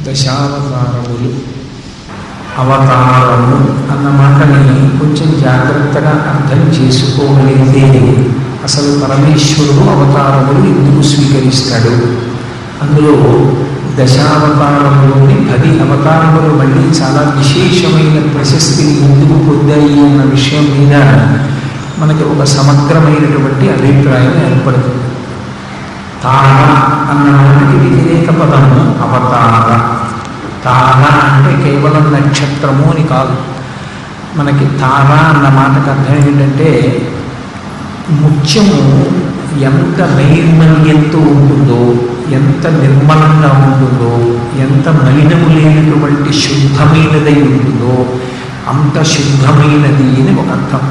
దశావతారములు. అవతారము అన్న మాటని కొంచెం జాగ్రత్తగా అర్థం చేసుకోగలిగితే అసలు పరమేశ్వరుడు అవతారములు ఎందుకు స్వీకరిస్తాడు, అందులో దశావతారములోని 10 అవతారములు మళ్ళీ చాలా విశేషమైన ప్రశస్తిని ఎందుకు పొందాయి అన్న విషయం మీద మనకి ఒక సమగ్రమైనటువంటి అభిప్రాయం ఏర్పడుతుంది. తార అన్న మాటకి వ్యతిరేక పదము అవతార. తార అంటే కేవలం నక్షత్రము అని కాదు. మనకి తార అన్న మాటకు అర్థం ఏంటంటే ముత్యము ఎంత నైర్మల్యంతో ఉంటుందో, ఎంత నిర్మలంగా ఉంటుందో, ఎంత మలినము లేనటువంటి శుద్ధమైనదై ఉంటుందో అంత శుద్ధమైనది అని ఒక అర్థం.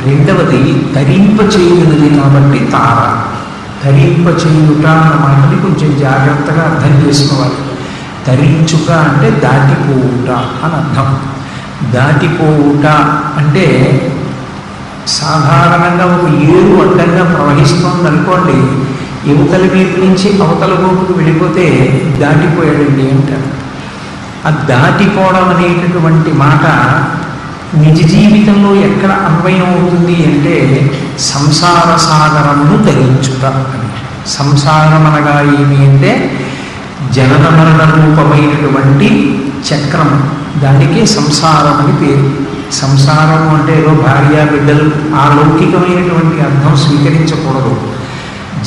రెండవది తరింపచేయునది కాబట్టి తార. తరింపచేయుట అన్న మాటని కొంచెం జాగ్రత్తగా అర్థం చేసుకోవాలి. తరించుట అంటే దాటిపోవుట అని అర్థం. దాటిపోవుట అంటే సాధారణంగా ఒక ఏరు అడ్డంగా ప్రవహిస్తోంది అనుకోండి, యువతల వైపు నుంచి అవతల వైపుకు వెళ్ళిపోతే దాటిపోయాడండి అంటారు. ఆ దాటిపోవడం అనేటటువంటి మాట నిజ జీవితంలో ఎక్కడ అన్వయం అవుతుంది అంటే సంసార సాగరమును తరించుట అని. సంసారం అనగా ఏమి అంటే జనన మరణ రూపమైనటువంటి చక్రం, దానికి సంసారం అని పేరు. సంసారం అంటే ఏదో భార్య బిడ్డలు ఆ లౌకికమైనటువంటి అర్థం స్వీకరించకూడదు.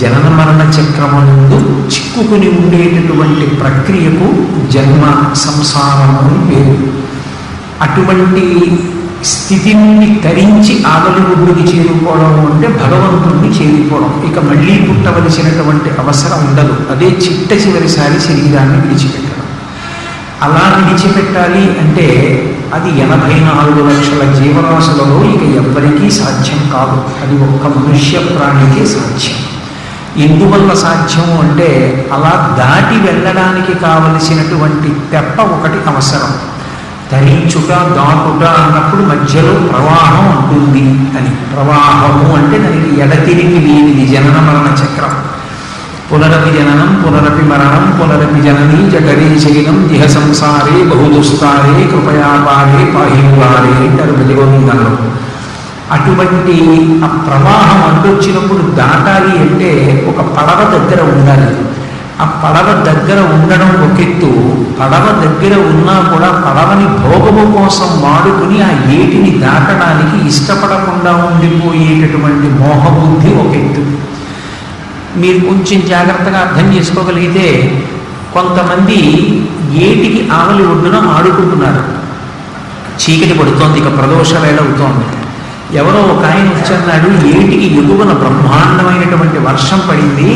జనన మరణ చక్రమునందు చిక్కుకుని ఉండేటటువంటి ప్రక్రియకు జన్మ సంసారము అని పేరు. అటువంటి స్థితిని తరించి ఆవలి ఒడ్డుకి చేరుకోవడం అంటే భగవంతుడిని చేరుకోవడం. ఇక మళ్ళీ పుట్టవలసినటువంటి అవసరం ఉండదు. అదే చిట్ట చివరిసారి శరీరాన్ని విడిచిపెట్టడం. అలా విడిచిపెట్టాలి అంటే అది 84 లక్షల జీవరాశులలో ఇక ఎవ్వరికీ సాధ్యం కాదు. అది ఒక్క మనుష్య ప్రాణికే సాధ్యం. ఎందువల్ల సాధ్యం అంటే అలా దాటి వెళ్ళడానికి కావలసినటువంటి తెప్ప ఒకటి అవసరం. తరించుట దాటుట అన్నప్పుడు మధ్యలో ప్రవాహం ఉంటుంది అని. ప్రవాహము అంటే దానికి ఎడతిరిగి లేనిది జనన మరణ చక్రం. పునరపి జననం పునరపి మరణం పునరపి జననీ జఠరీ శైలం దిహ సంసారే బహుదుస్తారే కృపయాపారే పాహివారే అంటారు భజగోవిందంలో. అటువంటి ఆ ప్రవాహం అడ్డొచ్చినప్పుడు దాటాలి అంటే ఒక పడవ దగ్గర ఉండాలి. ఆ పడవ దగ్గర ఉండడం ఒకెత్తు, పడవ దగ్గర ఉన్నా కూడా పడవని భోగము కోసం వాడుకుని ఆ ఏటిని దాటడానికి ఇష్టపడకుండా ఉండిపోయేటటువంటి మోహబుద్ధి ఒకెత్తు. మీరు కొంచెం జాగ్రత్తగా అర్థం చేసుకోగలిగితే కొంతమంది ఏటికి ఆవలి ఒడ్డున ఆడుకుంటున్నారు. చీకటి పడుతోంది, ఇక ప్రదోష వేళ అవుతోంది. ఎవరో ఒక ఆయన వచ్చన్నాడు, ఏటికి ఎగువన బ్రహ్మాండమైనటువంటి వర్షం పడింది,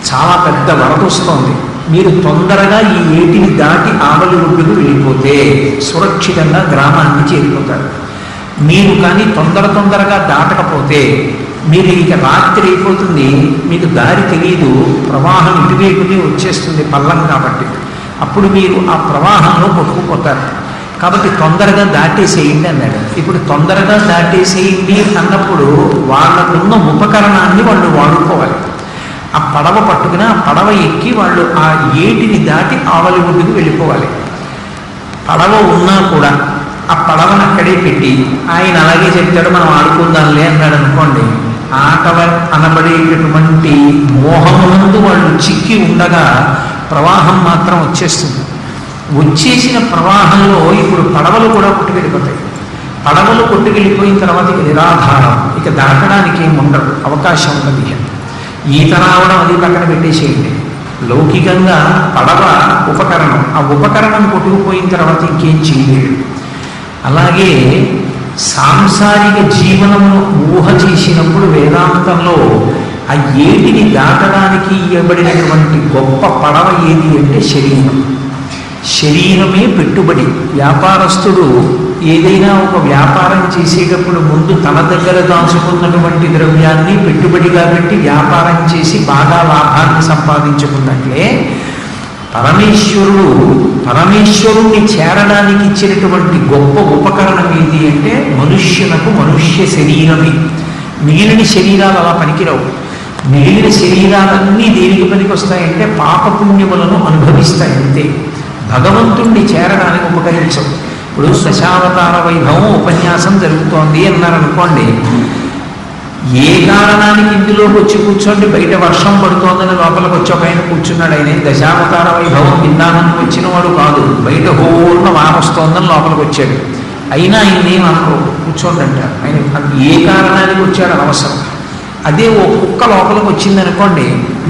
చాలా పెద్ద వరద వస్తోంది, మీరు తొందరగా ఈ ఏటిని దాటి ఆవలి ఒడ్డుకు వెళ్ళిపోతే సురక్షితంగా గ్రామాన్ని చేరిపోతారు. మీరు కానీ తొందరగా దాటకపోతే మీరు ఇక రాత్రి అయిపోతుంది, మీకు దారి తెలియదు, ప్రవాహం ఇటువైపునే వచ్చేస్తుంది పల్లం కాబట్టి. అప్పుడు మీరు ఆ ప్రవాహంలో కొట్టుకుపోతారు. కాబట్టి తొందరగా దాటేసేయండి అన్నాడు. ఇప్పుడు తొందరగా దాటేసేయండి అన్నప్పుడు వాళ్ళకున్న ఉపకరణాన్ని వాళ్ళు వాడుకోవాలి. ఆ పడవ పట్టుకుని ఆ పడవ ఎక్కి వాళ్ళు ఆ ఏటిని దాటి ఆవలి ఒడ్డుకు వెళ్ళిపోవాలి. పడవ ఉన్నా కూడా ఆ పడవను అక్కడే పెట్టి ఆయన అలాగే చెప్తాడు మనం ఆడుకుందాంలే అన్నాడు అనుకోండి, ఆట అనబడేటటువంటి మోహమునందు వాళ్ళు చిక్కి ఉండగా ప్రవాహం మాత్రం వచ్చేస్తుంది. వచ్చేసిన ప్రవాహంలో ఇప్పుడు పడవలు కూడా కొట్టుకెళ్ళిపోతాయి. పడవలు కొట్టుకెళ్ళిపోయిన తర్వాత ఇక నిరాధారం, ఇక దాటడానికి ఏమి ఉండదు, అవకాశం ఉండదు. ఈత రావడం అది పక్కన పెట్టేసేయండి. లౌకికంగా పడవ ఉపకరణం, ఆ ఉపకరణం కొట్టుకుపోయిన తర్వాత ఇంకేం చేయలేడు. అలాగే సాంసారిక జీవనమును ఊహ చేసినప్పుడు వేదాంతంలో ఆ ఏటిని దాటడానికి ఇవ్వబడినటువంటి గొప్ప పడవ ఏది అంటే శరీరం. శరీరమే పెట్టుబడి. వ్యాపారస్తుడు ఏదైనా ఒక వ్యాపారం చేసేటప్పుడు ముందు తన దగ్గర దాచుకున్నటువంటి ద్రవ్యాన్ని పెట్టుబడిగా పెట్టి వ్యాపారం చేసి బాగా లాభాన్ని సంపాదించుకున్నట్లే పరమేశ్వరుణ్ణి చేరడానికి ఇచ్చినటువంటి గొప్ప ఉపకరణం ఏది అంటే మనుష్యులకు మనుష్య శరీరమే. మిగిలిన శరీరాలు అలా పనికిరావు. మిగిలిన శరీరాలన్నీ దేనికి పనికి వస్తాయంటే పాపపుణ్యములను అనుభవిస్తాయి అంతే. భగవంతుణ్ణి చేరడానికి ఉపకరించవు. ఇప్పుడు దశావతార వైభవం ఉపన్యాసం జరుగుతోంది అన్నారనుకోండి, ఏ కారణానికి ఇందులోకి వచ్చి కూర్చోండి, బయట వర్షం పడుతోందని లోపలికి వచ్చి ఒక ఆయన కూర్చున్నాడు. ఆయన దశావతార వైభవం విన్నానని వచ్చిన వాడు కాదు, బయట హోర్న వాన వస్తోందని లోపలికి వచ్చాడు. అయినా ఆయన ఏమనరు, కూర్చోండి అంటారు. ఆయన ఏ కారణానికి వచ్చాడు అనవసరం. అదే ఓ కుక్క లోపలికి వచ్చిందనుకోండి,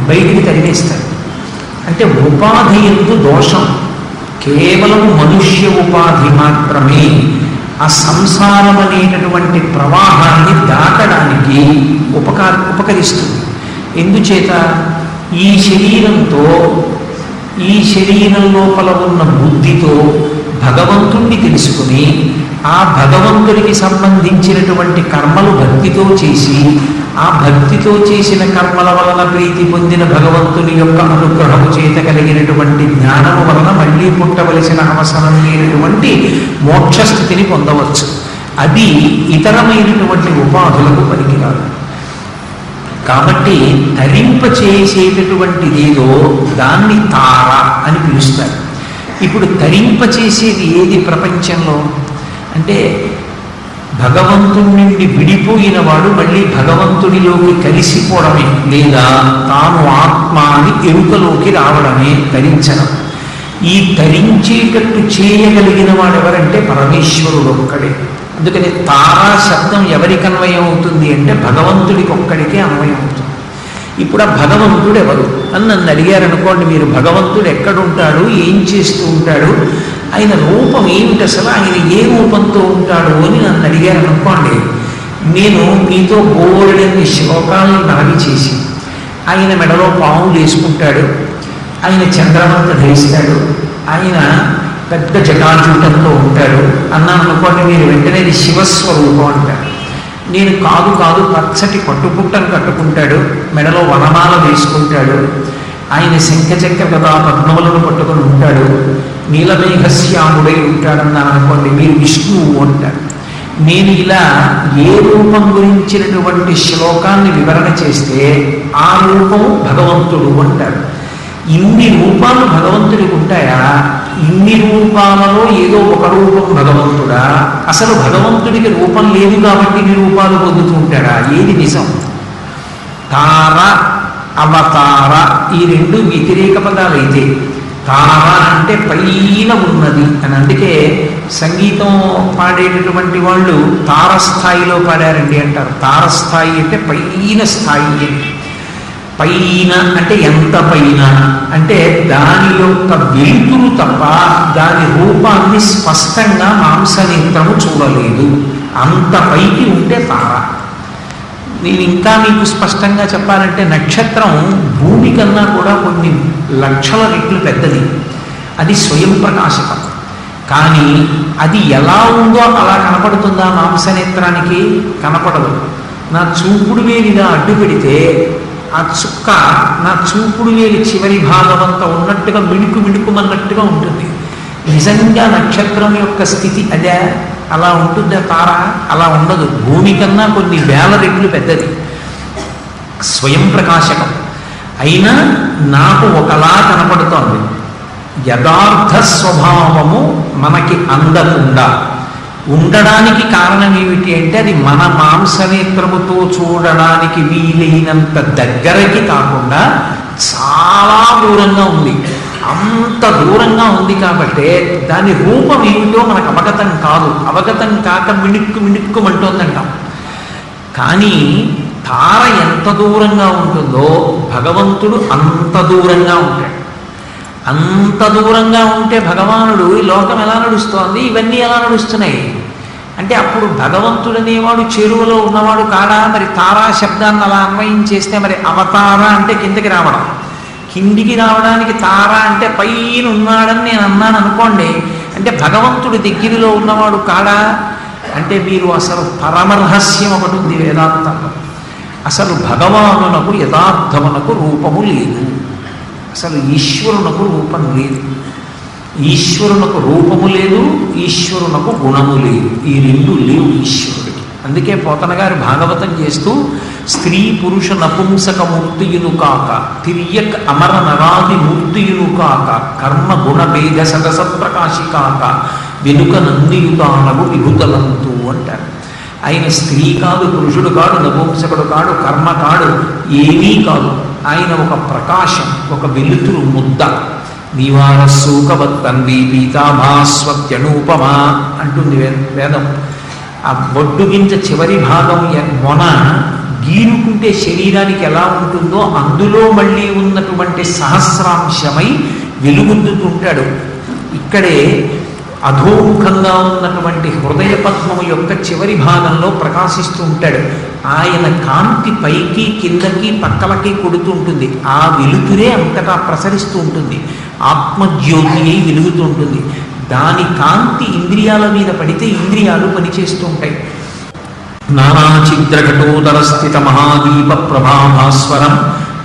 బయటికి తరిమేస్తారు. అంటే ఉపాధి ఎందు దోషం, కేవలం మనుష్య ఉపాధి మాత్రమే ఆ సంసారం అనేటటువంటి ప్రవాహాన్ని దాటడానికి ఉపకరిస్తుంది. ఎందుచేత ఈ శరీరంతో, ఈ శరీరం లోపల ఉన్న బుద్ధితో భగవంతుణ్ణి తెలుసుకుని ఆ భగవంతుడికి సంబంధించినటువంటి కర్మలు భక్తితో చేసి, ఆ భక్తితో చేసిన కర్మల వలన ప్రీతి పొందిన భగవంతుని యొక్క అనుగ్రహము చేత కలిగినటువంటి జ్ఞానము వలన మళ్ళీ పుట్టవలసిన అవసరం లేనటువంటి మోక్షస్థితిని పొందవచ్చు. అది ఇతరమైనటువంటి ఉపాధులకు పనికిరాదు. కాబట్టి తరింపచేసేటటువంటిదేదో దాన్ని తార అని పిలుస్తారు. ఇప్పుడు తరింపచేసేది ఏది ప్రపంచంలో అంటే, భగవంతుడి నుండి విడిపోయిన వాడు మళ్ళీ భగవంతుడిలోకి కలిసిపోవడమే, లేదా తాను ఆత్మ అని ఎరుకలోకి రావడమే తరించడం. ఈ తరించేటట్టు చేయగలిగిన వాడు ఎవరంటే పరమేశ్వరుడు ఒక్కడే. అందుకని తారా శబ్దం ఎవరికి అన్వయం అవుతుంది అంటే భగవంతుడికి ఒక్కడికే అన్వయం అవుతుంది. ఇప్పుడు ఆ భగవంతుడు ఎవరు అని నన్ను అడిగారనుకోండి, మీరు భగవంతుడు ఎక్కడుంటాడు, ఏం చేస్తూ ఉంటాడు, ఆయన రూపం ఏమిటి, అసలు ఆయన ఏ రూపంతో ఉంటాడు అని నన్ను అడిగారనుకోండి, నేను మీతో బోలెడన్ని శ్లోకాలను నావి చేసి, ఆయన మెడలో పాములు వేసుకుంటాడు, ఆయన చంద్రవంత ధరిస్తాడు, ఆయన పెద్ద జటాజూటంతో ఉంటాడు అన్నాను అనుకోండి, మీరు వెంటనే శివస్వరూపం అంటారు. నేను కాదు కాదు పచ్చటి పట్టుపుట్టను కట్టుకుంటాడు, మెడలో వనమాల వేసుకుంటాడు, ఆయన శంఖచక్ర గదా పద్మములను పట్టుకొని ఉంటాడు, నీలమేఘశ్యాముడై ఉంటాడన్నాను అనుకోండి, మీరు విష్ణువు అంటారు. నేను ఇలా ఏ రూపం గురించినటువంటి శ్లోకాన్ని వివరణ చేస్తే ఆ రూపము భగవంతుడు అంటారు. ఇన్ని రూపాలు భగవంతుడికి ఉంటాయా? ఇన్ని రూపాలలో ఏదో ఒక రూపం భగవంతుడా? అసలు భగవంతుడికి రూపం లేదు కాబట్టి ఇన్ని రూపాలు పొందుతూ ఉంటాడా? ఏది నిజం? తార, అవతార ఈ రెండు వ్యతిరేక పదాలైతే, తార అంటే పైన ఉన్నది అని. అందుకే సంగీతం పాడేటటువంటి వాళ్ళు తారస్థాయిలో పాడారండి అంటారు. తారస్థాయి అంటే పైన స్థాయి. పైన అంటే ఎంత పైన అంటే దాని యొక్క వెలుతురు తప్ప దాని రూపాన్ని స్పష్టంగా మాంసనేత్రము చూడలేదు, అంత పైకి ఉంటే తార. నేను ఇంకా మీకు స్పష్టంగా చెప్పాలంటే, నక్షత్రం భూమి కన్నా కూడా కొన్ని లక్షల రెట్లు పెద్దది. అది స్వయం ప్రకాశకం. కానీ అది ఎలా ఉందో అలా కనపడుతుందా మాంసనేత్రానికి? కనపడదు. నా చూపుడు వేలిగా అడ్డు పెడితే ఆ చుక్క నా చూపుడు వేలి చివరి భాగం అంతా ఉన్నట్టుగా మిణుకుమన్నట్టుగా ఉంటుంది. నిజంగా నక్షత్రం యొక్క స్థితి అదే? అలా ఉంటుందా తార? అలా ఉండదు. భూమి కన్నా కొన్ని వేల రెట్లు పెద్దది, స్వయం ప్రకాశకం. అయినా నాకు ఒకలా కనపడుతోంది. యథార్థ స్వభావము మనకి అందకుండా ఉండడానికి కారణం ఏమిటి అంటే, అది మన మాంసనేత్రముతో చూడడానికి వీలైనంత దగ్గరకి కాకుండా చాలా దూరంగా ఉంది. అంత దూరంగా ఉంది కాబట్టి దాని రూపం ఏమిటో మనకు అవగతం కాదు. అవగతం కాక మిణుక్కుమంటోందంటాం. కానీ తార ఎంత దూరంగా ఉంటుందో భగవంతుడు అంత దూరంగా ఉంటాడు. అంత దూరంగా ఉంటే భగవానుడు ఈ లోకం ఎలా నడుస్తోంది, ఇవన్నీ ఎలా నడుస్తున్నాయి అంటే, అప్పుడు భగవంతుడు అనేవాడు చెరువులో ఉన్నవాడు కాడా? మరి తారా శబ్దాన్ని అలా అన్వయం చేస్తే మరి అవతార అంటే కిందకి రావడం, కిందికి రావడానికి తార అంటే పైన ఉన్నాడని నేను అన్నాను అనుకోండి, అంటే భగవంతుడి దగ్గరలో ఉన్నవాడు కాడా అంటే, మీరు అసలు పరమరహస్యం ఒకటి ఉంది వేదాంతంలో. అసలు భగవానునకు యథార్థమునకు రూపము లేదు. అసలు ఈశ్వరునకు రూపం లేదు. ఈశ్వరునకు రూపము లేదు, ఈశ్వరునకు గుణము లేదు. ఈ రెండు లేవు ఈశ్వరుడికి. అందుకే పోతన గారు భాగవతం చేస్తూ స్త్రీ పురుష నపుంసక మూర్తియును కాక తిరియక్ అమర నరాది మూర్తియును కాక కర్మ గుణ భేద సదస ప్రకాశి కాక వెనుక నందియుతానగు విభుతలంతు అంటారు. ఆయన స్త్రీ కాదు, పురుషుడు కాదు, నపుంసకుడు కాడు, కర్మ కాడు, ఏమీ కాదు. ఆయన ఒక ప్రకాశం, ఒక వెలుతురు ముద్ద. నీవారస్సూకవత్తన్వి పీతాభాస్వత్యనూపమా అంటుంది వేదం. ఆ బొడ్డు గింజ చివరి భాగం మొన గీరుకుంటే శరీరానికి ఎలా ఉంటుందో అందులో మళ్ళీ ఉన్నటువంటి సహస్రాంశమై వెలుగొందుతుంటాడు. ఇక్కడే అధోముఖంగా ఉన్నటువంటి హృదయ పద్మము యొక్క చివరి భాగంలో ప్రకాశిస్తూ ఉంటాడు. ఆయన కాంతి పైకి కిందకి పక్కలకి కొడుతుంటుంది. ఆ వెలుతురే అంతటా ప్రసరిస్తూ ఉంటుంది. ఆత్మజ్యోతి అయి వెలుగుతూ ఉంటుంది. దాని కాంతి ఇంద్రియాల మీద పడితే ఇంద్రియాలు పనిచేస్తూ ఉంటాయి. నానాఛిద్రఘటోదర స్థిత మహాదీప ప్రభాభాస్వరం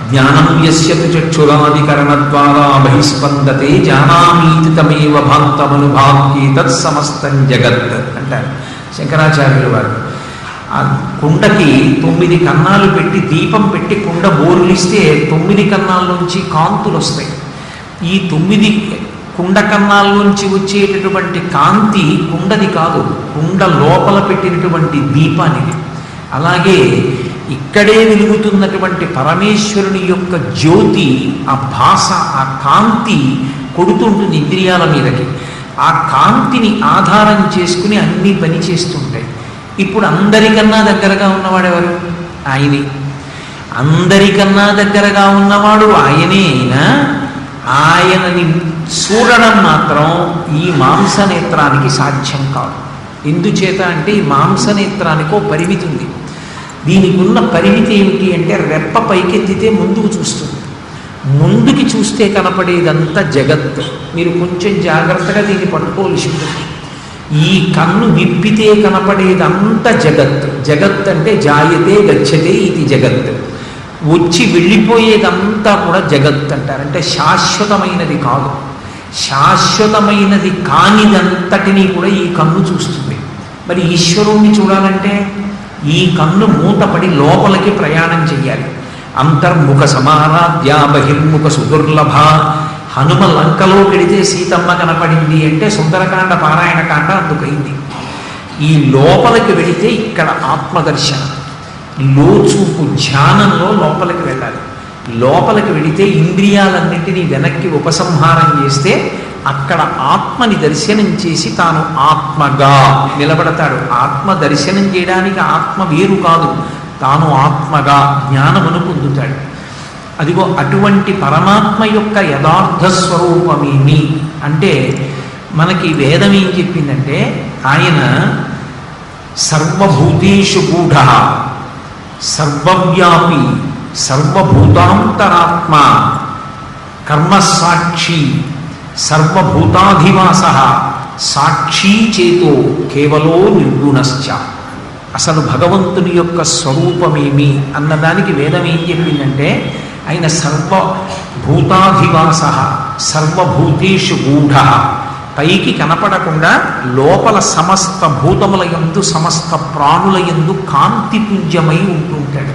జ్ఞానం యస్యతు చక్షురాదికరణ ద్వారా బహిస్పందతే జానామీతి తమేవ భాంతమనుభావ్యే తత్సమస్తం జగత్ అంటారు శంకరాచార్యుల వారు. ఆ కుండకి 9 కన్నాలు పెట్టి దీపం పెట్టి కుండ బోరులిస్తే 9 కన్నాల నుంచి కాంతులు వస్తాయి. ఈ 9 కుండ కన్నాల్లోంచి వచ్చేటటువంటి కాంతి కుండది కాదు, కుండ లోపల పెట్టినటువంటి దీపానికి. అలాగే ఇక్కడే వెలుగుతున్నటువంటి పరమేశ్వరుని యొక్క జ్యోతి, ఆ భాష, ఆ కాంతి కొడుతుంటుంది ఇంద్రియాల మీదకి. ఆ కాంతిని ఆధారం చేసుకుని అన్నీ పని చేస్తుంటాయి. ఇప్పుడు అందరికన్నా దగ్గరగా ఉన్నవాడెవరు? ఆయనే. అందరికన్నా దగ్గరగా ఉన్నవాడు ఆయనే. అయినా ఆయనని చూడడం మాత్రం ఈ మాంసనేత్రానికి సాధ్యం కాదు. ఎందుచేత అంటే ఈ మాంసనేత్రానికో పరిమితి ఉంది. దీనికి ఉన్న పరిమితి ఏమిటి అంటే రెప్ప పైకెత్తితే ముందుకు చూస్తుంది. ముందుకి చూస్తే కనపడేదంతా జగత్. మీరు కొంచెం జాగ్రత్తగా దీన్ని పట్టుకోవలసి ఉంటుంది. ఈ కన్ను విప్పితే కనపడేదంతా జగత్. జగత్ అంటే జాయతే గచ్చతే ఇది జగత్. వచ్చి వెళ్ళిపోయేదంతా కూడా జగత్ అంటారు. అంటే శాశ్వతమైనది కాదు. శాశ్వతమైనది కానిదంతటినీ కూడా ఈ కన్ను చూస్తుంది. మరి ఈశ్వరుణ్ణి చూడాలంటే ఈ కన్ను మూతపడి లోపలికి ప్రయాణం చెయ్యాలి. అంతర్ముఖ సమారాధ్య బహిర్ముఖ సుదుర్లభ. హనుమ లంకలో పెడితే సీతమ్మ కనపడింది అంటే సుందరకాండ పారాయణకాండ అందుకైంది. ఈ లోపలికి వెళితే ఇక్కడ ఆత్మదర్శనం, లోచూపు ధ్యానంలో లోపలికి వెళ్ళాలి. లోపలికి వెళితే ఇంద్రియాలన్నింటినీ వెనక్కి ఉపసంహారం చేస్తే అక్కడ ఆత్మని దర్శనం చేసి తాను ఆత్మగా నిలబడతాడు. ఆత్మ దర్శనం చేయడానికి ఆత్మ వేరు కాదు, తాను ఆత్మగా జ్ఞానమును పొందుతాడు. అదిగో అటువంటి పరమాత్మ యొక్క యథార్థ స్వరూపమేమి అంటే మనకి వేదం ఏం చెప్పిందంటే ఆయన సర్వభూతేషు గూఢ, సర్వవ్యాపి, సర్వభూతాంతరాత్మ, కర్మసాక్షి, సర్వభూతాధివాస, సాక్షీ చేతో కేవలో నిర్గుణశ్చ. అసలు భగవంతుని యొక్క స్వరూపమేమి అన్నదానికి వేదం ఏం చెప్పిందంటే ఆయన సర్వభూతాధివాస, సర్వభూతేషు గూఢ, పైకి కనపడకుండా లోపల సమస్త భూతముల యందు సమస్త ప్రాణుల యందు కాంతిపుంజమై ఉంటుంటాడు.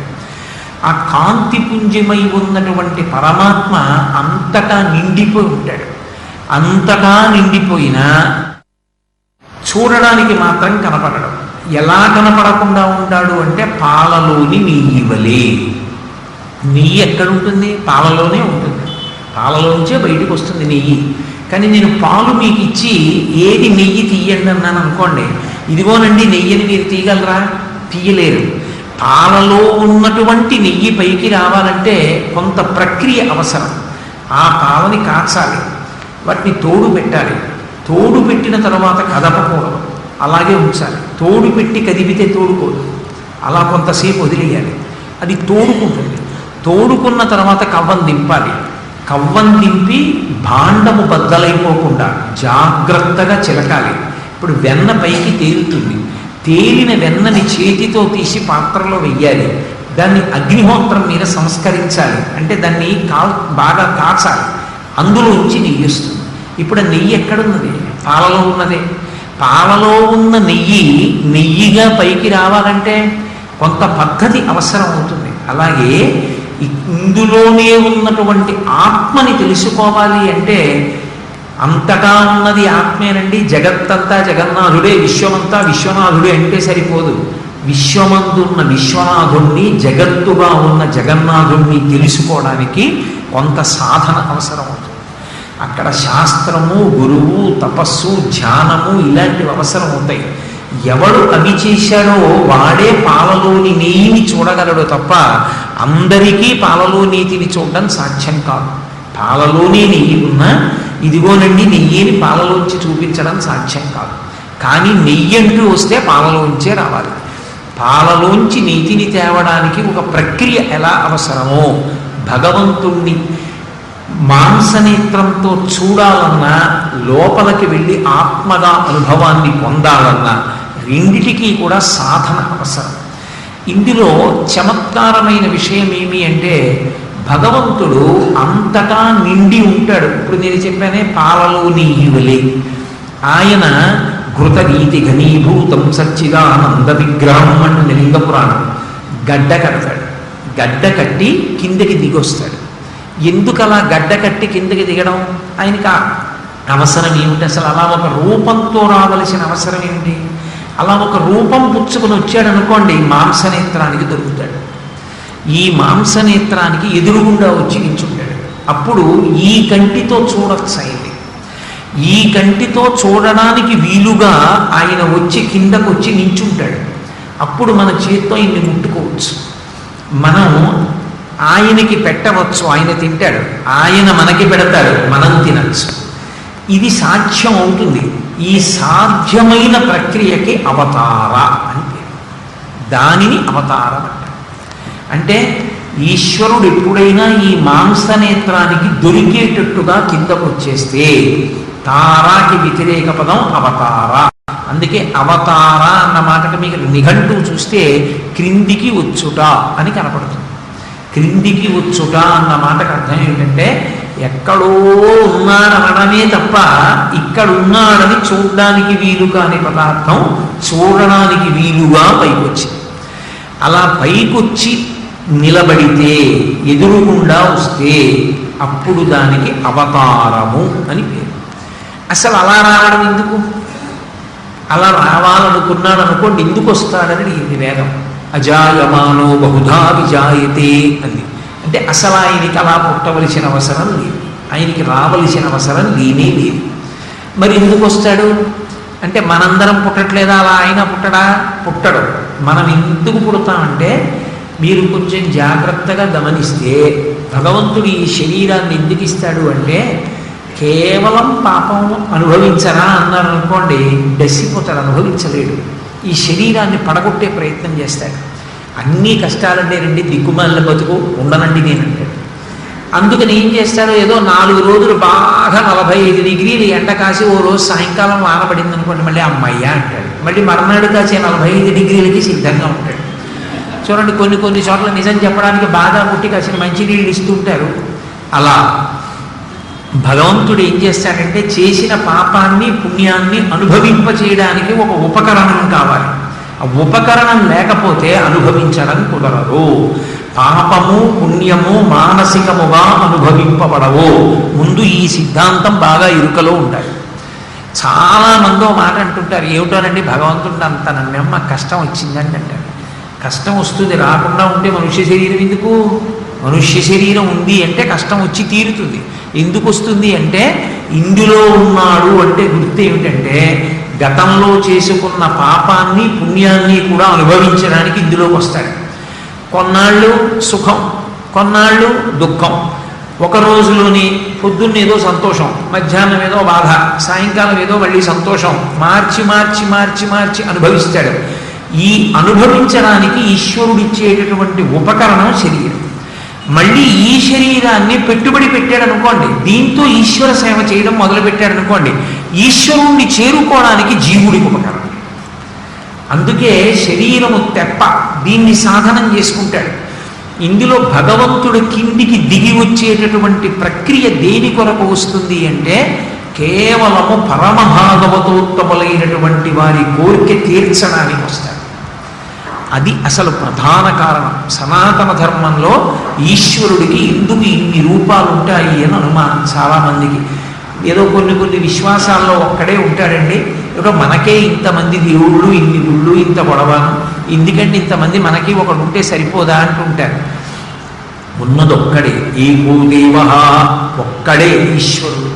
ఆ కాంతిపుంజమై ఉన్నటువంటి పరమాత్మ అంతటా నిండిపోయి ఉంటాడు. అంతటా నిండిపోయినా చూడడానికి మాత్రం కనపడడం. ఎలా కనపడకుండా ఉంటాడు అంటే పాలలోని నెయ్యి వలె. నెయ్యి ఎక్కడుంటుంది? పాలలోనే ఉంటుంది. పాలలోంచే బయటకు వస్తుంది నెయ్యి. కానీ నేను పాలు మీకు ఇచ్చి ఏది నెయ్యి తీయండి అన్నాను అనుకోండి, ఇదిగోనండి నెయ్యిని మీరు తీయగలరా? తీయలేరు. పాలలో ఉన్నటువంటి నెయ్యి పైకి రావాలంటే కొంత ప్రక్రియ అవసరం. ఆ పాలని కాచాలి, వాటిని తోడు పెట్టాలి. తోడు పెట్టిన తర్వాత కదపకూడదు, అలాగే ఉంచాలి. తోడు పెట్టి కదిపితే తోడుకోదు, అలా కొంతసేపు వదిలేయాలి. అది తోడుకుంటుంది. తోడుకున్న తర్వాత కవ్వం దింపాలి. కవ్వం దింపి భాండము బద్దలైపోకుండా జాగ్రత్తగా చిలకాలి. ఇప్పుడు వెన్న పైకి తేలుతుంది. తేలిన వెన్నని చేతితో తీసి పాత్రలో వెయ్యాలి. దాన్ని అగ్నిహోత్రం మీద సంస్కరించాలి. అంటే దాన్ని బాగా కాచాలి. అందులోంచి నెయ్యి వస్తుంది. ఇప్పుడు ఆ నెయ్యి ఎక్కడున్నది? పాలలో ఉన్నదే. పాలలో ఉన్న నెయ్యి నెయ్యిగా పైకి రావాలంటే కొంత పద్ధతి అవసరం అవుతుంది. అలాగే ఇందులోనే ఉన్నటువంటి ఆత్మని తెలుసుకోవాలి అంటే అంతటా ఉన్నది ఆత్మేనండి, జగత్తంతా జగన్నాథుడే, విశ్వమంతా విశ్వనాథుడే అంటే సరిపోదు. విశ్వమందున్న విశ్వనాథుణ్ణి, జగత్తుగా ఉన్న జగన్నాథుణ్ణి తెలుసుకోవడానికి కొంత సాధన అవసరం అవుతుంది. అక్కడ శాస్త్రము, గురువు, తపస్సు, ధ్యానము ఇలాంటివి అవసరం అవుతాయి. ఎవడు అవి చేశాడో వాడే పాలలోని నెయ్యిని చూడగలడు తప్ప అందరికీ పాలలో నీతిని చూడడం సాధ్యం కాదు. పాలలోనే నెయ్యి ఉన్నా ఇదిగోనండి నెయ్యిని పాలలోంచి చూపించడం సాధ్యం కాదు. కానీ నెయ్యి అంటూ వస్తే పాలలోంచే రావాలి. పాలలోంచి నీతిని తేవడానికి ఒక ప్రక్రియ ఎలా అవసరమో భగవంతుణ్ణి మాంసనేత్రంతో చూడాలన్నా, లోపలికి వెళ్ళి ఆత్మగా అనుభవాన్ని పొందాలన్నా రెండిటికీ కూడా సాధన అవసరం. ఇందులో చమత్కారమైన విషయం ఏమి అంటే భగవంతుడు అంతటా నిండి ఉంటాడు. ఇప్పుడు నేను చెప్పానే పాలలో నెయ్యివలే. ఆయన ఘృతరీతి ఘనీభూతం సచ్చిదానంద విగ్రహం అంటుంది లింగ పురాణం. గడ్డ కడతాడు, గడ్డ కట్టి కిందకి దిగొస్తాడు. ఎందుకు అలా గడ్డ కట్టి కిందకి దిగడం? ఆయనకి అవసరం ఏమిటి? అసలు అలా ఒక రూపంతో రావలసిన అవసరం ఏమిటి? అలా ఒక రూపం పుచ్చుకుని వచ్చాడు అనుకోండి, మాంసనేత్రానికి దొరుకుతాడు. ఈ మాంసనేత్రానికి ఎదురుగుండా వచ్చి నించుంటాడు. అప్పుడు ఈ కంటితో చూడొచ్చు ఆయన్ని. ఈ కంటితో చూడడానికి వీలుగా ఆయన వచ్చి కిందకు వచ్చి నించుంటాడు. అప్పుడు మన చేత్తో ఇన్ని ముట్టుకోవచ్చు, మనం ఆయనకి పెట్టవచ్చు, ఆయన తింటాడు, ఆయన మనకి పెడతాడు, మనం తినచ్చు. ఇది సాధ్యం అవుతుంది. ఈ సాధ్యమైన ప్రక్రియకి అవతార అని పేరు. దానిని అవతారం అంటారు. అంటే ఈశ్వరుడు ఎప్పుడైనా ఈ మాంసనేత్రానికి దొరికేటట్టుగా కిందకు వచ్చేస్తే తారాకి వ్యతిరేక పదం అవతార. అందుకే అవతార అన్న మాటకి మీకు నిఘంటు చూస్తే క్రిందికి వచ్చుట అని కనపడుతుంది. క్రిందికి వచ్చుట అన్న మాటకు అర్థం ఏంటంటే ఎక్కడో ఉన్నాడనడమే తప్ప ఇక్కడ ఉన్నాడని చూడడానికి వీలు కాని పదార్థం చూడడానికి వీలుగా పైకొచ్చింది. అలా పైకొచ్చి నిలబడితే, ఎదురుగుండా వస్తే అప్పుడు దానికి అవతారము అని పేరు. అసలు అలా రావడం ఎందుకు? అలా రావాలనుకున్నాడు అనుకోండి, ఎందుకు వస్తాడని అడిగింది వేదం. అజాయమానో బహుధా విజాయతే అంది. అంటే అసలు ఆయనకి అలా పుట్టవలసిన అవసరం లేదు, ఆయనకి రావలసిన అవసరం లేనే లేదు. మరి ఎందుకు వస్తాడు అంటే మనందరం పుట్టట్లేదా? అలా ఆయన పుట్టడా? పుట్టడు. మనం ఎందుకు పుడతామంటే మీరు కొంచెం జాగ్రత్తగా గమనిస్తే భగవంతుడు ఈ శరీరాన్ని ఎందుకు ఇస్తాడు అంటే కేవలం పాపం అనుభవించరా అన్నారు అనుకోండి, డసిపోతాడు, అనుభవించలేడు. ఈ శరీరాన్ని పడగొట్టే ప్రయత్నం చేస్తాడు. అన్నీ కష్టాలంటే రండి, దిక్కుమాలిన బతుకు ఉండనండి నేనంటాడు. అందుకని ఏం చేస్తాడు, ఏదో 4 రోజులు బాగా 45 డిగ్రీలు ఎండ కాసి ఓ రోజు సాయంకాలం వానపడింది అనుకోండి, మళ్ళీ అమ్మయ్య అంటాడు. మళ్ళీ మర్నాడు కాసే 45 డిగ్రీలకి సిద్ధంగా ఉంటాడు. చూడండి, కొన్ని చోట్ల నిజం చెప్పడానికి బాగా పుట్టి కాసిన మంచినీళ్ళు ఇస్తుంటారు. అలా భగవంతుడు ఏం చేస్తాడంటే చేసిన పాపాన్ని పుణ్యాన్ని అనుభవింపచేయడానికి ఒక ఉపకరణం కావాలి. ఆ ఉపకరణం లేకపోతే అనుభవించడం కుదరదు. పాపము పుణ్యము మానసికముగా అనుభవింపబడవు. ముందు ఈ సిద్ధాంతం బాగా ఇరుకలో ఉండాలి. చాలామంది మాట అంటుంటారు, ఏమిటోనండి భగవంతుడు అంత నమ్మమ్మ కష్టం వచ్చిందండి అంటారు. కష్టం వస్తుంది, రాకుండా ఉంటే మనుష్య శరీరం ఎందుకు? మనుష్య శరీరం ఉంది అంటే కష్టం వచ్చి తీరుతుంది. ఎందుకు వస్తుంది అంటే ఇందులో ఉన్నాడు అంటే గుర్తు ఏమిటంటే గతంలో చేసుకున్న పాపాన్ని పుణ్యాన్ని కూడా అనుభవించడానికి ఇందులోకి వస్తాడు. కొన్నాళ్ళు సుఖం, కొన్నాళ్ళు దుఃఖం. ఒక రోజులోని పొద్దున్నేదో సంతోషం, మధ్యాహ్నం ఏదో బాధ, సాయంకాలం ఏదో మళ్ళీ సంతోషం, మార్చి మార్చి మార్చి మార్చి అనుభవిస్తాడు. ఈ అనుభవించడానికి ఈశ్వరుడిచ్చేటటువంటి ఉపకరణం శరీరం. మళ్ళీ ఈ శరీరాన్ని పెట్టుబడి పెట్టాడు అనుకోండి, దీంతో ఈశ్వర సేవ చేయడం మొదలు పెట్టాడు అనుకోండి, ఈశ్వరుణ్ణి చేరుకోవడానికి జీవుడికి ఉపకరణం. అందుకే శరీరము తెప్ప, దీన్ని సాధనం చేసుకుంటాడు. ఇందులో భగవంతుడు కిందికి దిగి వచ్చేటటువంటి ప్రక్రియ దేని కొరకు వస్తుంది అంటే కేవలము పరమ భాగవతోత్తములైనటువంటి వారి కోరిక తీర్చడానికి వస్తాడు. అది అసలు ప్రధాన కారణం. సనాతన ధర్మంలో ఈశ్వరుడికి ఎందుకు ఇన్ని రూపాలు ఉంటాయి అని అనుమానం చాలామందికి. ఏదో కొన్ని విశ్వాసాల్లో ఒక్కడే ఉంటాడండి, ఏదో మనకే ఇంతమంది దేవుళ్ళు, ఇన్ని గుళ్ళు, ఇంత గొడవను, ఎందుకంటే ఇంతమంది మనకి ఒకడు ఉంటే సరిపోదా అంటుంటారు. ఉన్నదొక్కడే, ఏకో దేవ, ఒక్కడే ఈశ్వరుడు.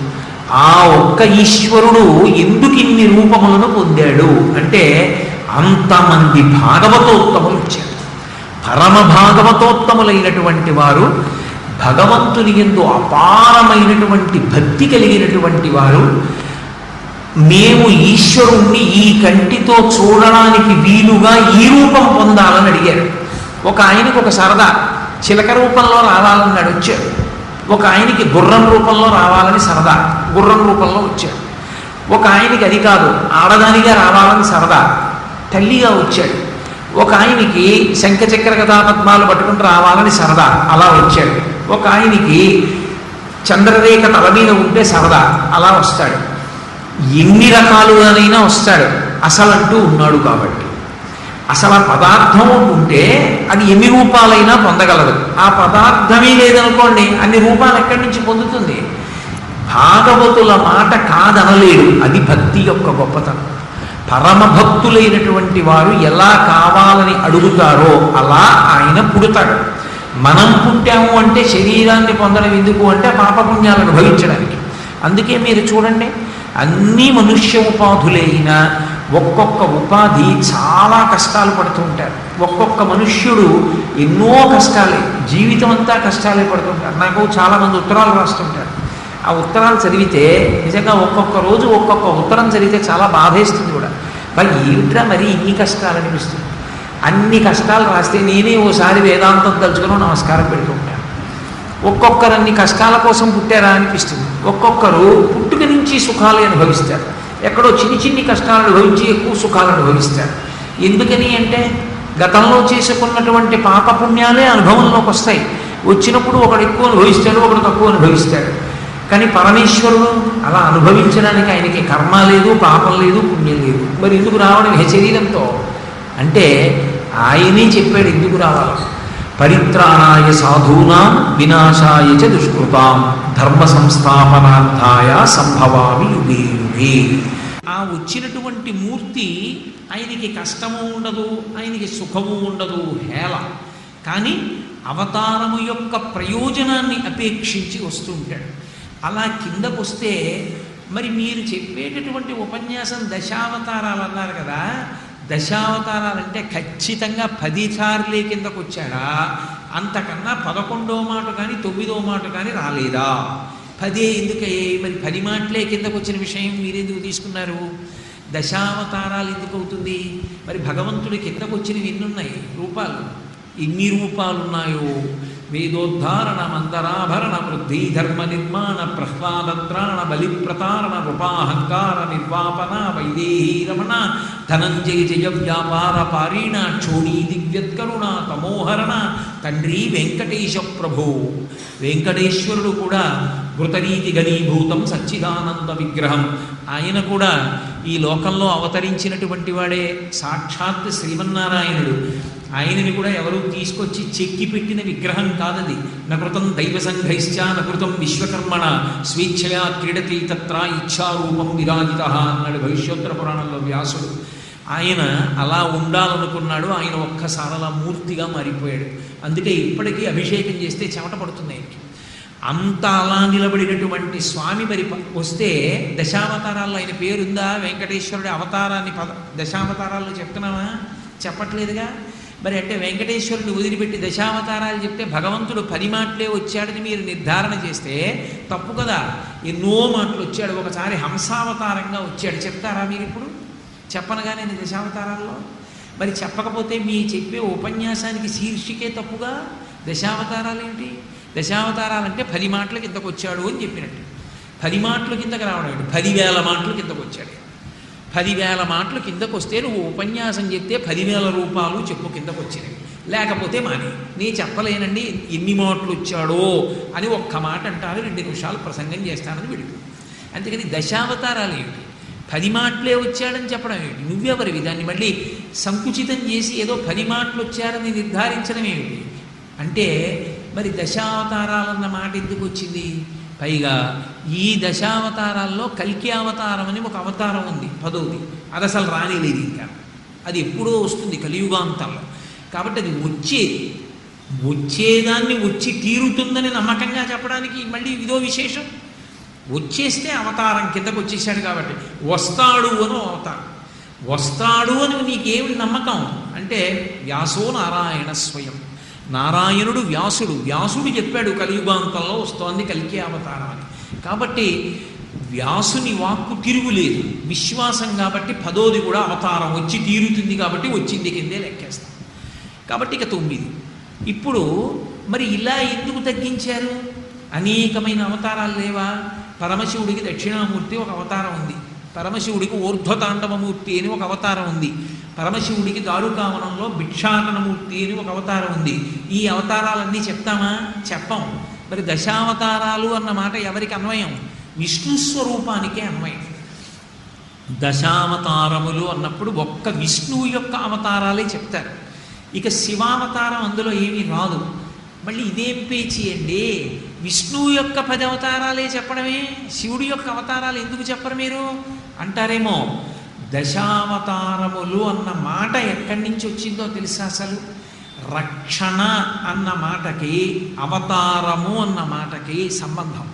ఆ ఒక్క ఈశ్వరుడు ఎందుకు ఇన్ని రూపములను పొందాడు అంటే అంతమంది భాగవతోత్తములు వచ్చారు. పరమ భాగవతోత్తములైనటువంటి వారు, భగవంతుని యందు అపారమైనటువంటి భక్తి కలిగినటువంటి వారు, మేము ఈశ్వరుణ్ణి ఈ కంటితో చూడడానికి వీలుగా ఈ రూపం పొందాలని అడిగారు. ఒక ఆయనకు ఒక సరదా, చిలక రూపంలో రావాలన్నాడు, వచ్చాడు. ఒక ఆయనకి గుర్రం రూపంలో రావాలని సరదా, గుర్రం రూపంలో వచ్చాడు. ఒక ఆయనకి అది కాదు, ఆడదానిగా రావాలని సరదా, తల్లిగా వచ్చాడు. ఒక ఆయనకి శంఖచక్ర గదాపద్మాలు పట్టుకుంటూ రావాలని సరదా, అలా వచ్చాడు. ఒక ఆయనకి చంద్రరేఖ తల మీద ఉంటే సరదా, అలా వస్తాడు. ఎన్ని రకాలుగానైనా వస్తాడు, అసలంటూ ఉన్నాడు కాబట్టి. అసలు ఆ పదార్థం ఉంటే అది ఎన్ని రూపాలైనా పొందగలదు. ఆ పదార్థమే లేదనుకోండి, అన్ని రూపాలు ఎక్కడి నుంచి పొందుతుంది? భాగవతుల మాట కాదనలేడు. అది భక్తి యొక్క గొప్పతనం. పరమభక్తులైనటువంటి వారు ఎలా కావాలని అడుగుతారో అలా ఆయన పుడతాడు. మనం పుట్టాము అంటే శరీరాన్ని పొందడం ఎందుకు అంటే పాపపుణ్యాలను భవించడానికి. అందుకే మీరు చూడండి, అన్ని మనుష్య ఉపాధులైన ఒక్కొక్క ఉపాధి చాలా కష్టాలు పడుతూ ఉంటారు. ఒక్కొక్క మనుష్యుడు ఎన్నో కష్టాలే, జీవితం అంతా కష్టాలే పడుతుంటారు. నాకు చాలామంది ఉత్తరాలు రాస్తుంటారు. ఆ ఉత్తరాలు చదివితే నిజంగా ఒక్కొక్క రోజు ఒక్కొక్క ఉత్తరం చదివితే చాలా బాధేస్తుంది కూడా. మరి ఏమిట్రా మరి ఇన్ని కష్టాలు అనిపిస్తుంది. అన్ని కష్టాలు రాస్తే నేనే ఓసారి వేదాంతం తలుచుకుని నమస్కారం పెడుతూ ఉంటాను. ఒక్కొక్కరు అన్ని కష్టాల కోసం పుట్టారా అనిపిస్తుంది. ఒక్కొక్కరు పుట్టుక నుంచి సుఖాలు అనుభవిస్తారు, ఎక్కడో చిన్ని కష్టాలు అనుభవించి ఎక్కువ సుఖాలు అనుభవిస్తారు. ఎందుకని అంటే గతంలో చేసుకున్నటువంటి పాపపుణ్యాలే అనుభవంలోకి వస్తాయి. వచ్చినప్పుడు ఒకడు ఎక్కువ అనుభవిస్తాడు, ఒకడు తక్కువ అనుభవిస్తాడు. కానీ పరమేశ్వరుడు అలా అనుభవించడానికి ఆయనకి కర్మ లేదు, పాపం లేదు, పుణ్యం లేదు. మరి ఎందుకు రావడం శరీరంతో అంటే ఆయనే చెప్పాడు ఎందుకు రావాలి. పరిత్రాణాయ సాధూనాం వినాశాయ చ దుష్కృతాం ధర్మ సంస్థాపనార్థాయ సంభవామి యుగే యుగే. ఆ వచ్చినటువంటి మూర్తి ఆయనకి కష్టము ఉండదు, ఆయనకి సుఖము ఉండదు, హేళ. కానీ అవతారము యొక్క ప్రయోజనాన్ని అపేక్షించి వస్తుంటాడు. అలా కిందకు వస్తే మరి మీరు చెప్పేటటువంటి ఉపన్యాసం దశావతారాలు అన్నారు కదా, దశావతారాలంటే ఖచ్చితంగా 10 సార్లే కిందకు వచ్చాడా? అంతకన్నా 11వ మాట కానీ 9వ మాట కానీ రాలేదా? 10 ఎందుకయ్యే? మరి 10 మాటలే కిందకు వచ్చిన విషయం మీరెందుకు తీసుకున్నారు? దశావతారాలు ఎందుకు అవుతుంది? మరి భగవంతుడి కిందకు వచ్చినవి ఎన్నున్నాయి రూపాలు? ఎన్ని రూపాలు ఉన్నాయో వేదోద్ధారణ మందరాభరణ వృద్ధి ధర్మ నిర్మాణ ప్రహ్లాదత్రాణ బలిప్రతారణ రూపాహంకార నిర్వాపన వైదేహీ రమణ ధనంజయ జయ వ్యాపార పారీణ క్షోణీ దివ్యత్కరుణ తమోహరణ తండ్రి వెంకటేశ ప్రభు. వెంకటేశ్వరుడు కూడా ఘృతరీతి గణీభూతం సచ్చిదానంద విగ్రహం. ఆయన కూడా ఈ లోకంలో అవతరించినటువంటి వాడే సాక్షాత్ శ్రీమన్నారాయణుడు. ఆయనని కూడా ఎవరు తీసుకొచ్చి చెక్కి పెట్టిన విగ్రహం కాదది. నకృతం దైవ సంఘైశ్చ నకృతం విశ్వకర్మణ స్వేచ్ఛయా క్రీడతి తత్ర ఇచ్ఛారూపం విరాజిత అన్నాడు భవిష్యోత్తర పురాణంలో వ్యాసుడు. ఆయన అలా ఉండాలనుకున్నాడు. ఆయన ఒక్కసారి అలా మూర్తిగా మారిపోయాడు. అందుకే ఇప్పటికీ అభిషేకం చేస్తే చెమట పడుతుంది ఆయనకి. అంత అలా నిలబడినటువంటి స్వామి మరి వస్తే దశావతారాల్లో ఆయన పేరుందా? వెంకటేశ్వరుడి అవతారాన్ని దశావతారాల్లో చెప్తున్నావా? చెప్పట్లేదుగా. మరి అంటే వెంకటేశ్వరుని వదిలిపెట్టి దశావతారాలు చెప్తే భగవంతుడు 10 మాటలే వచ్చాడని మీరు నిర్ధారణ చేస్తే తప్పు కదా. ఎన్నో మాటలు వచ్చాడు. ఒకసారి హంసావతారంగా వచ్చాడు. చెప్తారా మీరు ఇప్పుడు? చెప్పనగానే దశావతారాల్లో మరి చెప్పకపోతే మీ చెప్పే ఉపన్యాసానికి శీర్షికే తప్పుగా. దశావతారాలు ఏంటి? దశావతారాలంటే 10 మాటల కిందకు వచ్చాడు అని చెప్పినట్టు. 10 మాటల కిందకు రావడం ఏంటి? 10,000 మాటలు కిందకు వచ్చాడు. 10,000 మాటలు కిందకు వస్తే నువ్వు ఉపన్యాసం చెప్తే 10,000 రూపాయలు చెప్పు కిందకు వచ్చినాయి. లేకపోతే మాని. నీ చెప్పలేనండి ఎన్ని మాటలు వచ్చాడో అని ఒక్క మాట అంటారు, 2 నిమిషాలు ప్రసంగం చేస్తానని విడిపి. అందుకని దశావతారాలు ఏమిటి? 10 మాటలే వచ్చాడని చెప్పడం ఏమిటి? నువ్వెవరివి దాన్ని మళ్ళీ సంకుచితం చేసి ఏదో 10 మాటలు వచ్చారని నిర్ధారించడం ఏమిటి? అంటే మరి దశావతారాలన్న మాట ఎందుకు వచ్చింది? పైగా ఈ దశావతారాల్లో కల్కి అవతారం అని ఒక అవతారం ఉంది, 10వది. అది అసలు రానిలేదు ఇంకా, అది ఎప్పుడో వస్తుంది కలియుగాంతంలో. కాబట్టి అది వచ్చేదాన్ని వచ్చి తీరుతుందని నమ్మకంగా చెప్పడానికి మళ్ళీ ఇదో విశేషం. వచ్చేస్తే అవతారం కిందకు వచ్చేసాడు కాబట్టి వస్తాడు అని అవతారం. వస్తాడు అని నీకేమి నమ్మకం అంటే వ్యాసో నారాయణ స్వయం, నారాయణుడు వ్యాసుడు చెప్పాడు కలియుగాంతంలో వస్తోంది కల్కి అవతారం అని. కాబట్టి వ్యాసుని వాక్కు తిరుగులేదు, విశ్వాసం కాబట్టి 10వది కూడా అవతారం వచ్చి తీరుతుంది కాబట్టి వచ్చింది కిందే లెక్కేస్తాం. కాబట్టి ఇక 9. ఇప్పుడు మరి ఇలా ఎందుకు తగ్గించారు? అనేకమైన అవతారాలు లేవా? పరమశివుడికి దక్షిణామూర్తి ఒక అవతారం ఉంది, పరమశివుడికి ఊర్ధ్వతాండవమూర్తి అని ఒక అవతారం ఉంది, పరమశివుడికి దారుకావనంలో భిక్షాటనమూర్తి అని ఒక అవతారం ఉంది. ఈ అవతారాలన్నీ చెప్తామా? చెప్పం. మరి దశావతారాలు అన్న మాట ఎవరికి అన్వయం? విష్ణు స్వరూపానికే అన్వయం. దశావతారములు అన్నప్పుడు ఒక్క విష్ణువు యొక్క అవతారాలే చెప్తారు. ఇక శివావతారం అందులో ఏమీ రాదు. మళ్ళీ ఇదేం పేచి అండి, విష్ణువు యొక్క 10 అవతారాలే చెప్పడమే, శివుడి యొక్క అవతారాలు ఎందుకు చెప్పరు మీరు అంటారేమో. దశావతారములు అన్న మాట ఎక్కడి నుంచి వచ్చిందో తెలుసా? అసలు రక్షణ అన్న మాటకి అవతారము అన్న మాటకి సంబంధం.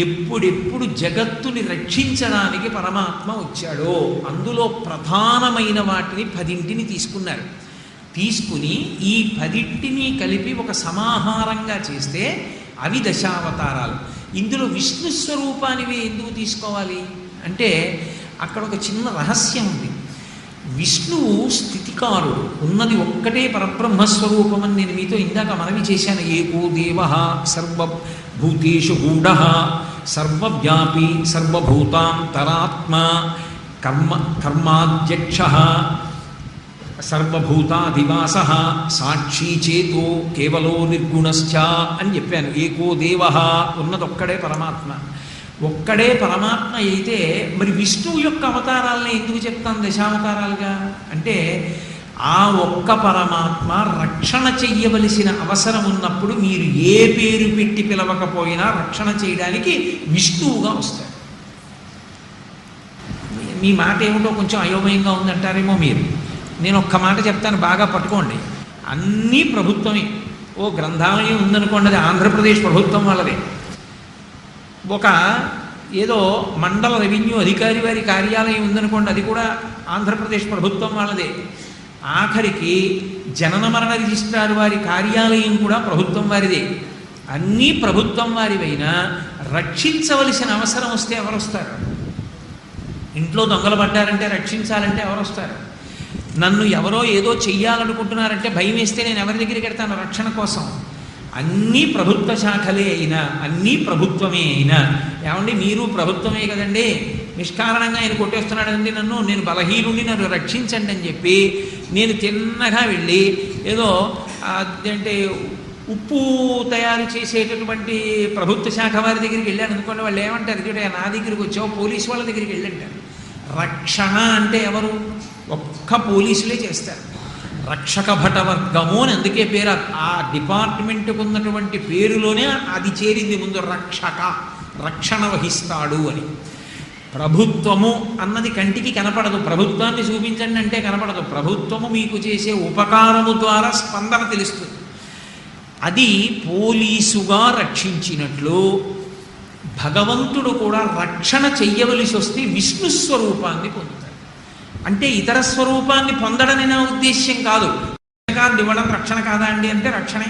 ఎప్పుడెప్పుడు జగత్తుని రక్షించడానికి పరమాత్మ వచ్చాడో అందులో ప్రధానమైన వాటిని 10 తీసుకున్నారు. తీసుకుని ఈ 10 కలిపి ఒక సమాహారంగా చేస్తే అవి దశావతారాలు. ఇందులో విష్ణు స్వరూపానివి ఎందుకు తీసుకోవాలి అంటే అక్కడ ఒక చిన్న రహస్యం ఉంది. విష్ణువు స్థితికారుడు, ఉన్నది ఒక్కటే పరబ్రహ్మస్వరూపం అని నేను మీతో ఇందాక మనవి చేశాను. ఏకో దేవః సర్వభూతేషు గూఢః సర్వవ్యాపీ సర్వభూతాంతరాత్మ కర్మాధ్యక్షః సర్వభూతాధివాసః సాక్షీ చేతో కేవలో నిర్గుణశ్చ అని చెప్పాను. ఏకో దేవః, ఉన్నదొక్కడే పరమాత్మ. ఒక్కడే పరమాత్మ అయితే మరి విష్ణువు యొక్క అవతారాలని ఎందుకు చెప్తాను దశావతారాలుగా అంటే ఆ ఒక్క పరమాత్మ రక్షణ చెయ్యవలసిన అవసరం ఉన్నప్పుడు మీరు ఏ పేరు పెట్టి పిలవకపోయినా రక్షణ చేయడానికి విష్ణువుగా వస్తాడు. మీ మాట ఏమిటో కొంచెం అయోమయంగా ఉందంటారేమో మీరు. నేను ఒక్క మాట చెప్తాను, బాగా పట్టుకోండి. అన్నీ ప్రభుత్వమే. ఓ గ్రంథాలయం ఉందనుకోండి, అది ఆంధ్రప్రదేశ్ ప్రభుత్వం వాళ్ళదే. ఒక ఏదో మండల రెవెన్యూ అధికారి వారి కార్యాలయం ఉందనుకోండి, అది కూడా ఆంధ్రప్రదేశ్ ప్రభుత్వం వాళ్ళదే. ఆఖరికి జనన మరణ రిజిస్ట్రార్ వారి కార్యాలయం కూడా ప్రభుత్వం వారిదే. అన్నీ ప్రభుత్వం వారివైనా రక్షించవలసిన అవసరం వస్తే ఎవరు వస్తారు? ఇంట్లో దొంగలు పడ్డారంటే రక్షించాలంటే ఎవరు వస్తారు? నన్ను ఎవరో ఏదో చెయ్యాలనుకుంటున్నారంటే భయం వేస్తే నేను ఎవరి దగ్గరికి వెళ్తాను రక్షణ కోసం? అన్నీ ప్రభుత్వ శాఖలే అయినా, అన్నీ ప్రభుత్వమే అయినా, ఏమండి మీరు ప్రభుత్వమే కదండి, నిష్కారణంగా ఆయన కొట్టేస్తున్నాడండి నన్ను, నేను బలహీనుడిని, నన్ను రక్షించండి అని చెప్పి నేను తిన్నగా వెళ్ళి ఏదో అంటే ఉప్పు తయారు చేసేటటువంటి ప్రభుత్వ శాఖ వారి దగ్గరికి వెళ్ళాను అనుకోండి, వాళ్ళు ఏమంటారు? ఇదే నా దగ్గరికి వచ్చావు, పోలీసు వాళ్ళ దగ్గరికి వెళ్ళంటారు. రక్షణ అంటే ఎవరు? ఒక్క పోలీసులే చేస్తారు. రక్షక భటవర్గము అని అందుకే పేరు. ఆ డిపార్ట్మెంట్కు ఉన్నటువంటి పేరులోనే అది చేరింది ముందు, రక్షక, రక్షణ వహిస్తాడు అని. ప్రభుత్వము అన్నది కంటికి కనపడదు, ప్రభుత్వాన్ని చూపించండి అంటే కనపడదు. ప్రభుత్వము మీకు చేసే ఉపకారము ద్వారా స్పందన తెలుస్తుంది. అది పోలీసుగా రక్షించినట్లు భగవంతుడు కూడా రక్షణ చెయ్యవలసి వస్తే విష్ణు స్వరూపాన్ని పొందుతాడు. అంటే ఇతర స్వరూపాన్ని పొందడని నా ఉద్దేశ్యం కాదు. రక్షణ ఇవ్వడం రక్షణ కాదా అండి అంటే రక్షణే.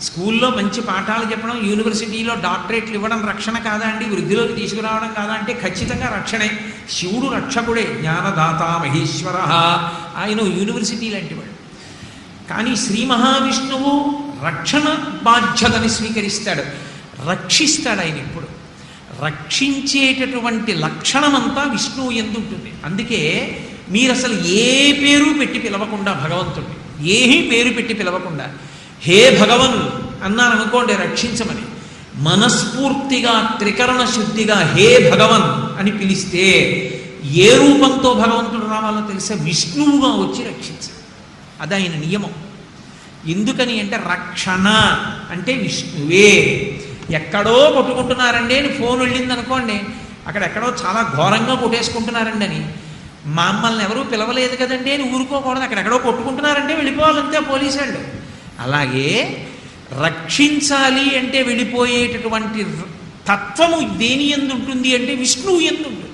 స్కూల్లో మంచి పాఠాలు చెప్పడం, యూనివర్సిటీలో డాక్టరేట్లు ఇవ్వడం రక్షణ కాదా అండి? వృద్ధిలోకి తీసుకురావడం కాదా అంటే ఖచ్చితంగా రక్షణే. శివుడు రక్షకుడే, జ్ఞానదాత మహేశ్వర, ఆయన యూనివర్సిటీ లాంటి వాడు. కానీ శ్రీ మహావిష్ణువు రక్షణ బాధ్యతని స్వీకరిస్తాడు, రక్షిస్తాడు. ఆయన ఎప్పుడు రక్షించేటటువంటి లక్షణమంతా విష్ణువు యందు ఉంటుంది. అందుకే మీరు అసలు ఏ పేరు పెట్టి పిలవకుండా భగవంతుడిని, ఏమీ పేరు పెట్టి పిలవకుండా హే భగవన్ అన్నారనుకోండి రక్షించమని, మనస్ఫూర్తిగా త్రికరణ శుద్ధిగా హే భగవన్ అని పిలిస్తే ఏ రూపంతో భగవంతుడు రావాలో తెలిసే విష్ణువుగా వచ్చి రక్షించాలి. అది ఆయన నియమం. ఎందుకని అంటే రక్షణ అంటే విష్ణువే. ఎక్కడో కొట్టుకుంటున్నారండి అని ఫోన్ వెళ్ళింది అనుకోండి, అక్కడెక్కడో చాలా ఘోరంగా కొట్టేసుకుంటున్నారండి అని మమ్మల్ని ఎవరూ పిలవలేదు కదండి అని ఊరుకోకూడదు. అక్కడెక్కడో కొట్టుకుంటున్నారంటే వెళ్ళిపోవాలంతే పోలీసు వాళ్ళు. అలాగే రక్షించాలి అంటే వెళ్ళిపోయేటటువంటి తత్వము దేని యందు ఉంటుంది అంటే విష్ణువు యందు ఉంటుంది.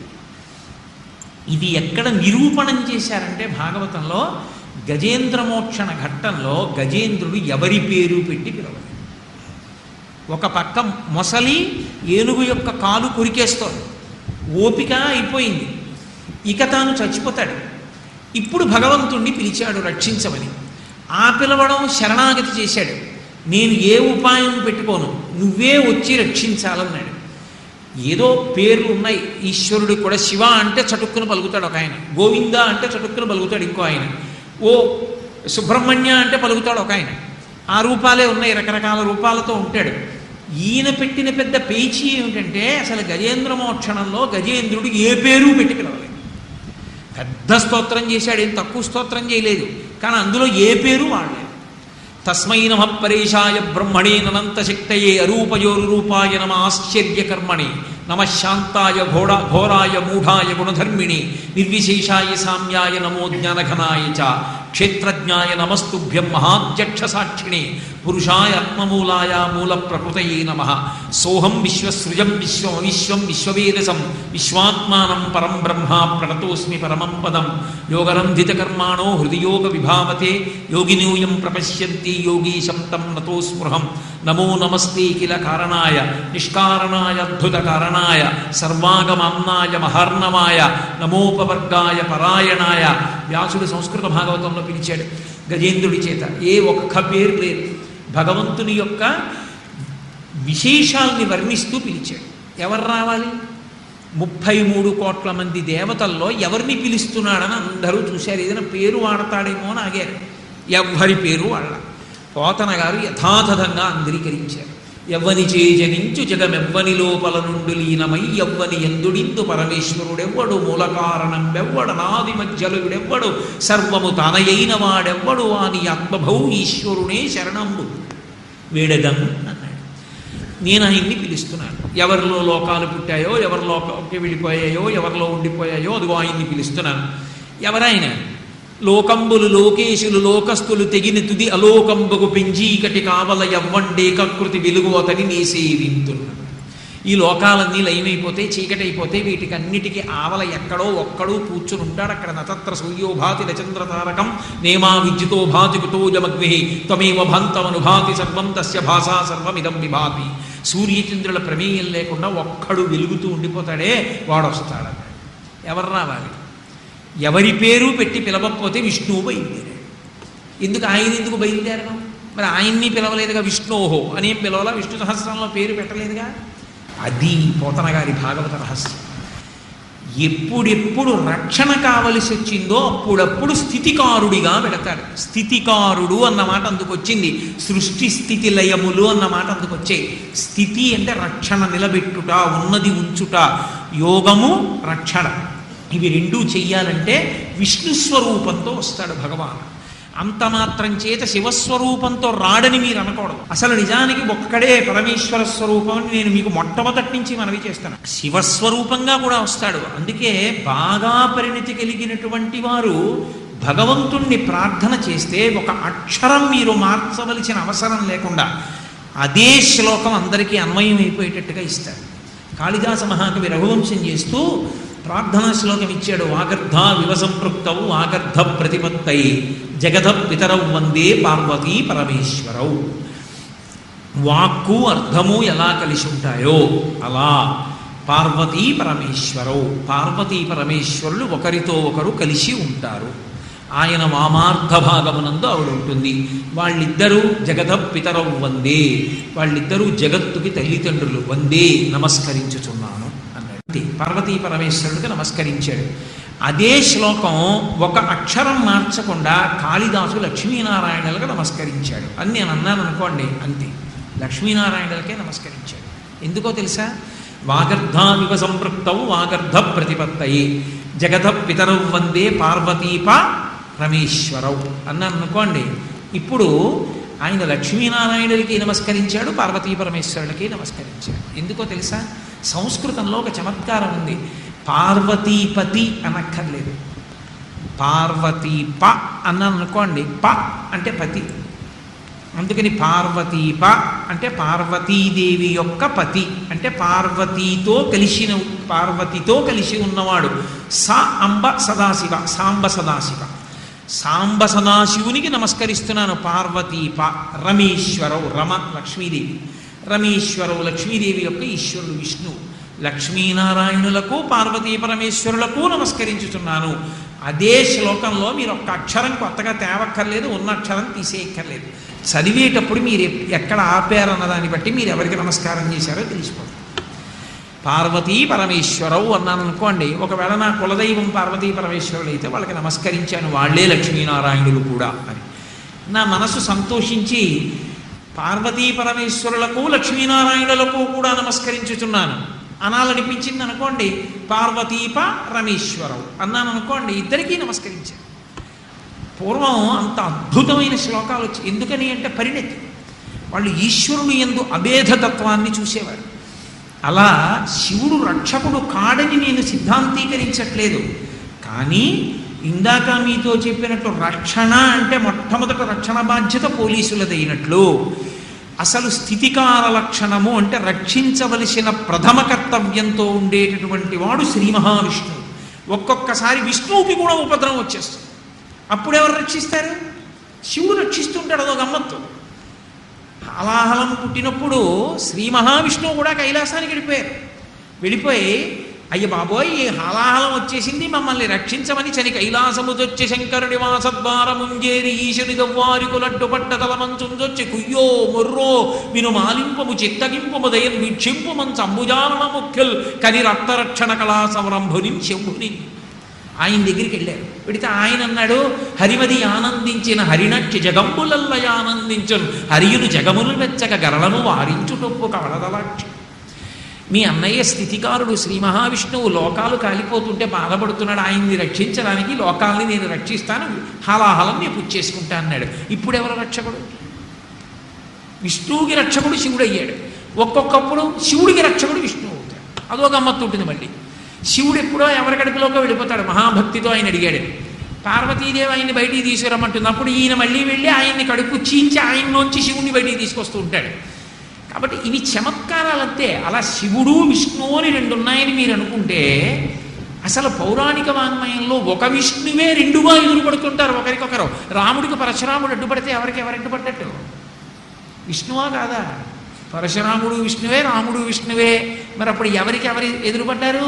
ఇది ఎక్కడ నిరూపణం చేశారంటే భాగవతంలో గజేంద్రమోక్షణ ఘట్టంలో గజేంద్రుడు ఎవరి పేరు పెట్టి పిలవలేదు. ఒక పక్క మొసలి ఏనుగు యొక్క కాలు కొరికేస్తోంది, ఓపిక అయిపోయింది, ఇక తాను చచ్చిపోతాడు. ఇప్పుడు భగవంతుణ్ణి పిలిచాడు రక్షించమని. ఆ పిలవడం శరణాగతి చేశాడు. నేను ఏ ఉపాయం పెట్టుకోను, నువ్వే వచ్చి రక్షించాలన్నాడు. ఏదో పేర్లు ఉన్నాయి ఈశ్వరుడు కూడా. శివ అంటే చటుక్కును పలుకుతాడు ఒక ఆయన, గోవింద అంటే చటుక్కును పలుకుతాడు ఇంకో ఆయన, ఓ సుబ్రహ్మణ్య అంటే పలుకుతాడు ఒక ఆయన. ఆ రూపాలే ఉన్నాయి, రకరకాల రూపాలతో ఉంటాడు. ఈయన పెట్టిన పెద్ద పేచీ ఏమిటంటే అసలు గజేంద్రమోక్షణంలో గజేంద్రుడు ఏ పేరు పెట్టి పిలవలేదు. పెద్ద స్తోత్రం చేశాడు, ఏం తక్కువ స్తోత్రం చేయలేదు, కానీ అందులో ఏ పేరు వాడలేదు. తస్మై నమ పరేశాయ బ్రహ్మణే ననంత శక్తయే అరూపయోరు రూపాయ నమ ఆశ్చర్యకర్మణి నమ శాంతాయ ఘోరాయ మూఢాయ గుణధర్మిణి నిర్విశేషాయ సామ్యాయ నమో జ్ఞానఘనాయ చ క్షేత్రజ్ఞాయ నమస్తుభ్యం మహాధ్యక్ష సాక్షిణి పురుషాయ ఆత్మమూలాయ మూల ప్రకృతయే నమ. సోహం విశ్వసృజం విశ్వం విశ్వవేదసం విశ్వాత్మానం పరం బ్రహ్మ ప్రణతోస్మి పరమం పదం. యోగరంధితకర్మాణో హృదయోగ విభావతే యోగినూయం ప్రపశ్యంతి యోగీశం తం నతోస్మృహం. నమో నమస్తే కిల కారణాయ నిష్కారణాయ అద్భుత కారణాయ సర్వాగమామ్నాయ మహార్ణవాయ నమోపవర్గాయ పరాయణాయ. వ్యాసుడు సంస్కృత భాగవతంలో పిలిచాడు గజేంద్రుడి చేత. ఏ ఒక్క పేరు లేదు, భగవంతుని యొక్క విశేషాల్ని వర్ణిస్తూ పిలిచాడు. ఎవరు రావాలి? 33 కోట్ల మంది దేవతల్లో ఎవరిని పిలుస్తున్నాడని అందరూ చూశారు. ఏదైనా పేరు వాడతాడేమో అని ఆగారు. ఎవ్వరి పేరు వాళ్ళ. పోతన గారు యథాతథంగా అంగీకరించారు. ఎవ్వని చేజనించు జగమెవ్వని లోపల నుండి లీనమై ఎవ్వని ఎందుడిందు పరమేశ్వరుడెవ్వడు మూల కారణం వెవ్వడు నాది మధ్యలుడెవ్వడు సర్వము తానయైన వాడెవ్వడు అని ఆత్మభౌ ఈశ్వరునే శరణంబు వేడదం అన్నాడు. నేను ఆయన్ని పిలుస్తున్నాను. ఎవరిలో లోకాలు పుట్టాయో, ఎవరి లోకంకి వెళ్ళిపోయాయో, ఎవరిలో ఉండిపోయాయో అదిగో ఆయన్ని పిలుస్తున్నాను. ఎవరైనా లోకంబులు లోకేశులు లోకస్తులు తెగిన తుది అలోకంబకు పెంజీకటి కావల ఎవ్వండే కకృతి వెలుగు అతని నేసేవింతున్నాడు. ఈ లోకాలన్నీ లయమైపోతే చీకటైపోతే వీటికి అన్నిటికీ ఆవల ఎక్కడో ఒక్కడో కూర్చుని ఉంటాడు. అక్కడ నతత్ర సూర్యోభాతి నచంద్రతారకం నేమా విద్యుతో భాతి కుతోజమగ్ని త్వమేవ భాంతమనుభాతి సర్వం తస్య భాషా సర్వమిదం విభాతి. సూర్యచంద్రుల ప్రమేయం లేకుండా ఒక్కడు వెలుగుతూ ఉండిపోతాడే వాడు వస్తాడన్నాడు. ఎవరు రావాలి? ఎవరి పేరు పెట్టి పిలవకపోతే విష్ణువు బయలుదేరాడు. ఆయన ఎందుకు బయలుదేరడం? మరి ఆయన్ని పిలవలేదుగా, విష్ణోహో అనేం పిలవాలా, విష్ణు సహస్రంలో పేరు పెట్టలేదుగా. అది పోతన గారి భాగవత రహస్యం. ఎప్పుడెప్పుడు రక్షణ కావలసి వచ్చిందో అప్పుడప్పుడు స్థితికారుడిగా పెడతాడు. స్థితికారుడు అన్న మాట అందుకొచ్చింది. సృష్టి స్థితి లయములు అన్న మాట అందుకొచ్చాయి. స్థితి అంటే రక్షణ, నిలబెట్టుట, ఉన్నది ఉంచుట. యోగము రక్షణ, ఇవి రెండూ చెయ్యాలంటే విష్ణు స్వరూపంతో వస్తాడు భగవాన్. అంత మాత్రం చేత శివస్వరూపంతో రాడని మీరు అనకూడదు. అసలు నిజానికి ఒక్కడే పరమేశ్వర స్వరూపం అని నేను మీకు మొట్టమొదటి నుంచి మనవి చేస్తాను. శివస్వరూపంగా కూడా వస్తాడు. అందుకే బాగా పరిణితి కలిగినటువంటి వారు భగవంతుణ్ణి ప్రార్థన చేస్తే ఒక అక్షరం మీరు మార్చవలసిన అవసరం లేకుండా అదే శ్లోకం అందరికీ అన్వయం అయిపోయేటట్టుగా ఇస్తారు. కాళిదాస మహాకవి రఘువంశం చేస్తూ ప్రార్థనా శ్లోకం ఇచ్చాడు. వాగర్ధ వివసంపృక్తౌ వాగర్ధ ప్రతిపత్తై జగత పితరౌ వందే పార్వతీ పరమేశ్వరౌ. వాక్కు అర్థము ఎలా కలిసి ఉంటాయో అలా పార్వతీ పరమేశ్వరౌ. పార్వతీ పరమేశ్వరులు ఒకరితో ఒకరు కలిసి ఉంటారు. ఆయన వామార్థ భాగమునందు ఆవిడ ఉంటుంది. వాళ్ళిద్దరూ జగత పితరౌ వందే, వాళ్ళిద్దరూ జగత్తుకి తల్లిదండ్రులు. వందే నమస్కరించుచున్నాను అన్నాడు. పార్వతీ పరమేశ్వరుడికి నమస్కరించాడు. అదే శ్లోకం ఒక అక్షరం మార్చకుండా కాళిదాసు లక్ష్మీనారాయణులకు నమస్కరించాడు అని నేను అన్నాను అనుకోండి, అంతే. లక్ష్మీనారాయణులకే నమస్కరించాడు. ఎందుకో తెలుసా? వాగర్ధామివ సంపృక్తౌ వాగర్ధ ప్రతిపత్తయే జగత పితరౌ వందే పార్వతీప రమేశ్వరౌ అన్నాను అనుకోండి. ఇప్పుడు ఆయన లక్ష్మీనారాయణులకి నమస్కరించాడు, పార్వతీ పరమేశ్వరులకి నమస్కరించాడు. ఎందుకో తెలుసా? సంస్కృతంలో ఒక చమత్కారం ఉంది. పార్వతీపతి అనక్కర్లేదు, పార్వతీప అన్నాను అనుకోండి. ప అంటే పతి, అందుకని పార్వతీప అంటే పార్వతీదేవి యొక్క పతి, అంటే పార్వతితో కలిసి ఉన్నవాడు. అంబ సదాశివ, సాంబ సదాశివ, సాంబ సదాశివునికి నమస్కరిస్తున్నాను. పార్వతీప రమేశ్వరవు, రమ లక్ష్మీదేవి, రమేశ్వరవు లక్ష్మీదేవి యొక్క ఈశ్వరుడు విష్ణువు. లక్ష్మీనారాయణులకు పార్వతీ పరమేశ్వరులకు నమస్కరించుతున్నాను. అదే శ్లోకంలో మీరు ఒక్క అక్షరం కొత్తగా తేవక్కర్లేదు, ఉన్న అక్షరం తీసేయక్కర్లేదు. చదివేటప్పుడు మీరు ఎక్కడ ఆపారన్న దాన్ని బట్టి మీరు ఎవరికి నమస్కారం చేశారో తెలిసిపోతుంది. పార్వతీ పరమేశ్వరవు అన్నాను అనుకోండి. ఒకవేళ నా కులదైవం పార్వతీ పరమేశ్వరులు అయితే వాళ్ళకి నమస్కరించాను, వాళ్లే లక్ష్మీనారాయణులు కూడా అని నా మనసు సంతోషించి పార్వతీ పరమేశ్వరులకు లక్ష్మీనారాయణులకు కూడా నమస్కరించుతున్నాను అనాలనిపించింది అనుకోండి. పార్వతీప రమేశ్వరవు అన్నాను అనుకోండి, ఇద్దరికీ నమస్కరించాను. పూర్వం అంత అద్భుతమైన శ్లోకాలు వచ్చి, ఎందుకని అంటే పరిణతి. వాళ్ళు ఈశ్వరుని యందు అభేదతత్వాన్ని చూసేవారు. అలా శివుడు రక్షకుడు కాడని నేను సిద్ధాంతీకరించట్లేదు, కానీ ఇందాక మీతో చెప్పినట్టు రక్షణ అంటే మొట్టమొదట రక్షణ బాధ్యత పోలీసులదైనట్లు, అసలు స్థితికార లక్షణము అంటే రక్షించవలసిన ప్రథమ కర్తవ్యంతో ఉండేటటువంటి వాడు శ్రీ మహావిష్ణువు. ఒక్కొక్కసారి విష్ణువుకి కూడా ఉపద్రవం వచ్చేస్తుంది. అప్పుడెవరు రక్షిస్తారు? శివుడు రక్షిస్తుంటాడు. అదో గమ్మత్తు. హాలాహలం పుట్టినప్పుడు శ్రీ మహావిష్ణువు కూడా కైలాసానికి వెళ్ళిపోయి అయ్య బాబోయ్ ఈ హాలాహలం వచ్చేసింది, మమ్మల్ని రక్షించమని చని కైలాసముదొచ్చి శంకరుడి వాసద్వారముంజేరి ఈశుని గవ్వారికులడ్డు పట్ట తలమంచుందొచ్చి కుయ్యో మొర్రో విను మాలింపము చిత్తగింపము దయన్ వీక్షింపు మంచ అంబుజానన ముఖ్యుల్ కని రక్తరక్షణ కళా సంరంభుని శంభుని. ఆయన దగ్గరికి వెళ్ళారు. పెడితే ఆయన అన్నాడు, హరిమది ఆనందించిన హరినక్షి జగంబులల్లయ ఆనందించును హరియును జగములు వెచ్చక గరళను వారించుటొప్పు కవలదలాక్షి. మీ అన్నయ్య స్థితికారుడు శ్రీ మహావిష్ణువు లోకాలు కాలిపోతుంటే బాధపడుతున్నాడు, ఆయన్ని రక్షించడానికి లోకాల్ని నేను రక్షిస్తాను, హాలాహలం నేను పుచ్చేసుకుంటా అన్నాడు. ఇప్పుడు ఎవరు రక్షకుడు? విష్ణువుకి రక్షకుడు శివుడు అయ్యాడు. ఒక్కొక్కప్పుడు శివుడికి రక్షకుడు విష్ణువు అవుతాడు. అదో గమ్మత్తు ఉంటుంది. మళ్ళీ శివుడు ఎప్పుడో ఎవరి గడిపిలోకి వెళ్ళిపోతాడు. మహాభక్తితో ఆయన అడిగాడు, పార్వతీదేవి ఆయన్ని బయటికి తీసుకురమ్మంటుంది. అప్పుడు ఈయన మళ్ళీ వెళ్ళి ఆయన్ని కడుపు చీంచి ఆయనలోంచి శివుణ్ణి బయటికి తీసుకొస్తూ ఉంటాడు. కాబట్టి ఇవి చమత్కారాలంతే. అలా శివుడు విష్ణువు అని రెండు ఉన్నాయని మీరు అనుకుంటే, అసలు పౌరాణిక వాంగ్మయంలో ఒక విష్ణువే రెండుగా ఎదురుపడుతుంటారు ఒకరికొకరు. రాముడికి పరశురాముడు అడ్డుపడితే ఎవరికి ఎవరు అడ్డుపడ్డట్టు? విష్ణువా కాదా? పరశురాముడు విష్ణువే, రాముడు విష్ణువే. మరి అప్పుడు ఎవరికి ఎవరు ఎదురుపడ్డారు?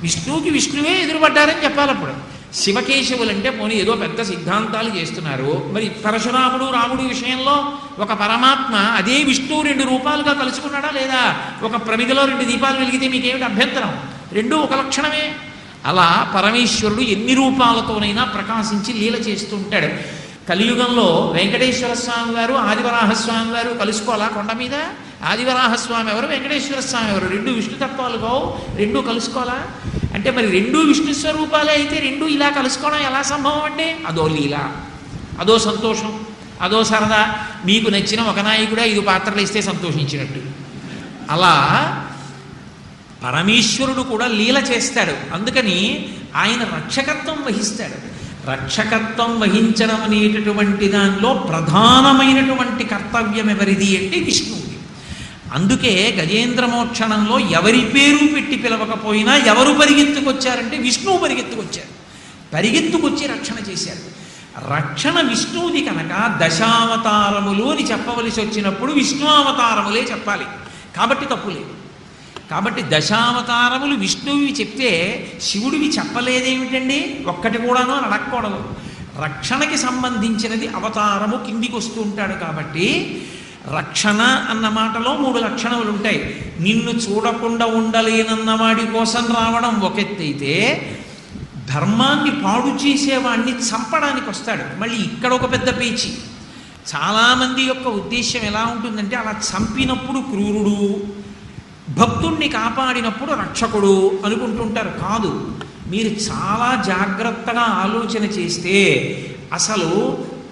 విష్ణువుకి విష్ణువే ఎదురుపడ్డారని చెప్పాలి. అప్పుడు శివకేశవులంటే పోనీ ఏదో పెద్ద సిద్ధాంతాలు చేస్తున్నారు. మరి పరశురాముడు రాముడు విషయంలో ఒక పరమాత్మ అదే విష్ణువు రెండు రూపాలుగా కలుసుకున్నాడా లేదా? ఒక ప్రమిదలో రెండు దీపాలు వెలిగితే మీకేమిటి అభ్యంతరం? రెండూ ఒక లక్షణమే. అలా పరమేశ్వరుడు ఎన్ని రూపాలతోనైనా ప్రకాశించి లీల చేస్తూ ఉంటాడు. కలియుగంలో వెంకటేశ్వర స్వామి వారు ఆదివరాహస్వామి వారు కలుసుకోవాలా కొండ మీద? ఆదివరాహస్వామి ఎవరు, వెంకటేశ్వర స్వామి ఎవరు? రెండు విష్ణుతత్వాలు కావు, రెండూ కలుసుకోవాలా? అంటే మరి రెండూ విష్ణు స్వరూపాలే అయితే రెండూ ఇలా కలుసుకోవడం ఎలా సంభవం అంటే? అదో లీల, అదో సంతోషం, అదో సరదా. మీకు నచ్చిన ఒక నాయకుడే 5 పాత్రలు ఇస్తే సంతోషించినట్టు. అలా పరమేశ్వరుడు కూడా లీల చేస్తాడు. అందుకని ఆయన రక్షకత్వం వహిస్తాడు. రక్షకత్వం వహించడం అనేటటువంటి దానిలో ప్రధానమైనటువంటి కర్తవ్యం ఎవరిది అంటే విష్ణువుది. అందుకే గజేంద్ర మోక్షణంలో ఎవరి పేరు పెట్టి పిలవకపోయినా ఎవరు పరిగెత్తుకొచ్చారంటే విష్ణువు పరిగెత్తుకొచ్చారు. పరిగెత్తుకొచ్చి రక్షణ చేశారు. రక్షణ విష్ణువుది కనుక దశావతారములు అని చెప్పవలసి వచ్చినప్పుడు విష్ణు అవతారములే చెప్పాలి. కాబట్టి తప్పులేదు. కాబట్టి దశావతారములు విష్ణువువి చెప్తే శివుడివి చెప్పలేదేమిటండి? ఒక్కటి కూడాను అని అడగకూడదు. రక్షణకి సంబంధించినది అవతారము కిందికి వస్తూ ఉంటాడు. కాబట్టి రక్షణ అన్న మాటలో 3 లక్షణములు ఉంటాయి. నిన్ను చూడకుండా ఉండలేనన్న వాడి కోసం రావడం ఒక ఎత్తైతే, ధర్మాన్ని పాడు చేసేవాడిని చంపడానికి వస్తాడు. మళ్ళీ ఇక్కడ ఒక పెద్ద పేచి. చాలామంది యొక్క ఉద్దేశ్యం ఎలా ఉంటుందంటే, అలా చంపినప్పుడు క్రూరుడు, భక్తుణ్ణి కాపాడినప్పుడు రక్షకుడు అనుకుంటుంటారు. కాదు, మీరు చాలా జాగ్రత్తగా ఆలోచన చేస్తే అసలు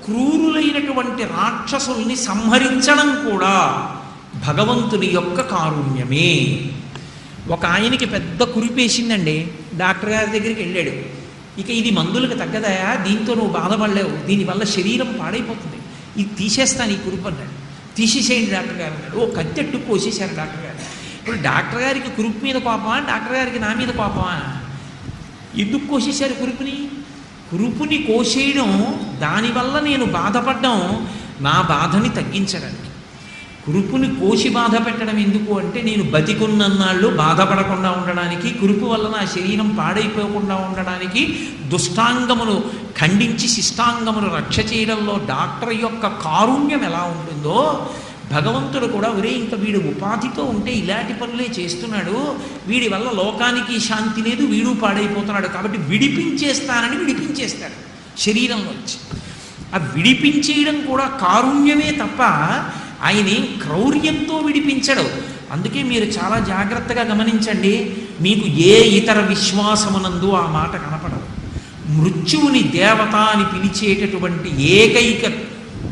క్రూరులైనటువంటి రాక్షసుల్ని సంహరించడం కూడా భగవంతుని యొక్క కారుణ్యమే. ఒక ఆయనకి పెద్ద కురిపేసిందండి, డాక్టర్ గారి దగ్గరికి వెళ్ళాడు. ఇక ఇది మందులకు తగ్గదయా, దీంతో నువ్వు బాధపడలేవు, దీనివల్ల శరీరం పాడైపోతుంది, ఇది తీసేస్తాను ఈ కురుపు అన్నాడు. తీసేసేయండి డాక్టర్ గారు అన్నాడు. ఓ కత్తెట్టు కోసేశారు డాక్టర్ గారు. ఇప్పుడు డాక్టర్ గారికి కురుపు మీద కోపమా, డాక్టర్ గారికి నా మీద కోపమా? ఎందుకు కోసేశారు కురుపుని? కురుపుని కోసేయడం, దానివల్ల నేను బాధపడ్డం నా బాధని తగ్గించడానికి. కురుపుని కోసి బాధ పెట్టడం ఎందుకు అంటే, నేను బతికున్నన్నాళ్ళు బాధపడకుండా ఉండడానికి, కురుపు వల్ల నా శరీరం పాడైపోకుండా ఉండడానికి, దుష్టాంగమును ఖండించి శిష్టాంగమును రక్ష చేయడంలో డాక్టర్ యొక్క కారుణ్యం ఎలా ఉంటుందో, భగవంతుడు కూడా ఒరే ఇంకా వీడు ఉపాధితో ఉంటే ఇలాంటి పనులే చేస్తున్నాడు, వీడి వల్ల లోకానికి శాంతి లేదు, వీడు పాడైపోతున్నాడు, కాబట్టి విడిపించేస్తానని విడిపించేస్తాడు శరీరంలోంచి. ఆ విడిపించేయడం కూడా కారుణ్యమే తప్ప ఆయన ఏం క్రౌర్యంతో విడిపించడు. అందుకే మీరు చాలా జాగ్రత్తగా గమనించండి, మీకు ఏ ఇతర విశ్వాసమునందు ఆ మాట కనపడదు. మృత్యువుని దేవత అని పిలిచేటటువంటి ఏకైక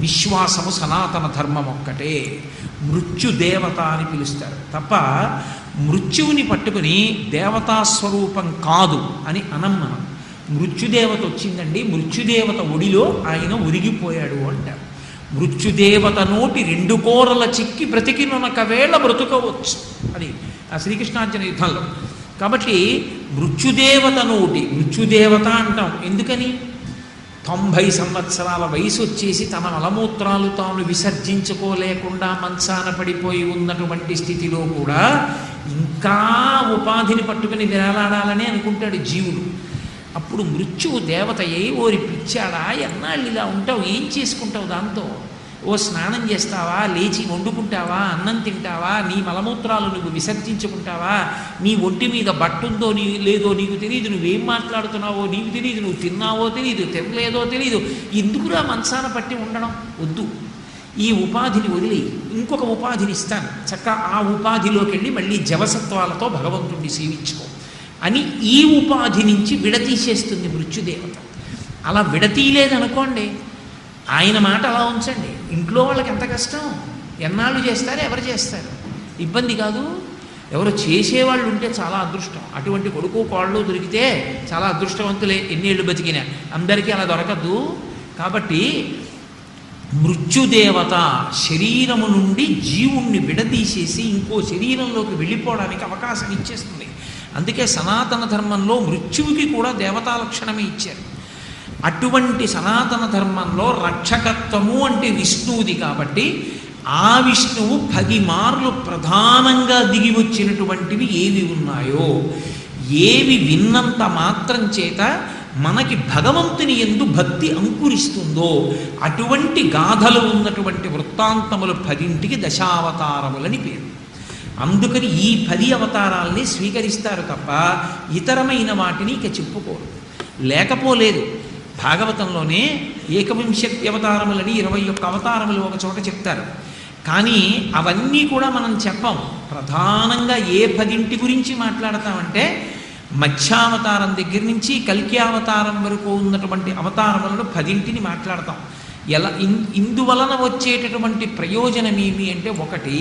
విశ్వాసము సనాతన ధర్మం ఒక్కటే. మృత్యుదేవత అని పిలుస్తారు తప్ప మృత్యువుని పట్టుకుని దేవతాస్వరూపం కాదు అని అనం మనం. మృత్యుదేవత వచ్చిందండి, మృత్యుదేవత ఒడిలో ఆయన ఒరిగిపోయాడు అంటారు. మృత్యుదేవత నోటి 2 కోరల చిక్కి బ్రతికినొనక వేళ బ్రతుకోవచ్చు, అది ఆ శ్రీకృష్ణార్జున యుద్ధంలో. కాబట్టి మృత్యుదేవత నోటి, మృత్యుదేవత అంటాం ఎందుకని? 90 సంవత్సరాల వయసు వచ్చేసి తన మలమూత్రాలు తాను విసర్జించుకోలేకుండా మంచాన పడిపోయి ఉన్నటువంటి స్థితిలో కూడా ఇంకా ఉపాధిని పట్టుకుని వేలాడాలని అనుకుంటాడు జీవుడు. అప్పుడు మృత్యువు దేవత ఓరి పిచ్చాడా, ఎన్నాళ్ళు ఇలా ఉంటావు, ఏం చేసుకుంటావు దాంతో? ఓ స్నానం చేస్తావా, లేచి వండుకుంటావా, అన్నం తింటావా, నీ మలమూత్రాలు నువ్వు విసర్జించుకుంటావా, నీ ఒంటి మీద బట్టుందో లేదో నీకు తెలియదు, నువ్వేం మాట్లాడుతున్నావో నీకు తెలియదు, నువ్వు తిన్నావో తెలియదు, తినలేదో తెలియదు, ఎందుకురా మంచాన పట్టి ఉండడం? వద్దు, ఈ ఉపాధిని వదిలి ఇంకొక ఉపాధిని ఇస్తాను, చక్కగా ఆ ఉపాధిలోకి వెళ్ళి మళ్ళీ జవసత్వాలతో భగవంతుడిని సేవించుకో అని ఈ ఉపాధి నుంచి విడతీసేస్తుంది మృత్యుదేవత. అలా విడతీయలేదనుకోండి, ఆయన మాట అలా ఉంచండి, ఇంట్లో వాళ్ళకి ఎంత కష్టం, ఎన్నాళ్ళు చేస్తారు, ఎవరు చేస్తారు, ఇబ్బంది కాదు. ఎవరు చేసేవాళ్ళు ఉంటే చాలా అదృష్టం. అటువంటి కొడుకు కోళ్ళు దొరికితే చాలా అదృష్టవంతులే, ఎన్నేళ్ళు బతికినా. అందరికీ అలా దొరకద్దు. కాబట్టి మృత్యుదేవత శరీరము నుండి జీవుణ్ణి విడదీసేసి ఇంకో శరీరంలోకి వెళ్ళిపోవడానికి అవకాశం ఇచ్చేస్తుంది. అందుకే సనాతన ధర్మంలో మృత్యువుకి కూడా దేవతా లక్షణమే ఇచ్చారు. అటువంటి సనాతన ధర్మంలో రక్షకత్వము అంటే విష్ణువుది కాబట్టి ఆ విష్ణువు 10 మార్లు ప్రధానంగా దిగి వచ్చినటువంటివి ఏవి ఉన్నాయో, ఏవి విన్నంత మాత్రం చేత మనకి భగవంతుని యందు భక్తి అంకురిస్తుందో అటువంటి గాథలు ఉన్నటువంటి వృత్తాంతములు 10ంటికి దశావతారములని పేరు. అందుకని ఈ 10 అవతారాల్ని స్వీకరిస్తారు తప్ప ఇతరమైన వాటిని ఇక చెప్పుకోరు. లేకపోలేదు. భాగవతంలోనే 21 అవతారములని 21 అవతారములు ఒక చోట చెప్తారు. కానీ అవన్నీ కూడా మనం చెప్పం. ప్రధానంగా ఏ 10ంటి గురించి మాట్లాడతామంటే మత్స్యావతారం దగ్గర నుంచి కల్కి అవతారం వరకు ఉన్నటువంటి అవతారములను 10ంటిని మాట్లాడతాం. ఇందువలన వచ్చేటటువంటి ప్రయోజనం ఏమి అంటే, ఒకటి,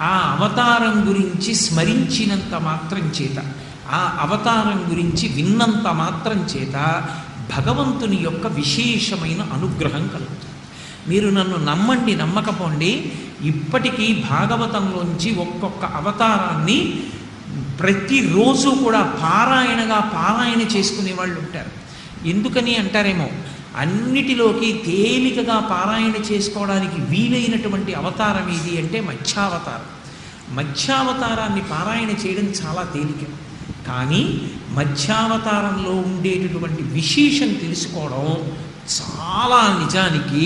ఆ అవతారం గురించి స్మరించినంత మాత్రం చేత, ఆ అవతారం గురించి విన్నంత మాత్రం చేత భగవంతుని యొక్క విశేషమైన అనుగ్రహం కలుగుతుంది. మీరు నన్ను నమ్మండి, నమ్మకపోండి, ఇప్పటికీ భాగవతంలోంచి ఒక్కొక్క అవతారాన్ని ప్రతిరోజు కూడా పారాయణ చేసుకునే వాళ్ళు ఉంటారు. ఎందుకని అంటారేమో, అన్నిటిలోకి తేలికగా పారాయణ చేసుకోవడానికి వీలైనటువంటి అవతారం ఏది అంటే మత్స్యావతారం. మత్స్యావతారాన్ని పారాయణ చేయడం చాలా తేలిక. కానీ మత్స్యావతారంలో ఉండేటటువంటి విశేషం తెలుసుకోవడం చాలా నిజానికి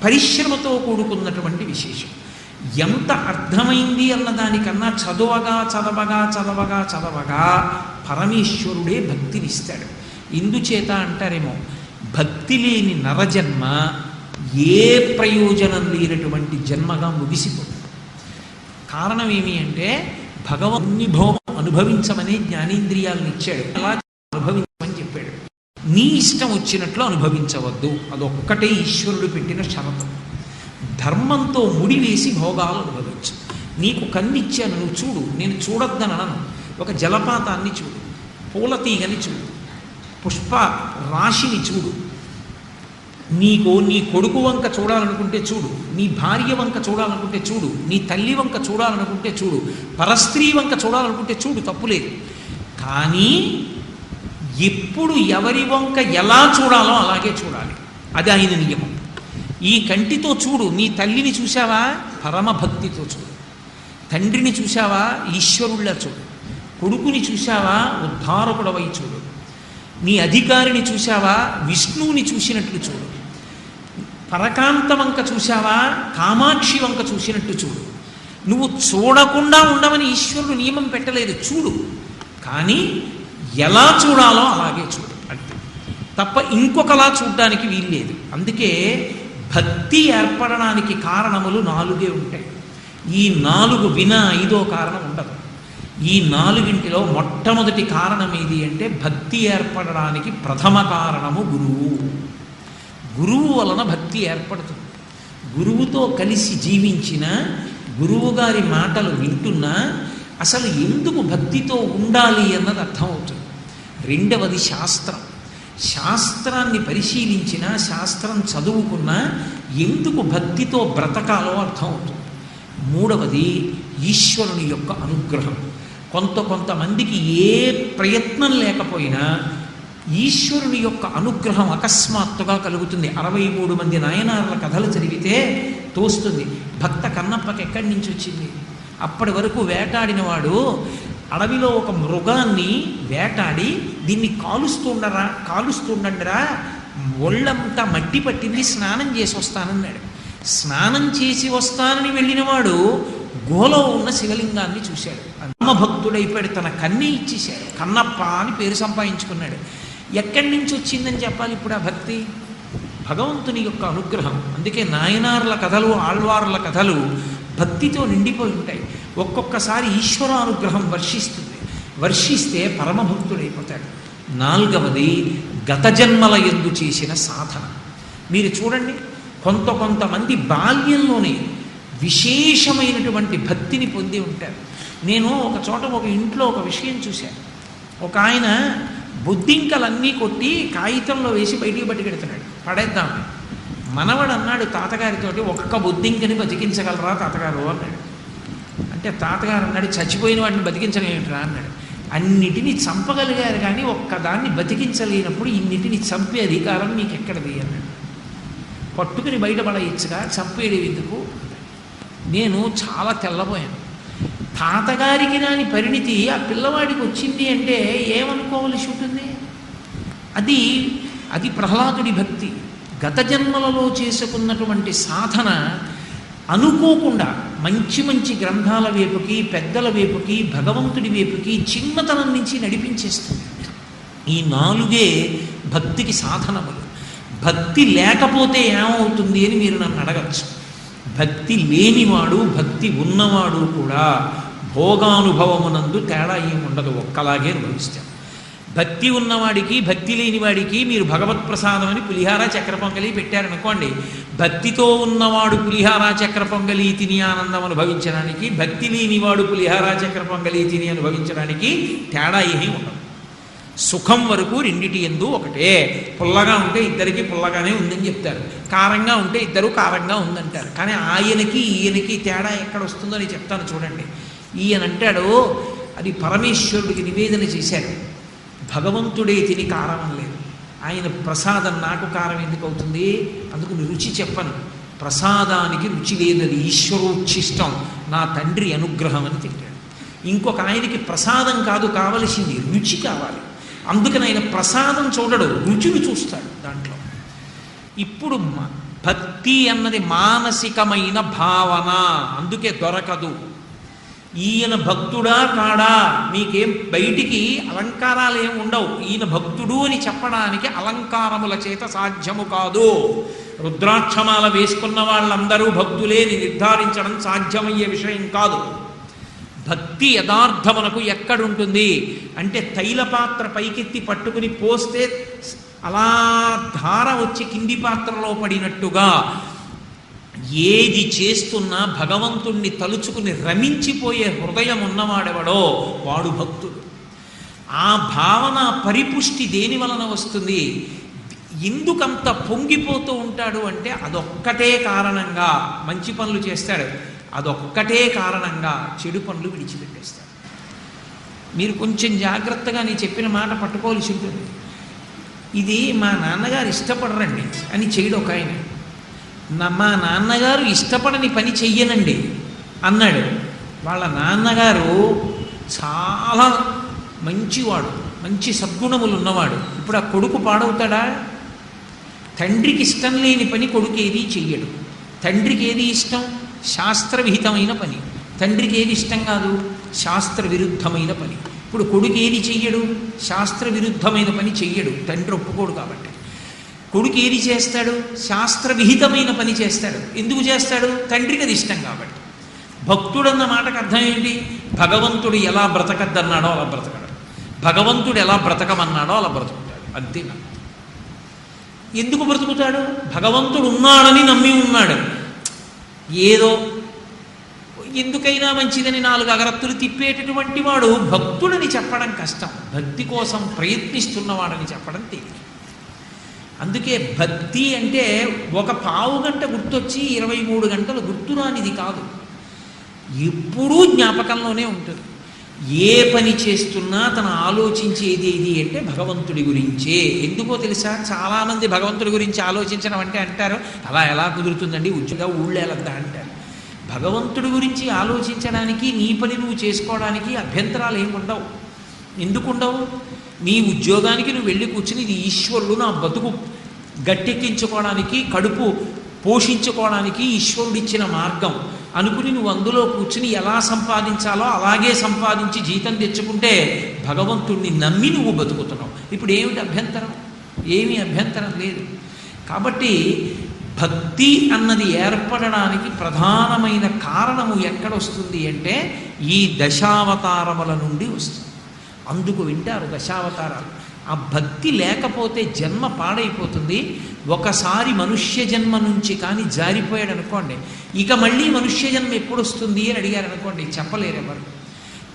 పరిశ్రమతో కూడుకున్నటువంటి విశేషం. ఎంత అర్థమైంది అన్నదానికన్నా చదవగా పరమేశ్వరుడే భక్తినిస్తాడు. ఇందుచేత అంటారేమో, భక్తి లేని నరజన్మ ఏ ప్రయోజనం లేనటువంటి జన్మగా ముగిసిపోతుంది. కారణం ఏమి అంటే భగవన్ని భోగం అనుభవించమని జ్ఞానేంద్రియాలను ఇచ్చాడు, అలా అనుభవించమని చెప్పాడు. నీ ఇష్టం వచ్చినట్లు అనుభవించవద్దు, అదొక్కటే ఈశ్వరుడు పెట్టిన షరతు. ధర్మంతో ముడివేసి భోగాలు అనుభవించు. నీకు కన్నిచ్చాను, నువ్వు చూడు, నేను చూడొద్దని అనను. ఒక జలపాతాన్ని చూడు, పూల తీగని చూడు, పుష్ప రాశిని చూడు. నీకు నీ కొడుకు వంక చూడాలనుకుంటే చూడు, నీ భార్య వంక చూడాలనుకుంటే చూడు, నీ తల్లి వంక చూడాలనుకుంటే చూడు, పరస్త్రీ వంక చూడాలనుకుంటే చూడు, తప్పులేదు. కానీ ఎప్పుడు ఎవరి వంక ఎలా చూడాలో అలాగే చూడాలి, అది ఆయన నియమం. ఈ కంటితో చూడు, నీ తల్లిని చూసావా పరమభక్తితో చూడు, తండ్రిని చూసావా ఈశ్వరుళ్ళ చూడు, కొడుకుని చూసావా ఉద్ధారకుడవై చూడు, నీ అధికారిని చూసావా విష్ణువుని చూసినట్లు చూడు, పరకాంత వంక చూసావా కామాక్షి వంక చూసినట్టు చూడు. నువ్వు చూడకుండా ఉండమని ఈశ్వరుడు నియమం పెట్టలేదు, చూడు, కానీ ఎలా చూడాలో అలాగే చూడు అంటే తప్ప ఇంకొకలా చూడడానికి వీల్లేదు. అందుకే భక్తి ఏర్పడడానికి కారణములు 4 ఉంటాయి. ఈ 4 వినా 5వ కారణం ఉండదు. ఈ 4 మొట్టమొదటి కారణం ఏది అంటే భక్తి ఏర్పడడానికి ప్రథమ కారణము గురువు. గురువు వలన భక్తి ఏర్పడుతుంది. గురువుతో కలిసి జీవించిన, గురువు గారి మాటలు వింటున్నా అసలు ఎందుకు భక్తితో ఉండాలి అన్నది అర్థమవుతుంది. రెండవది శాస్త్రం. శాస్త్రాన్ని పరిశీలించిన, శాస్త్రం చదువుకున్న ఎందుకు భక్తితో బ్రతకాలో అర్థమవుతుంది. మూడవది ఈశ్వరుని యొక్క అనుగ్రహం. కొంతమందికి ఏ ప్రయత్నం లేకపోయినా ఈశ్వరుని యొక్క అనుగ్రహం అకస్మాత్తుగా కలుగుతుంది. 63 మంది నాయనార్ల కథలు చదివితే తోస్తుంది. భక్త కన్నప్పకి ఎక్కడి నుంచి వచ్చింది? అప్పటి వరకు వేటాడినవాడు అడవిలో ఒక మృగాన్ని వేటాడి దీన్ని కాలుస్తుండరా ఒళ్ళంతా మట్టి పట్టింది, స్నానం చేసి వస్తానన్నాడు. స్నానం చేసి వస్తానని వెళ్ళినవాడు గోలో ఉన్న శివలింగాన్ని చూశాడు. రామభక్తుడైపోయాడు, తన కన్నే ఇచ్చేశాడు, కన్నప్ప అని పేరు సంపాదించుకున్నాడు. ఎక్కడి నుంచి వచ్చిందని చెప్పాలి ఇప్పుడు ఆ భక్తి? భగవంతుని యొక్క అనుగ్రహం. అందుకే నాయనార్ల కథలు, ఆళ్వార్ల కథలు భక్తితో నిండిపోయి ఉంటాయి. ఒక్కొక్కసారి ఈశ్వర అనుగ్రహం వర్షిస్తే పరమభక్తుడైపోతాడు. 4వది గత జన్మల యందు చేసిన సాధన. మీరు చూడండి, కొంతమంది బాల్యంలోనే విశేషమైనటువంటి భక్తిని పొంది ఉంటారు. నేను ఒక చోట ఒక ఇంట్లో ఒక విషయం చూశాను. ఒక ఆయన బొద్దింకలన్నీ కొట్టి కాగితంలో వేసి బయటికి పట్టుకెడుతున్నాడు, పడేద్దామని. మనవడు అన్నాడు తాతగారితోటి, ఒక్క బొద్దింకని బతికించగలరా తాతగారు అన్నాడు. అంటే తాతగారు అన్నాడు, చచ్చిపోయిన వాటిని బతికించలేమిట్రా అన్నాడు. అన్నిటినీ చంపగలిగారు కానీ ఒక్కదాన్ని బతికించలేనప్పుడు ఇన్నిటిని చంపే అధికారం మీకు ఎక్కడది అన్నాడు. పట్టుకుని బయటపడేయచ్చుగా, చంపేయడం ఎందుకు? నేను చాలా తెల్లబోయాను. తాతగారికి రాని పరిణితి ఆ పిల్లవాడికి వచ్చింది అంటే ఏమనుకోవలసి ఉంటుంది? అది ప్రహ్లాదుడి భక్తి. గత జన్మలలో చేసుకున్నటువంటి సాధన అనుకోకుండా మంచి గ్రంథాల వైపుకి, పెద్దల వైపుకి, భగవంతుడి వైపుకి చిన్నతనం నుంచి నడిపించేస్తుంది. ఈ 4 భక్తికి సాధనములు. భక్తి లేకపోతే ఏమవుతుంది అని మీరు నన్ను అడగచ్చు. భక్తి లేనివాడు, భక్తి ఉన్నవాడు కూడా భోగానుభవమునందు తేడా ఏమి ఉండదు, ఒక్కలాగే అనుభవిస్తాం. భక్తి ఉన్నవాడికి, భక్తి లేనివాడికి మీరు భగవత్ప్రసాదం అని పులిహార చక్ర పొంగలి పెట్టారనుకోండి, భక్తితో ఉన్నవాడు పులిహార చక్ర పొంగలి తిని ఆనందం అనుభవించడానికి, భక్తి లేనివాడు పులిహార చక్ర పొంగలి తిని అనుభవించడానికి తేడా ఏమీ ఉండదు. సుఖం వరకు రెండిటి యందు ఒకటే. పుల్లగా ఉంటే ఇద్దరికి పుల్లగానే ఉందని చెప్తారు, కారంగా ఉంటే ఇద్దరు కారంగా ఉందంటారు. కానీ ఆయనకి ఈయనకి తేడా ఎక్కడ వస్తుందో నేను చెప్తాను చూడండి. ఈయన అంటాడు, అది పరమేశ్వరుడికి నివేదన చేశారు, భగవంతుడే తిని కారం అనలేదు. ఆయన ప్రసాదం నాకు కారం ఎందుకు అవుతుంది? అందుకు రుచి చెప్పను. ప్రసాదానికి రుచి లేదది ఈశ్వరోచ్ఛిష్టం, నా తండ్రి అనుగ్రహం అని తింటాడు. ఇంకొక ఆయనకి ప్రసాదం కాదు కావలసింది, రుచి కావాలి. అందుకని ఆయన ప్రసాదం చూడడు, రుచిని చూస్తాడు దాంట్లో. ఇప్పుడు భక్తి అన్నది మానసికమైన భావన, అందుకే దొరకదు. ఈయన భక్తుడా కాడా మీకేం బయటికి అలంకారాలు ఏమి ఉండవు. ఈయన భక్తుడు అని చెప్పడానికి అలంకారముల చేత సాధ్యము కాదు. రుద్రాక్షమాల వేసుకున్న వాళ్ళందరూ భక్తులేని నిర్ధారించడం సాధ్యమయ్యే విషయం కాదు. భక్తి యథార్థమునకు ఎక్కడుంటుంది అంటే తైల పాత్ర పైకెత్తి పట్టుకుని పోస్తే అలా ధార వచ్చి కింది పాత్రలో పడినట్టుగా ఏది చేస్తున్నా భగవంతుణ్ణి తలుచుకుని రమించిపోయే హృదయం ఉన్నవాడెవడో వాడు భక్తుడు. ఆ భావన పరిపుష్టి దేని వలన వస్తుంది? ఎందుకంత పొంగిపోతూ ఉంటాడు అంటే అదొక్కటే కారణంగా మంచి పనులు చేస్తాడు, అదొక్కటే కారణంగా చెడు పనులు విడిచిపెట్టేస్తాడు. మీరు కొంచెం జాగ్రత్తగా నేను చెప్పిన మాట పట్టుకోవాల్సి ఉంటుంది. ఇది మా నాన్నగారు ఇష్టపడరండి అని చేయడు ఒక ఆయన. మా నాన్నగారు ఇష్టపడని పని చెయ్యనండి అన్నాడు. వాళ్ళ నాన్నగారు చాలా మంచివాడు, మంచి సద్గుణములు ఉన్నవాడు. ఇప్పుడు ఆ కొడుకు పాడవుతాడా? తండ్రికి ఇష్టం లేని పని కొడుకు ఏది చెయ్యడు. తండ్రికి ఏది ఇష్టం? శాస్త్రవిహితమైన పని. తండ్రికి ఏది ఇష్టం కాదు? శాస్త్ర విరుద్ధమైన పని. ఇప్పుడు కొడుకు ఏది చెయ్యడు? శాస్త్ర విరుద్ధమైన పని చెయ్యడు, తండ్రి ఒప్పుకోడు కాబట్టి. కొడుకు ఏది చేస్తాడు? శాస్త్ర విహితమైన పని చేస్తాడు. ఎందుకు చేస్తాడు? తండ్రికి అది ఇష్టం కాబట్టి. భక్తుడన్న మాటకు అర్థం ఏంటి? భగవంతుడు ఎలా బ్రతకద్దన్నాడో అలా బ్రతకడు, భగవంతుడు ఎలా బ్రతకమన్నాడో అలా బ్రతుకుతాడు, అంతేనా? ఎందుకు బ్రతుకుతాడు? భగవంతుడు ఉన్నాడని నమ్మి ఉన్నాడు. ఏదో ఎందుకైనా మంచిదని 4 అగరత్తులు తిప్పేటటువంటి వాడు భక్తుడని చెప్పడం కష్టం, భక్తి కోసం ప్రయత్నిస్తున్నవాడని చెప్పడం తేలిక. అందుకే భక్తి అంటే ఒక పావు గంట గుర్తొచ్చి 23 గంటలు గుర్తురానిది కాదు, ఎప్పుడూ జ్ఞాపకంలోనే ఉంటుంది. ఏ పని చేస్తున్నా తను ఆలోచించేది ఏది అంటే భగవంతుడి గురించే. ఎందుకో తెలుసా? చాలామంది భగవంతుడి గురించి ఆలోచించడం అంటే అంటారు, అలా ఎలా కుదురుతుందండి, ఉద్యోగ ఊళ్ళేలద్దా అంటారు. భగవంతుడి గురించి ఆలోచించడానికి నీ పని నువ్వు చేసుకోవడానికి అభ్యంతరాలు ఏముండవు. ఎందుకుండవు? నీ ఉద్యోగానికి నువ్వు వెళ్ళి కూర్చుని ఇది ఈశ్వరుడు నా బతుకు గట్టెక్కించుకోవడానికి, కడుపు పోషించుకోవడానికి ఈశ్వరుడిచ్చిన మార్గం అనుకుని నువ్వు అందులో కూర్చుని ఎలా సంపాదించాలో అలాగే సంపాదించి జీతం తెచ్చుకుంటే భగవంతుణ్ణి నమ్మి నువ్వు బతుకుతున్నావు. ఇప్పుడు ఏమిటి అభ్యంతరం? ఏమీ అభ్యంతరం లేదు. కాబట్టి భక్తి అన్నది ఏర్పడడానికి ప్రధానమైన కారణము ఎక్కడొస్తుంది అంటే ఈ దశావతారముల నుండి వస్తుంది. అందుకు వింటారు దశావతారాలు. ఆ భక్తి లేకపోతే జన్మ పాడైపోతుంది. ఒకసారి మనుష్య జన్మ నుంచి కానీ జారిపోయాడు అనుకోండి, ఇక మళ్ళీ మనుష్య జన్మ ఎప్పుడు వస్తుంది అని అడిగారు అనుకోండి, చెప్పలేరు ఎవరు.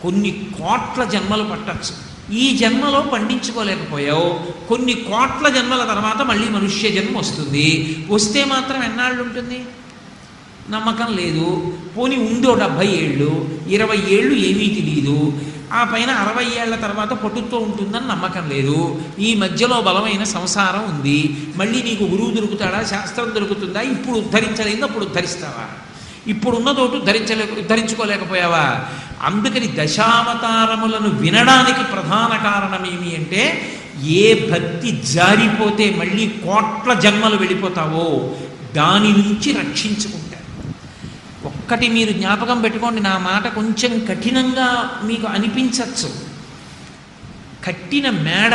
కొన్ని కోట్ల జన్మలు పట్టచ్చు. ఈ జన్మలో పండించుకోలేకపోయావు, కొన్ని కోట్ల జన్మల తర్వాత మళ్ళీ మనుష్య జన్మ వస్తుంది. వస్తే మాత్రం ఎన్నాళ్ళు ఉంటుంది? నమ్మకం లేదు. పోనీ ఉందో 70 ఏళ్ళు, 20 ఏళ్ళు ఏమీ తెలియదు. ఆ పైన 60 ఏళ్ల తర్వాత పట్టుతో ఉంటుందని నమ్మకం లేదు. ఈ మధ్యలో బలమైన సంసారం ఉంది. మళ్ళీ నీకు గురువు దొరుకుతాడా? శాస్త్రం దొరుకుతుందా? ఇప్పుడు ఉద్ధరించలేదు, అప్పుడు ఉద్ధరిస్తావా? ఇప్పుడున్న తోటు ఉద్ధరించుకోలేకపోయావా? అందుకని దశావతారములను వినడానికి ప్రధాన కారణం ఏమి అంటే ఏ భక్తి జారిపోతే మళ్ళీ కోట్ల జన్మలు వెళ్ళిపోతావో దాని నుంచి రక్షించుకుంటారు. ఒక్కటి మీరు జ్ఞాపకం పెట్టుకోండి, నా మాట కొంచెం కఠినంగా మీకు అనిపించవచ్చు. కట్టిన మేడ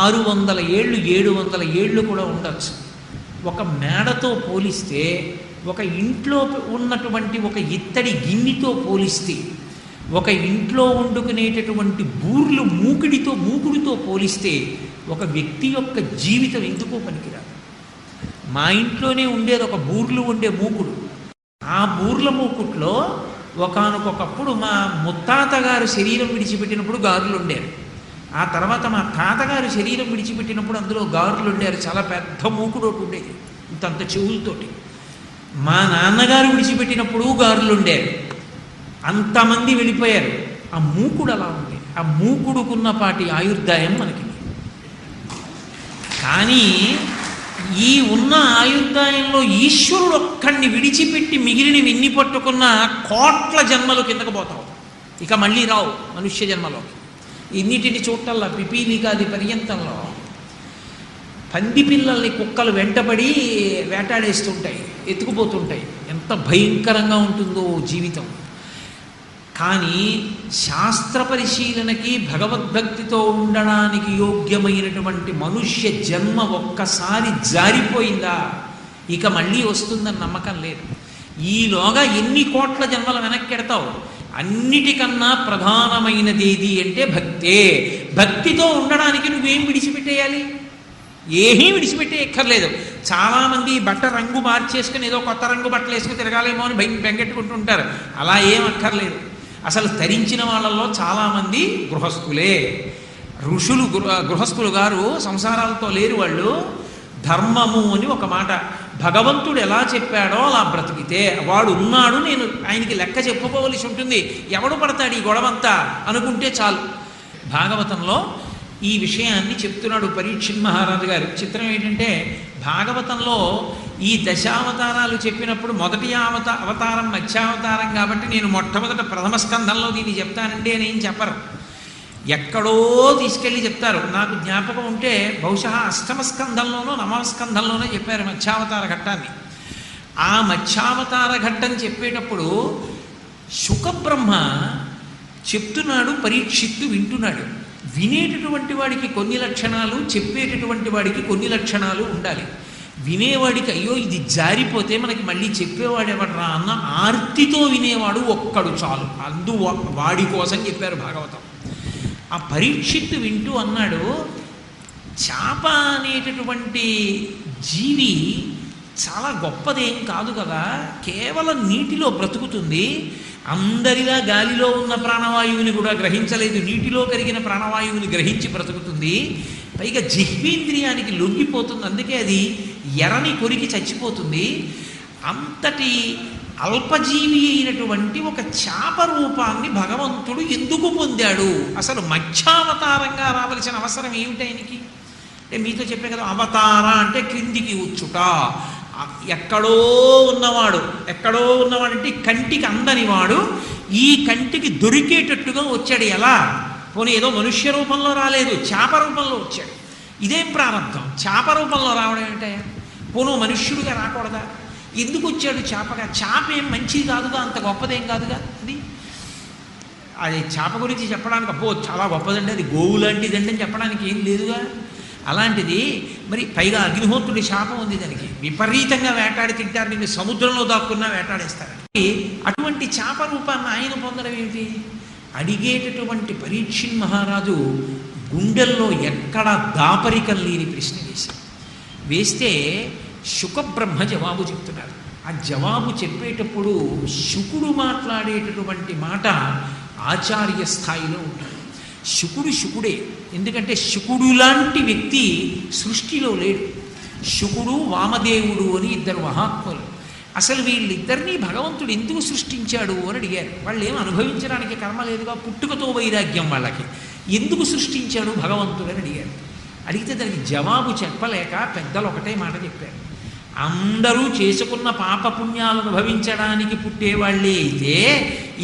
600 ఏళ్ళు 700 ఏళ్ళు కూడా ఉండొచ్చు. ఒక మేడతో పోలిస్తే, ఒక ఇంట్లో ఉన్నటువంటి ఒక ఇత్తడి గిన్నెతో పోలిస్తే, ఒక ఇంట్లో వండుకునేటటువంటి బూర్లు మూకుడితో పోలిస్తే ఒక వ్యక్తి యొక్క జీవితం ఎందుకో పనికిరాదు. మా ఇంట్లోనే ఉండేది ఒక బూర్లు ఉండే మూకుడు. ఆ బూర్ల మూకుట్లో ఒకానొకప్పుడు మా ముత్తాతగారు శరీరం విడిచిపెట్టినప్పుడు గారులు ఉండారు. ఆ తర్వాత మా తాతగారు శరీరం విడిచిపెట్టినప్పుడు అందులో గారులు ఉండారు. చాలా పెద్ద మూకుడు ఒకటి ఉండేది, ఇంతంత చెవులతోటి. మా నాన్నగారు విడిచిపెట్టినప్పుడు గారులు ఉండారు. అంతమంది వెళ్ళిపోయారు. ఆ మూకుడు అలా ఉంది. ఆ మూకుడుకున్నపాటి ఆయుర్దాయం మనకి. కానీ ఈ ఉన్న ఆయుర్దాయంలో ఈశ్వరుడు ఒక్కడిని విడిచిపెట్టి మిగిలిన విన్ని పట్టుకున్న కోట్ల జన్మలు కిందకు పోతావు, ఇక మళ్ళీ రావు మనుష్య జన్మలోకి. ఇన్నిటిని చూడటల్లా పిపీలికాది పర్యంతంలో పంది పిల్లల్ని కుక్కలు వెంటబడి వేటాడేస్తుంటాయి, ఎత్తుకుపోతుంటాయి. ఎంత భయంకరంగా ఉంటుందో జీవితం. కానీ శాస్త్ర పరిశీలనకి భగవద్భక్తితో ఉండడానికి యోగ్యమైనటువంటి మనుష్య జన్మ ఒక్కసారి జారిపోయిందా ఇక మళ్ళీ వస్తుందని నమ్మకం లేదు. ఈలోగా ఎన్ని కోట్ల జన్మల వెనక్కెడతావు? అన్నిటికన్నా ప్రధానమైనది ఏది అంటే భక్తే. భక్తితో ఉండడానికి నువ్వేం విడిచిపెట్టేయాలి? ఏమీ విడిచిపెట్టే ఎక్కర్లేదు. చాలామంది బట్ట రంగు మార్చేసుకుని ఏదో కొత్త రంగు బట్టలు వేసుకుని తిరగాలేమో అని బెంగెట్టుకుంటుంటారు. అలా ఏం అక్కర్లేదు. అసలు ధరించిన వాళ్ళల్లో చాలామంది గృహస్థులే. ఋషులు గృహస్థులు గారు సంసారాలతో లేరు. వాళ్ళు ధర్మము అని ఒక మాట, భగవంతుడు ఎలా చెప్పాడో అలా బ్రతికితే వాడు ఉన్నాడు, నేను ఆయనకి లెక్క చెప్పుకోవలసి ఉంటుంది, ఎవడు పడతాడు ఈ గొడవంతా అనుకుంటే చాలు. భాగవతంలో ఈ విషయాన్ని చెప్తున్నాడు పరీక్షిత్ మహారాజు గారు. చిత్రం ఏంటంటే భాగవతంలో ఈ దశావతారాలు చెప్పినప్పుడు మొదటి అవతారం మత్స్యావతారం కాబట్టి నేను మొట్టమొదట ప్రథమ స్కంధంలో దీన్ని చెప్తానండి అని ఏం చెప్పరు. ఎక్కడో తీసుకెళ్ళి చెప్తారు. నాకు జ్ఞాపకం ఉంటే బహుశా అష్టమ స్కంధంలోనో నవమ స్కంధంలోనో చెప్పారు మత్స్యావతార ఘట్టాన్ని. ఆ మత్స్యావతార ఘట్టం చెప్పేటప్పుడు శుకబ్రహ్మ చెప్తున్నాడు, పరీక్షిత్తు వింటున్నాడు. వినేటటువంటి వాడికి కొన్ని లక్షణాలు, చెప్పేటటువంటి వాడికి కొన్ని లక్షణాలు ఉండాలి. వినేవాడికి అయ్యో ఇది జారిపోతే మనకి మళ్ళీ చెప్పేవాడు ఎవడరా అన్న ఆర్తితో వినేవాడు ఒక్కడు చాలు. వాడి కోసం చెప్పారు భాగవతం. ఆ పరీక్షిత్తు వింటూ అన్నాడు, చేప అనేటటువంటి జీవి చాలా గొప్పదేం కాదు కదా, కేవలం నీటిలో బ్రతుకుతుంది. అందరిలా గాలిలో ఉన్న ప్రాణవాయువుని కూడా గ్రహించలేదు, నీటిలో కరిగిన ప్రాణవాయువుని గ్రహించి బ్రతుకుతుంది. పైగా జిహ్వేంద్రియానికి లొంగిపోతుంది, అందుకే అది ఎరని కొరికి చచ్చిపోతుంది. అంతటి అల్పజీవి అయినటువంటి ఒక చేప రూపాన్ని భగవంతుడు ఎందుకు పొందాడు? అసలు మత్స్యావతారంగా రావలసిన అవసరం ఏమిటి ఆయనకి? అంటే మీతో చెప్పే కదా, అవతార అంటే క్రిందికి వచ్చుట. ఎక్కడో ఉన్నవాడంటే కంటికి అందనివాడు ఈ కంటికి దొరికేటట్టుగా వచ్చాడు. ఎలా? పోనీ ఏదో మనుష్య రూపంలో రాలేదు, చేప రూపంలో వచ్చాడు. ఇదేం ప్రారంభం? చేప రూపంలో రావడం ఏంటయ్యా? పోను మనుష్యుడిగా రాకూడదా? ఎందుకు వచ్చాడు చేపగా? చేప ఏం మంచిది కాదుగా, అంత గొప్పదేం కాదుగా. అది చేప గురించి చెప్పడానికి అబ్బో చాలా గొప్పదండి, అది గోవు లాంటిదండి అని చెప్పడానికి ఏం లేదుగా. అలాంటిది మరి పైగా అగ్నిహోత్రుడి శాపం ఉంది దానికి. విపరీతంగా వేటాడి తింటారు, నిన్ను సముద్రంలో దాక్కున్నా వేటాడేస్తారు. అటువంటి చేప రూపాన్ని ఆయన పొందడం ఏమిటి? అడిగేటటువంటి పరీక్షిత్ మహారాజు గుండెల్లో ఎక్కడా దాపరికం లేని ప్రశ్న వేస్తే శుకబ్రహ్మ జవాబు చెప్తున్నారు. ఆ జవాబు చెప్పేటప్పుడు శుకుడు మాట్లాడేటటువంటి మాట ఆచార్య స్థాయిలో ఉంటాడు. శుకుడే, ఎందుకంటే శుకుడు లాంటి వ్యక్తి సృష్టిలో లేడు. శుకుడు వామదేవుడు అని ఇద్దరు మహాత్ములు. అసలు వీళ్ళిద్దరినీ భగవంతుడు ఎందుకు సృష్టించాడు అని అడిగారు. వాళ్ళు ఏం అనుభవించడానికి కర్మ లేదుగా, పుట్టుకతో వైరాగ్యం వాళ్ళకి. ఎందుకు సృష్టించాడు భగవంతుడు అని అడిగారు. అడిగితే దానికి జవాబు చెప్పలేక పెద్దలు ఒకటే మాట చెప్పారు. అందరూ చేసుకున్న పాపపుణ్యాలు అనుభవించడానికి పుట్టేవాళ్ళే అయితే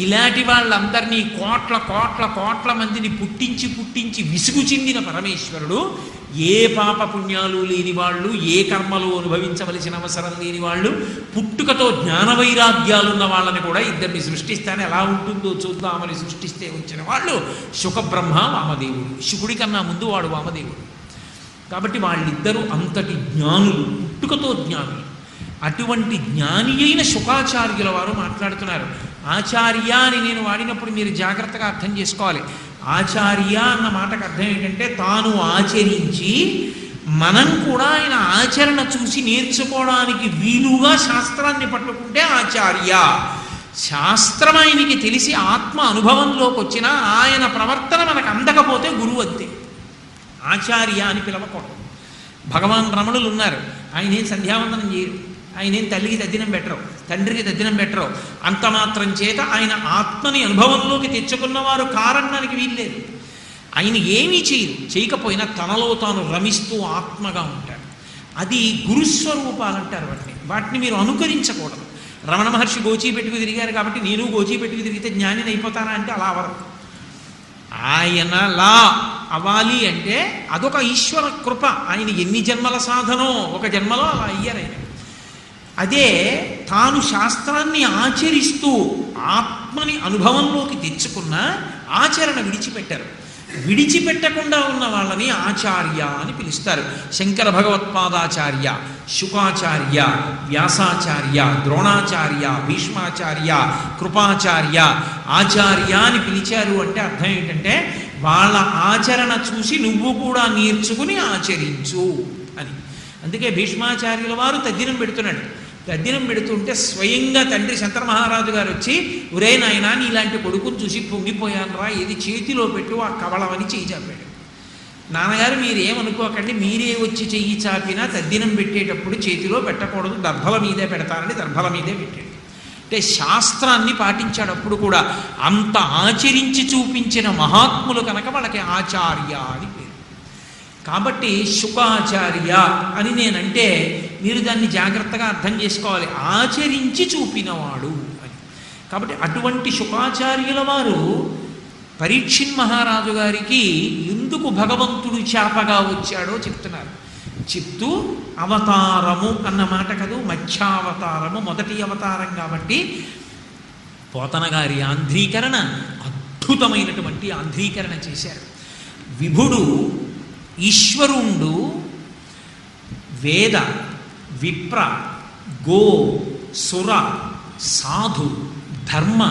ఇలాంటి వాళ్ళందరినీ కోట్ల మందిని పుట్టించి విసుగు చెందిన పరమేశ్వరుడు ఏ పాపపుణ్యాలు లేని వాళ్ళు, ఏ కర్మలు అనుభవించవలసిన అవసరం లేని వాళ్ళు, పుట్టుకతో జ్ఞాన వైరాగ్యాలున్న వాళ్ళని కూడా ఇద్దరిని సృష్టిస్తానే ఎలా ఉంటుందో చూద్దామని సృష్టిస్తే వచ్చిన వాళ్ళు శుకబ్రహ్మ వామదేవుడు. శుకుడి కన్నా ముందు వాడు వామదేవుడు. కాబట్టి వాళ్ళిద్దరూ అంతటి జ్ఞానులు, పుట్టుకతో జ్ఞానులు. అటువంటి జ్ఞాని అయిన శుకాచార్యుల వారు మాట్లాడుతున్నారు. ఆచార్య అని నేను వాడినప్పుడు మీరు జాగ్రత్తగా అర్థం చేసుకోవాలి. ఆచార్య అన్న మాటకు అర్థం ఏంటంటే తాను ఆచరించి మనం కూడా ఆయన ఆచరణ చూసి నేర్చుకోవడానికి వీలుగా శాస్త్రాన్ని పట్టుకుంటే ఆచార్య. శాస్త్రం ఆయనకి తెలిసి ఆత్మ అనుభవంలోకి వచ్చినా ఆయన ప్రవర్తన మనకు అందకపోతే గురువు అంతే. ఆచార్య అని పిలవకూడదు. భగవాన్ రమణులు ఉన్నారు, ఆయనేం సంధ్యావందనం చేయరు, ఆయనేం తల్లికి తద్దినం పెట్టరు, తండ్రికి తద్దినం పెట్టరు. అంత మాత్రం చేత ఆయన ఆత్మని అనుభవంలోకి తెచ్చుకున్నవారు కారణానికి వీల్లేదు. ఆయన ఏమీ చేయకపోయినా తనలో తాను రమిస్తూ ఆత్మగా ఉంటాడు. అది గురుస్వరూపాలంటారు వాటిని మీరు అనుకరించకూడదు. రమణ మహర్షి గోచీ పెట్టుకు తిరిగారు కాబట్టి నేను గోచీ పెట్టుకు తిరిగితే జ్ఞానిని అయిపోతానా అంటే అలా అవరు. ఆయనలా అవ్వాలి అంటే అదొక ఈశ్వర కృప. ఆయన ఎన్ని జన్మల సాధనో ఒక జన్మలో అలా అయ్యారు. ఆయన అదే తాను శాస్త్రాన్ని ఆచరిస్తూ ఆత్మని అనుభవంలోకి తెచ్చుకున్న ఆచరణ విడిచిపెట్టారు. విడిచిపెట్టకుండా ఉన్న వాళ్ళని ఆచార్య అని పిలుస్తారు. శంకర భగవత్పాదాచార్య, శుకాచార్య, వ్యాసాచార్య, ద్రోణాచార్య, భీష్మాచార్య, కృపాచార్య, ఆచార్య అని పిలిచారు అంటే అర్థం ఏంటంటే వాళ్ళ ఆచరణ చూసి నువ్వు కూడా నేర్చుకుని ఆచరించు అని. అందుకే భీష్మాచార్యుల వారు తద్దినం పెడుతున్నాడు. తద్దినం పెడుతుంటే స్వయంగా తండ్రి శంకర మహారాజు గారు వచ్చి, ఒరే నాయనా నీ ఇలాంటి కొడుకుని చూసి పొంగిపోయాను రా, ఏది చేతిలో పెట్టు ఆ కవళమని చెయ్యి చాపాడు. నాన్నగారు మీరేమనుకోకండి, మీరే వచ్చి చెయ్యి చాపినా తద్దినం పెట్టేటప్పుడు చేతిలో పెట్టకూడదు, దర్భల మీదే పెడతారని దర్భల మీదే పెట్టాడు. అంటే శాస్త్రాన్ని పాటించాడు. అప్పుడు కూడా అంత ఆచరించి చూపించిన మహాత్ములు కనుక వాళ్ళకి ఆచార్య అని పేరు. కాబట్టి శుకాచార్య అని నేనంటే మీరు దాన్ని జాగ్రత్తగా అర్థం చేసుకోవాలి, ఆచరించి చూపినవాడు అని. కాబట్టి అటువంటి శుకాచార్యుల వారు పరీక్షిన్ మహారాజు గారికి ఎందుకు భగవంతుడు చేపగా వచ్చాడో చెప్తున్నారు. చెప్తూ అవతారము అన్న మాట కదూ, మధ్యావతారము మొదటి అవతారం కాబట్టి పోతన గారి ఆంధ్రీకరణ అద్భుతమైనటువంటి ఆంధ్రీకరణ చేశారు. విభుడు ఈశ్వరుండు వేద విప్ర గో సుర సాధు ధర్మ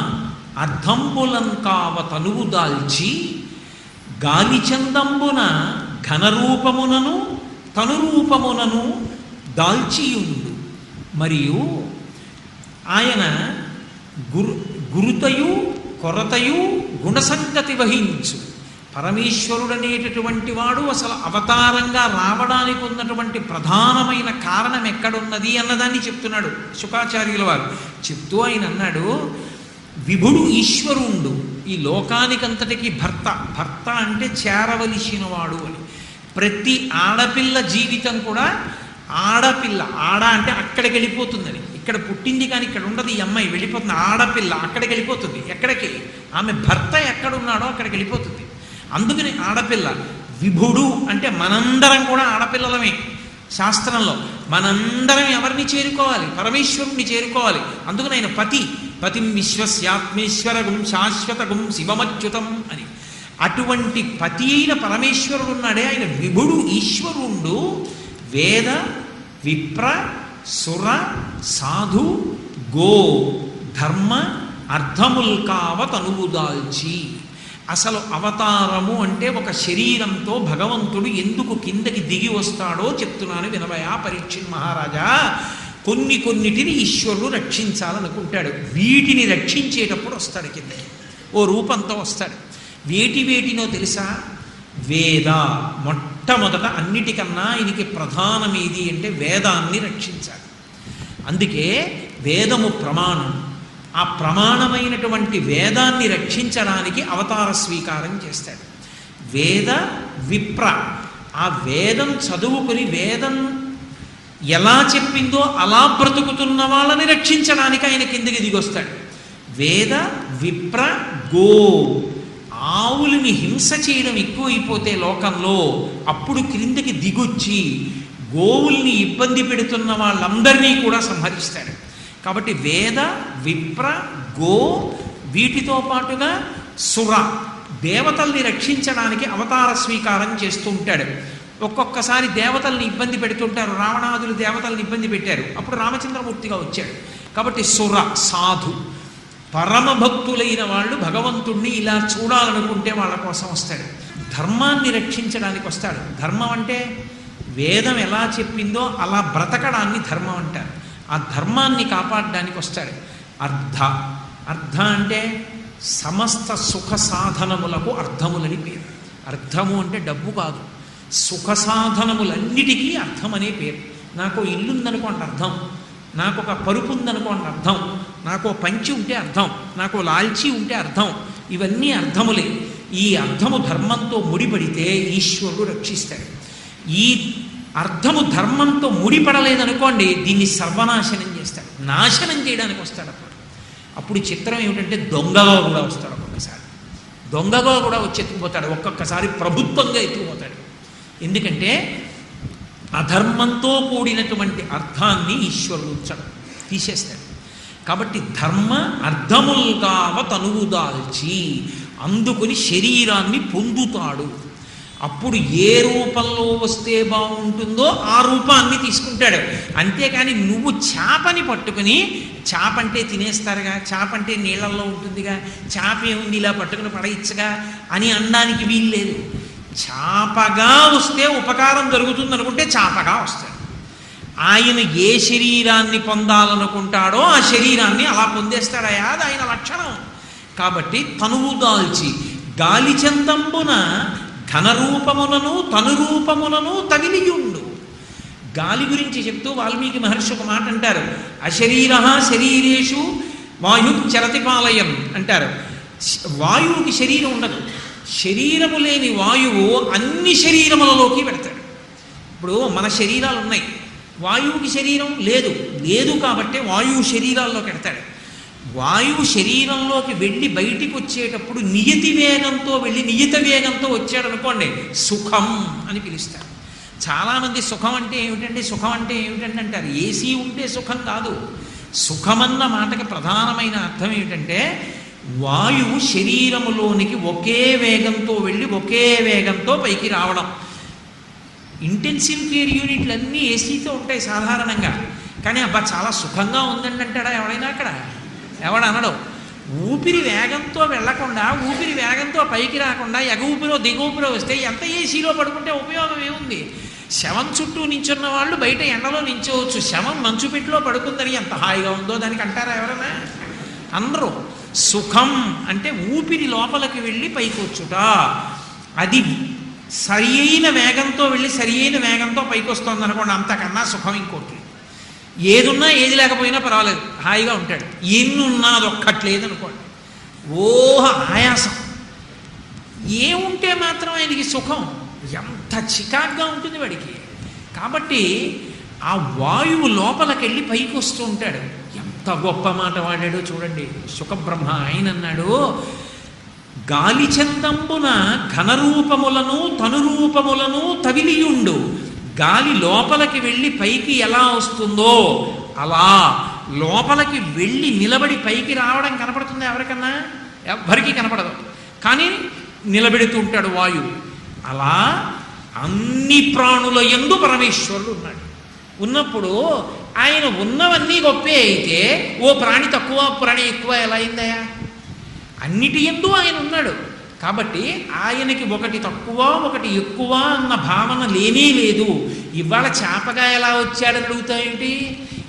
అర్థంబులంకావ తనువు దాల్చి గాలిచందంబున ఘనరూపమునను తనురూపమునను దాల్చియుండు. మరియు ఆయన గురుతయు కొరతయు గుణసంగతి వహించు. పరమేశ్వరుడనేటటువంటి వాడు అసలు అవతారంగా రావడానికి ఉన్నటువంటి ప్రధానమైన కారణం ఎక్కడున్నది అన్నదాన్ని చెప్తున్నాడు శుకాచార్యుల వారు. చెప్తూ ఆయన అన్నాడు, విభుడు ఈశ్వరుండు, ఈ లోకానికంతటికి భర్త. భర్త అంటే చేరవలసిన వాడు అని. ప్రతి ఆడపిల్ల జీవితం కూడా ఆడపిల్ల, ఆడ అంటే అక్కడికి వెళ్ళిపోతుందని. ఇక్కడ పుట్టింది కానీ ఇక్కడ ఉండదు, ఈ అమ్మాయి వెళ్ళిపోతుంది. ఆడపిల్ల అక్కడికి వెళ్ళిపోతుంది. ఎక్కడికి? ఆమె భర్త ఎక్కడున్నాడో అక్కడికి వెళ్ళిపోతుంది. అందుకని ఆడపిల్ల. విభుడు అంటే మనందరం కూడా ఆడపిల్లలమే. శాస్త్రంలో మనందరం ఎవరిని చేరుకోవాలి? పరమేశ్వరుణ్ణి చేరుకోవాలి. అందుకని ఆయన పతిం విశ్వస్యాత్మేశ్వరగుం శాశ్వతగుం శివమచ్యుతం అని. అటువంటి పతి అయిన పరమేశ్వరుడు ఉన్నాడే ఆయన విభుడు ఈశ్వరుండు. వేద విప్ర సుర సాధు గో ధర్మ అర్థముల్కావ తనువు దాల్చి. అసలు అవతారము అంటే ఒక శరీరంతో భగవంతుడు ఎందుకు కిందకి దిగి వస్తాడో చెప్తున్నాను వినవయా పరీక్షిత్ మహారాజా. కొన్నిటిని ఈశ్వరుడు రక్షించాలనుకుంటాడు. వీటిని రక్షించేటప్పుడు వస్తాడు కిందకి, ఓ రూపంతో వస్తాడు. వేటినో తెలుసా? వేద. మొట్టమొదట అన్నిటికన్నా ఆయనకి ప్రధానమేది అంటే వేదాన్ని రక్షించాలి. అందుకే వేదము ప్రమాణం. ఆ ప్రమాణమైనటువంటి వేదాన్ని రక్షించడానికి అవతార స్వీకారం చేస్తాడు. వేద విప్ర, ఆ వేదం చదువుకుని వేదం ఎలా చెప్పిందో అలా బ్రతుకుతున్న వాళ్ళని రక్షించడానికి ఆయన కిందకి దిగొస్తాడు. వేద విప్ర గో, ఆవులని హింస చేయడం ఎక్కువైపోతే లోకంలో అప్పుడు క్రిందకి దిగొచ్చి గోవుల్ని ఇబ్బంది పెడుతున్న వాళ్ళందరినీ కూడా సంహరిస్తాడు. కాబట్టి వేద విప్ర గో, వీటితో పాటుగా సుర, దేవతల్ని రక్షించడానికి అవతార స్వీకారం చేస్తూ ఉంటాడు. ఒక్కొక్కసారి దేవతల్ని ఇబ్బంది పెడుతుంటారు. రావణాదులు దేవతల్ని ఇబ్బంది పెట్టారు, అప్పుడు రామచంద్రమూర్తిగా వచ్చాడు. కాబట్టి సుర సాధు, పరమభక్తులైన వాళ్ళు భగవంతుణ్ణి ఇలా చూడాలనుకుంటే వాళ్ళ కోసం వస్తాడు. ధర్మాన్ని రక్షించడానికి వస్తాడు. ధర్మం అంటే వేదం ఎలా చెప్పిందో అలా బ్రతకడాన్ని ధర్మం అంటారు. ఆ ధర్మాన్ని కాపాడడానికి వస్తాడు. అర్థ అంటే సమస్త సుఖ సాధనములకు అర్థములని పేరు. అర్థము అంటే డబ్బు కాదు, సుఖ సాధనములన్నిటికీ అర్థం అనే పేరు. నాకు ఇల్లు ఉందనుకోండి అర్థం, నాకు ఒక పరుపు ఉందనుకోండి అర్థం, నాకు పంచి ఉంటే అర్థం, నాకు లాల్చి ఉంటే అర్థం. ఇవన్నీ అర్థములే. ఈ అర్థము ధర్మంతో ముడిపడితే ఈశ్వరుడు రక్షిస్తాడు. ఈ అర్థము ధర్మంతో ముడిపడలేదనుకోండి, దీన్ని సర్వనాశనం చేస్తాడు, నాశనం చేయడానికి వస్తాడు. అప్పుడు చిత్రం ఏమిటంటే దొంగగా కూడా వస్తాడు. ఒక్కొక్కసారి దొంగగా కూడా వచ్చి ఎత్తుకుపోతాడు, ఒక్కొక్కసారి ప్రభుత్వంగా ఎత్తుకుపోతాడు. ఎందుకంటే అధర్మంతో కూడినటువంటి అర్థాన్ని ఈశ్వరుడు ఉంచడం. తీసేస్తాడు. కాబట్టి ధర్మ అర్థముల్గావ తనువు దాల్చి అందుకుని శరీరాన్ని పొందుతాడు. అప్పుడు ఏ రూపంలో వస్తే బాగుంటుందో ఆ రూపాన్ని తీసుకుంటాడు. అంతేకాని నువ్వు చేపని పట్టుకుని, చేప అంటే తినేస్తారుగా, చేప అంటే నీళ్ళల్లో ఉంటుందిగా, చేప ఏముంది ఇలా పట్టుకుని పడేయచ్చుగా అని అనడానికి వీల్లేదు. చేపగా వస్తే ఉపకారం జరుగుతుంది అనుకుంటే చేపగా వస్తాడు. ఆయన ఏ శరీరాన్ని పొందాలనుకుంటాడో ఆ శరీరాన్ని అలా పొందేస్తాడయా, అది ఆయన లక్షణం. కాబట్టి తనువు దాల్చి గాలి చందంబున ఘనరూపములను తనురూపములను తగిలియుండు. గాలి గురించి చెప్తూ వాల్మీకి మహర్షి ఒక మాట అంటారు, అశరీర శరీరేషు వాయు చరతిపాలయం అంటారు. వాయువుకి శరీరం ఉండదు. శరీరము లేని వాయువు అన్ని శరీరములలోకి పెడతాడు. ఇప్పుడు మన శరీరాలు ఉన్నాయి, వాయువుకి శరీరం లేదు కాబట్టి వాయువు శరీరాల్లోకి పెడతాడు. వాయువు శరీరంలోకి వెళ్ళి బయటికి వచ్చేటప్పుడు నియతి వేగంతో వెళ్ళి నియత వేగంతో వచ్చాడు అనుకోండి, సుఖం అని పిలుస్తారు. చాలామంది సుఖం అంటే ఏమిటంటే అంటారు. ఏసీ ఉంటే సుఖం కాదు. సుఖమన్న మాటకి ప్రధానమైన అర్థం ఏమిటంటే వాయువు శరీరములోనికి ఒకే వేగంతో వెళ్ళి ఒకే వేగంతో పైకి రావడం. ఇంటెన్సివ్ కేర్ యూనిట్లు అన్నీ ఏసీతో ఉంటాయి సాధారణంగా. కానీ అబ్బా చాలా సుఖంగా ఉందండి అంటాడా ఎవడైనా? అక్కడ ఎవడు అనడు. ఊపిరి వేగంతో వెళ్లకుండా, ఊపిరి వేగంతో పైకి రాకుండా ఎగ ఊపిరో దిగ ఊపిరో వస్తే ఎంత ఏసీలో పడుకుంటే ఉపయోగం ఏముంది? శవం చుట్టూ నించున్న వాళ్ళు బయట ఎండలో నించోవచ్చు, శవం మంచు పెట్టిలో పడుకుందని ఎంత హాయిగా ఉందో దానికి అంటారా ఎవరైనా? అందరూ. సుఖం అంటే ఊపిరి లోపలికి వెళ్ళి పైకి వచ్చుట. అది సరి అయిన వేగంతో వెళ్ళి సరి అయిన వేగంతో పైకి వస్తుంది అనుకోండి, అంతకన్నా సుఖం ఇంకోటి. ఏదున్నా ఏది లేకపోయినా పర్వాలేదు, హాయిగా ఉంటాడు. ఎన్నున్నా అది ఒక్కట్లేదు అనుకోండి, ఓహ ఆయాసం. ఏముంటే మాత్రం ఆయనకి సుఖం, ఎంత చికాగ్గా ఉంటుంది వాడికి. కాబట్టి ఆ వాయువు లోపలికెళ్ళి పైకి వస్తూ ఉంటాడు. ఎంత గొప్ప మాట వాడాడో చూడండి సుఖబ్రహ్మ. ఆయన అన్నాడు, గాలి చందంబున ఘనరూపములను తనురూపములను తవిలియుండు. గాలి లోపలికి వెళ్ళి పైకి ఎలా వస్తుందో అలా లోపలికి వెళ్ళి నిలబడి పైకి రావడం కనపడుతుంది ఎవరికన్నా? ఎవ్వరికీ కనపడదు, కానీ నిలబెడుతూ ఉంటాడు వాయువు. అలా అన్ని ప్రాణుల యందు పరమేశ్వరుడు ఉన్నాడు. ఉన్నప్పుడు ఆయన ఉన్నవన్నీ గొప్పే అయితే ఓ ప్రాణి తక్కువ ప్రాణి ఎక్కువ ఎలా అయిందయా? అన్నిటి యందు ఆయన ఉన్నాడు. కాబట్టి ఆయనకి ఒకటి తక్కువ ఒకటి ఎక్కువ అన్న భావన లేనే లేదు. ఇవాళ చేపగా ఎలా వచ్చాడని అడుగుతాయేంటి?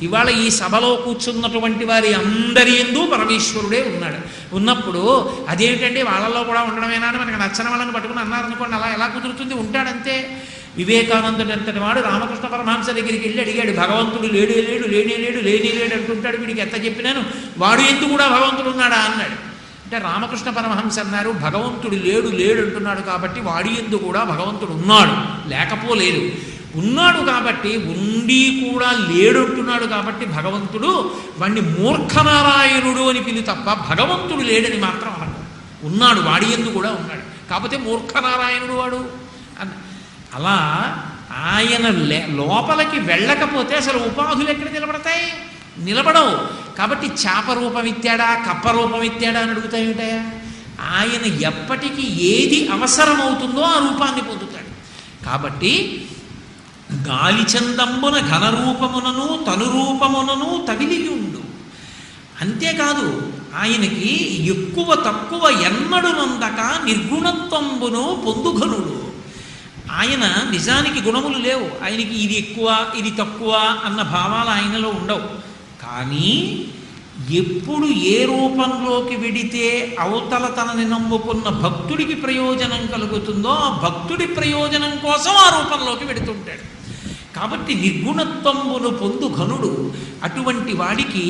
ఇవాళ ఈ సభలో కూర్చున్నటువంటి వారి అందరి యందు పరమేశ్వరుడే ఉన్నాడు. ఉన్నప్పుడు అదేమిటండి వాళ్ళలో కూడా ఉండడమేనా అని మనకు నచ్చని వాళ్ళని పట్టుకుని అన్నారనుకోండి, అలా ఎలా కుదురుతుంది? ఉంటాడంతే. వివేకానందుడు అంతటి వాడు రామకృష్ణ పరమహంస దగ్గరికి వెళ్ళి అడిగాడు, భగవంతుడు లేడే లేడు లేనే లేడు లేనే లేడు అంటుంటాడు, వీడికి ఎంత చెప్పినాను వాడు ఎందుకు కూడా భగవంతుడు ఉన్నాడా అన్నాడు. అంటే రామకృష్ణ పరమహంస అన్నారు, భగవంతుడు లేడు లేడు అంటున్నాడు కాబట్టి వాడి యందు కూడా భగవంతుడు ఉన్నాడు, లేకపోలేదు. ఉన్నాడు కాబట్టి ఉండి కూడా లేడు అంటున్నాడు కాబట్టి భగవంతుడు వాడిని మూర్ఖనారాయణుడు అని పిలు తప్ప భగవంతుడు లేడని మాత్రం అనడు. ఉన్నాడు, వాడి యందు కూడా ఉన్నాడు, కాకపోతే మూర్ఖనారాయణుడు వాడు అన్న. అలా ఆయన లోపలికి వెళ్ళకపోతే అసలు ఉపాధులు ఎక్కడ నిలబడతాయి? నిలబడవు. కాబట్టి చేప రూపం ఇత్తాడా కప్ప రూపం ఇత్తాడా అని అడుగుతాయేమిటయా? ఆయన ఎప్పటికీ ఏది అవసరమవుతుందో ఆ రూపాన్ని పొందుతాడు. కాబట్టి గాలి చందంబున ఘనరూపమునను తనురూపమునను తవిలియుండు. అంతేకాదు ఆయనకి ఎక్కువ తక్కువ ఎన్నడు నందక నిర్గుణత్వంబును పొందుఘనుడు. ఆయన నిజానికి గుణములు లేవు, ఆయనకి ఇది ఎక్కువ ఇది తక్కువ అన్న భావాలు ఆయనలో ఉండవు. కానీ ఎప్పుడు ఏ రూపంలోకి వెడితే అవతల తనని నమ్ముకున్న భక్తుడికి ప్రయోజనం కలుగుతుందో ఆ భక్తుడి ప్రయోజనం కోసం ఆ రూపంలోకి వెడుతుంటాడు. కాబట్టి నిర్గుణత్వంబును పొందు ఘనుడు. అటువంటి వాడికి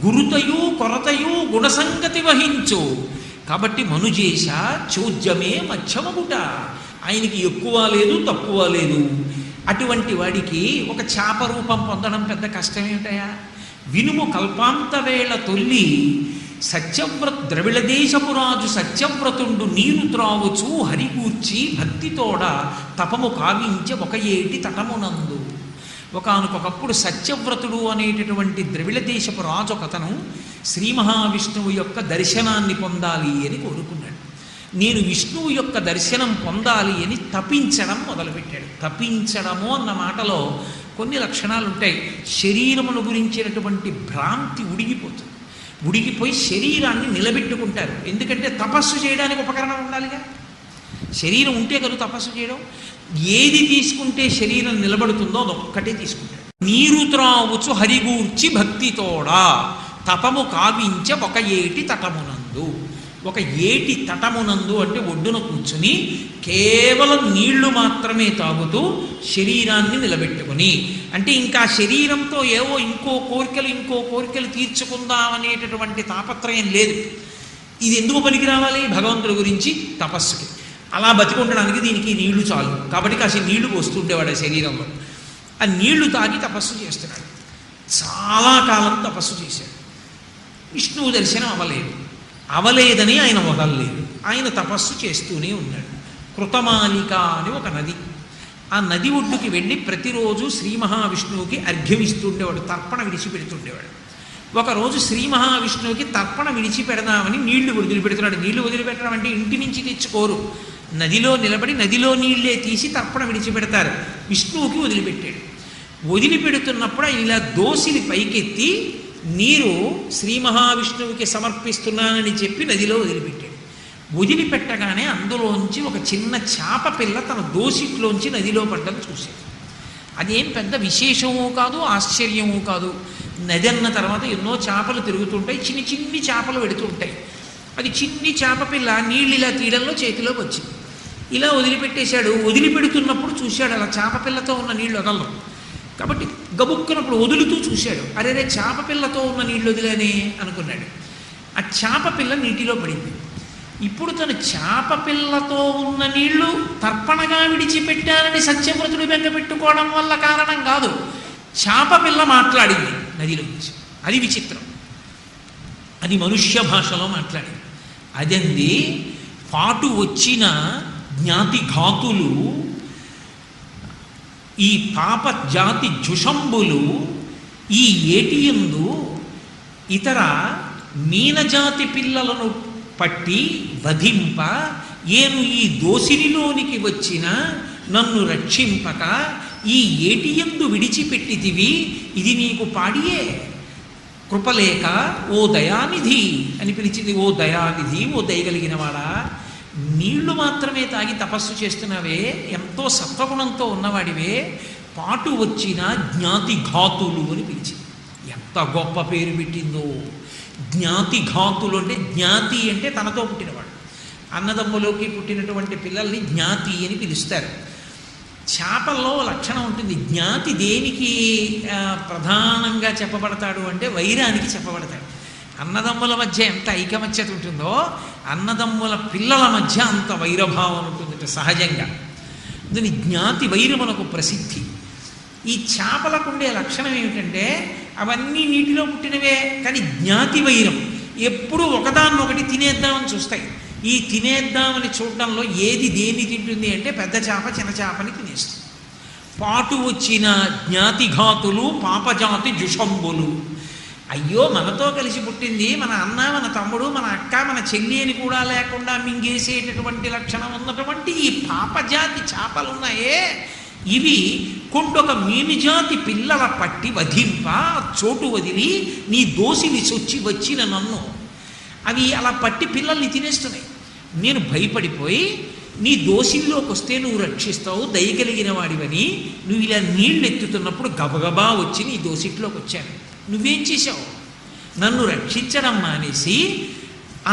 గురుతయు కొరతయు గుణసంగతి వహించు. కాబట్టి మనుజేశ చోద్యమే మధ్యమగుట. ఆయనకి ఎక్కువ లేదు తక్కువ లేదు. అటువంటి వాడికి ఒక చేప రూపం పొందడం పెద్ద కష్టమేమిటయా? వినుము కల్పాంత వేళ తొల్లి ద్రవిళ దేశపురాజు సత్యవ్రతుండు నీరు త్రావుచు హరిగూర్చి భక్తితోడ తపము కావించ ఒక ఏటి తటమునందు. ఒకానొకప్పుడు సత్యవ్రతుడు అనేటటువంటి ద్రవిడ దేశపు రాజు ఒకతను శ్రీ మహావిష్ణువు యొక్క దర్శనాన్ని పొందాలి అని కోరుకున్నాడు. నేను విష్ణువు యొక్క దర్శనం పొందాలి అని తపించడం మొదలుపెట్టాడు. తపించడము అన్న మాటలో కొన్ని లక్షణాలు ఉంటాయి. శరీరమును గురించినటువంటి భ్రాంతి ఉడిగిపోతుంది. ఉడిగిపోయి శరీరాన్ని నిలబెట్టుకుంటారు. ఎందుకంటే తపస్సు చేయడానికి ఉపకరణం ఉండాలిగా. శరీరం ఉంటే కదా తపస్సు చేయడం. ఏది తీసుకుంటే శరీరం నిలబడుతుందో అదొక్కటే తీసుకుంటాడు. నీరు త్రావుచు హరిగూర్చి భక్తితోడా తపము కావించ ఒక ఏటి తటమునందు. ఒక ఏటి తటమునందు అంటే ఒడ్డున కూర్చుని కేవలం నీళ్లు మాత్రమే తాగుతూ శరీరాన్ని నిలబెట్టుకుని, అంటే ఇంకా శరీరంతో ఇంకో కోరికలు తీర్చుకుందామనేటటువంటి తాపత్రయం లేదు. ఇది ఎందుకు పనికి రావాలి? భగవంతుడి గురించి తపస్సుకి. అలా బతికుండడానికి దీనికి నీళ్లు చాలు. కాబట్టి కాసి నీళ్లు పోస్తుండేవాడు ఆ శరీరంలో. ఆ నీళ్లు తాగి తపస్సు చేస్తున్నాడు. చాలా కాలం తపస్సు చేశాడు. విష్ణువు దర్శనం అవలేదని ఆయన వదలలేదు. ఆయన తపస్సు చేస్తూనే ఉన్నాడు. కృతమాలిక అని ఒక నది. ఆ నది ఒడ్డుకి వెళ్ళి ప్రతిరోజు శ్రీ మహావిష్ణువుకి అర్ఘ్యం ఇస్తుండేవాడు, తర్పణ విడిచిపెడుతుండేవాడు. ఒకరోజు శ్రీ మహావిష్ణువుకి తర్పణ విడిచిపెడదామని నీళ్లు వదిలిపెడుతున్నాడు. నీళ్లు వదిలిపెట్టడం అంటే ఇంటి నుంచి తెచ్చుకోరు. నదిలో నిలబడి నదిలో నీళ్లే తీసి తర్పణ విడిచిపెడతారు. విష్ణువుకి వదిలిపెట్టాడు. వదిలిపెడుతున్నప్పుడు ఇలా దోసిలి పైకెత్తి నీరు శ్రీ మహావిష్ణువుకి సమర్పిస్తున్నానని చెప్పి నదిలో వదిలిపెట్టాడు. వదిలిపెట్టగానే అందులోంచి ఒక చిన్న చేప పిల్ల తన దోసిట్లోంచి నదిలో పడ్డం చూశాడు. అదేం పెద్ద విశేషమూ కాదు, ఆశ్చర్యమూ కాదు. నది అన్న తర్వాత ఎన్నో చేపలు తిరుగుతుంటాయి, చిన్ని చేపలు పెడుతుంటాయి. అది చిన్ని చేప పిల్ల నీళ్ళు ఇలా తీయడంలో చేతిలోకి వచ్చింది. ఇలా వదిలిపెట్టేశాడు. వదిలిపెడుతున్నప్పుడు చూశాడు అలా చేప పిల్లతో ఉన్న నీళ్ళు వదలరు. కాబట్టి గబుక్కునప్పుడు వదులుతూ చూశాడు. అరే చేప పిల్లతో ఉన్న నీళ్ళు వదిలేనే అనుకున్నాడు. ఆ చేప పిల్ల నీటిలో పడింది. ఇప్పుడు తను చేప పిల్లతో ఉన్న నీళ్లు తర్పణగా విడిచిపెట్టాలని సత్యవ్రతుడు బెంగ పెట్టుకోవడం వల్ల కారణం కాదు. చేప పిల్ల మాట్లాడింది నదిలోంచి. అది విచిత్రం. అది మనుష్య భాషలో మాట్లాడింది. అదంది పాటు వచ్చిన జ్ఞాతి ఘాతులు, ఈ పాప జాతి జుషంబులు ఈ ఏటియందు ఇతర మీనజాతి పిల్లలను పట్టి వధింప ఏను ఈ దోసినిలోనికి వచ్చిన నన్ను రక్షింపక ఈ ఏటియందు విడిచిపెట్టితివి, ఇది నీకు పాడియే కృపలేక ఓ దయానిధి అని పిలిచింది. ఓ దయానిధి, ఓ దయగలిగినవాడా, నీళ్లు మాత్రమే తాగి తపస్సు చేస్తున్నావే, ఎంతో సత్వగుణంతో ఉన్నవాడివే, పాటు వచ్చిన జ్ఞాతి ఘాతులు అని పిలిచింది. ఎంత గొప్ప పేరు పెట్టిందో. జ్ఞాతి ఘాతులు అంటే, జ్ఞాతి అంటే తనతో పుట్టినవాడు. అన్నదమ్ములోకి పుట్టినటువంటి పిల్లల్ని జ్ఞాతి అని పిలుస్తారు. చేపల్లో లక్షణం ఉంటుంది. జ్ఞాతి దేనికి ప్రధానంగా చెప్పబడతాడు అంటే వైరానికి చెప్పబడతాడు. అన్నదమ్ముల మధ్య ఎంత ఐకమత్యత ఉంటుందో అన్నదమ్ముల పిల్లల మధ్య అంత వైరభావం ఉంటుంది సహజంగా. దీని జ్ఞాతి వైరమునకు ప్రసిద్ధి. ఈ చేపలకు ఉండే లక్షణం ఏమిటంటే అవన్నీ నీటిలో పుట్టినవే, కానీ జ్ఞాతి వైరం ఎప్పుడూ ఒకదాన్నొకటి తినేద్దామని చూస్తాయి. ఈ తినేద్దామని చూడడంలో ఏది దేన్ని తింటుంది అంటే పెద్ద చేప చిన్న చేపని తినేస్తుంది. పాటు వచ్చిన జ్ఞాతిఘాతులు పాపజాతి జుషంబులు. అయ్యో మనతో కలిసి పుట్టింది మన అన్న, మన తమ్ముడు, మన అక్క, మన చెల్లి అని కూడా లేకుండా మింగేసేటటువంటి లక్షణం ఉన్నటువంటి ఈ పాపజాతి చేపలున్నాయే, ఇవి కొండొక మీనిజాతి పిల్లల పట్టి వధింప చోటు వదిలి నీ దోసిని చొచ్చి వచ్చిన నన్ను అవి అలా పట్టి పిల్లల్ని తినేస్తున్నాయి. నేను భయపడిపోయి నీ దోసిల్లోకి వస్తే నువ్వు రక్షిస్తావు, దయగలిగిన వాడివని నువ్వు ఇలా నీళ్ళు ఎత్తుతున్నప్పుడు గబగబా వచ్చి నీ దోసిట్లోకి వచ్చాను. నువ్వేం చేశావు? నన్ను రక్షించడం మానేసి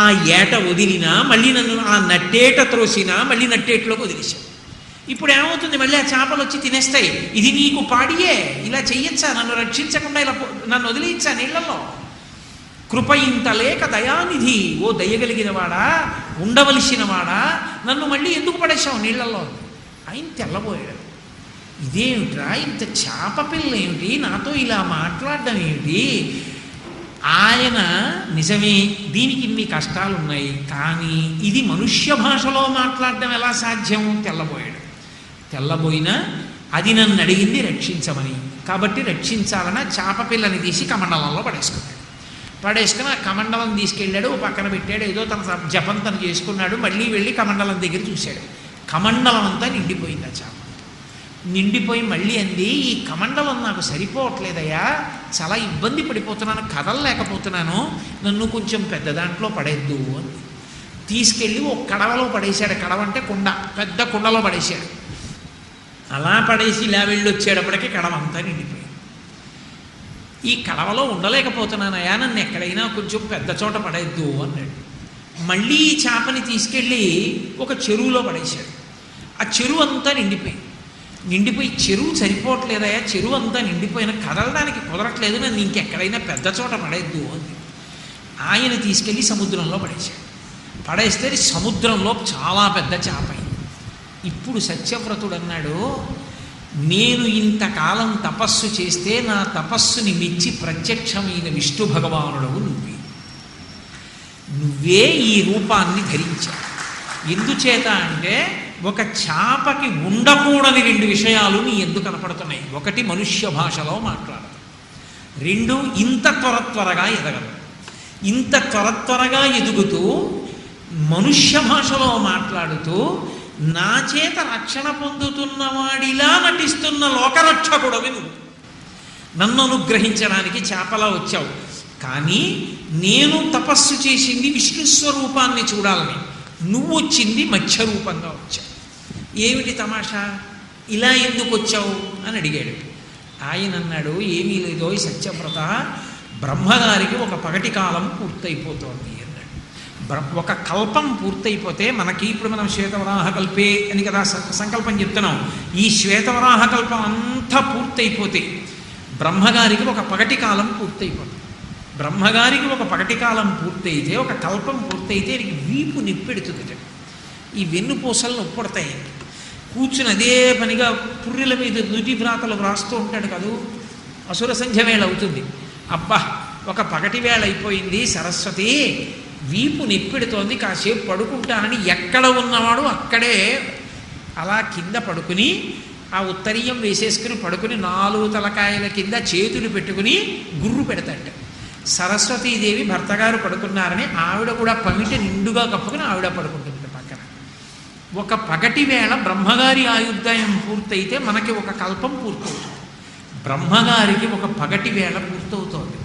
ఆ ఏట వదిలినా మళ్ళీ నన్ను ఆ నట్టేట త్రోసినా మళ్ళీ నట్టేటలోకి వదిలేశావు. ఇప్పుడు ఏమవుతుంది? మళ్ళీ ఆ చేపలు వచ్చి తినేస్తాయి. ఇది నీకు పాడియే, ఇలా చెయ్యొచ్చా? నన్ను రక్షించకుండా ఇలా నన్ను వదిలేయచ్చా నీళ్లలో? కృప ఇంత లేక దయానిధి, ఓ దయగలిగిన వాడా, ఉండవలసిన వాడా, నన్ను మళ్ళీ ఎందుకు పడేశావు నీళ్లలో? ఆయన తెల్లబోయాడు. ఇదేమిట్రా, ఇంత చేప పిల్ల ఏమిటి, నాతో ఇలా మాట్లాడడం ఏమిటి? ఆయన నిజమే దీనికి ఇన్ని కష్టాలు ఉన్నాయి, కానీ ఇది మనుష్య భాషలో మాట్లాడడం ఎలా సాధ్యం? తెల్లబోయాడు. తెల్లబోయినా అది నన్ను అడిగింది రక్షించమని. కాబట్టి రక్షించాలని ఆ చేప పిల్లని తీసి కమండలంలో పడేసుకున్నాడు. పడేసుకుని ఆ కమండలం తీసుకెళ్ళాడు, ఓ పక్కన పెట్టాడు, ఏదో తన జపం తను చేసుకున్నాడు. మళ్ళీ వెళ్ళి కమండలం దగ్గర చూశాడు. కమండలం అంతా నిండిపోయింది. ఆ చేప నిండిపోయి మళ్ళీ అంది, ఈ కమండలం నాకు సరిపోవట్లేదయ్యా, చాలా ఇబ్బంది పడిపోతున్నాను, కదలలేకపోతున్నాను, నన్ను కొంచెం పెద్ద దాంట్లో పడేద్దు అని తీసుకెళ్ళి ఓ కడవలో పడేశాడు. కడవ అంటే కుండ, పెద్ద కుండలో పడేశాడు. అలా పడేసి ఇలా వెళ్ళి వచ్చేటప్పటికి కడవ అంతా నిండిపోయింది. ఈ కడవలో ఉండలేకపోతున్నానయ్యా, నన్ను ఎక్కడైనా కొంచెం పెద్ద చోట పడేద్దు అన్నాడు. మళ్ళీ ఈ చేపని తీసుకెళ్ళి ఒక చెరువులో పడేశాడు. ఆ చెరువు అంతా నిండిపోయి చెరువు సరిపోవట్లేదయ్యా, చెరువు అంతా నిండిపోయిన కదలడానికి కుదరట్లేదు, నన్ను ఇంకెక్కడైనా పెద్ద చోట పడేద్దు అని ఆయన తీసుకెళ్ళి సముద్రంలో పడేశాడు. పడేస్తే సముద్రంలో చాలా పెద్ద చేప అయింది. ఇప్పుడు సత్యవ్రతుడు అన్నాడు, నేను ఇంతకాలం తపస్సు చేస్తే నా తపస్సుని మెచ్చి ప్రత్యక్షమైన విష్ణు భగవానుడవు నువ్వే ఈ రూపాన్ని ధరించావు. ఎందుచేత అంటే ఒక చేపకి ఉండకూడని 2 విషయాలు నీ ఎందుకు కనపడుతున్నాయి. ఒకటి, మనుష్య భాషలో మాట్లాడదు. 2, ఇంత త్వరగా ఎదగదు. ఇంత త్వరగా ఎదుగుతూ మనుష్య భాషలో మాట్లాడుతూ నా చేత రక్షణ పొందుతున్నవాడిలా నటిస్తున్న లోకరక్షకుడవి నువ్వు. నన్ను అనుగ్రహించడానికి చేపలా వచ్చావు, కానీ నేను తపస్సు చేసింది విష్ణు స్వరూపాన్ని చూడాలని, నువ్వు వచ్చింది మత్స్య రూపంగా వచ్చావు. ఏమిటి తమాషా, ఇలా ఎందుకు వచ్చావు అని అడిగాడు. ఆయన అన్నాడు, ఏమీ లేదో ఈ సత్యవ్రత, బ్రహ్మగారికి ఒక పగటి కాలం పూర్తయిపోతోంది అన్నాడు. ఒక కల్పం పూర్తయిపోతే మనకి ఇప్పుడు మనం శ్వేతవరాహ కల్పే అని కదా సంకల్పం చెప్తున్నాం. ఈ శ్వేతవరాహ కల్పం అంతా పూర్తయిపోతే బ్రహ్మగారికి ఒక పగటి కాలం పూర్తయిపోతుంది. బ్రహ్మగారికి ఒక పగటి కాలం పూర్తయితే, ఒక కల్పం పూర్తయితే నీకు వీపు నిప్పెడుతుంది. ఈ వెన్నుపూసలు నొప్పుడతాయి. కూర్చుని అదే పనిగా పుర్రెల మీద నుటి వ్రాతలు వ్రాస్తూ ఉంటాడు కదూ. అసుర సంధ్య వేళ అవుతుంది. అబ్బా, ఒక పగటి వేళ అయిపోయింది, సరస్వతి వీపు నిప్పెడుతోంది, కాసేపు పడుకుంటానని ఎక్కడ ఉన్నవాడు అక్కడే అలా కింద పడుకుని ఆ ఉత్తరీయం వేసేసుకుని పడుకుని 4 తలకాయల కింద చేతులు పెట్టుకుని గుర్రు పెడతాడు. సరస్వతీదేవి భర్తగారు పడుకున్నారని ఆవిడ కూడా పమిట నిండుగా కప్పుకుని ఆవిడ పడుకుంటుంది పక్కన. ఒక పగటి వేళ బ్రహ్మగారి ఆయుర్దాయం పూర్తయితే మనకి ఒక కల్పం పూర్తవుతుంది. బ్రహ్మగారికి ఒక పగటి వేళ పూర్తవుతోంది.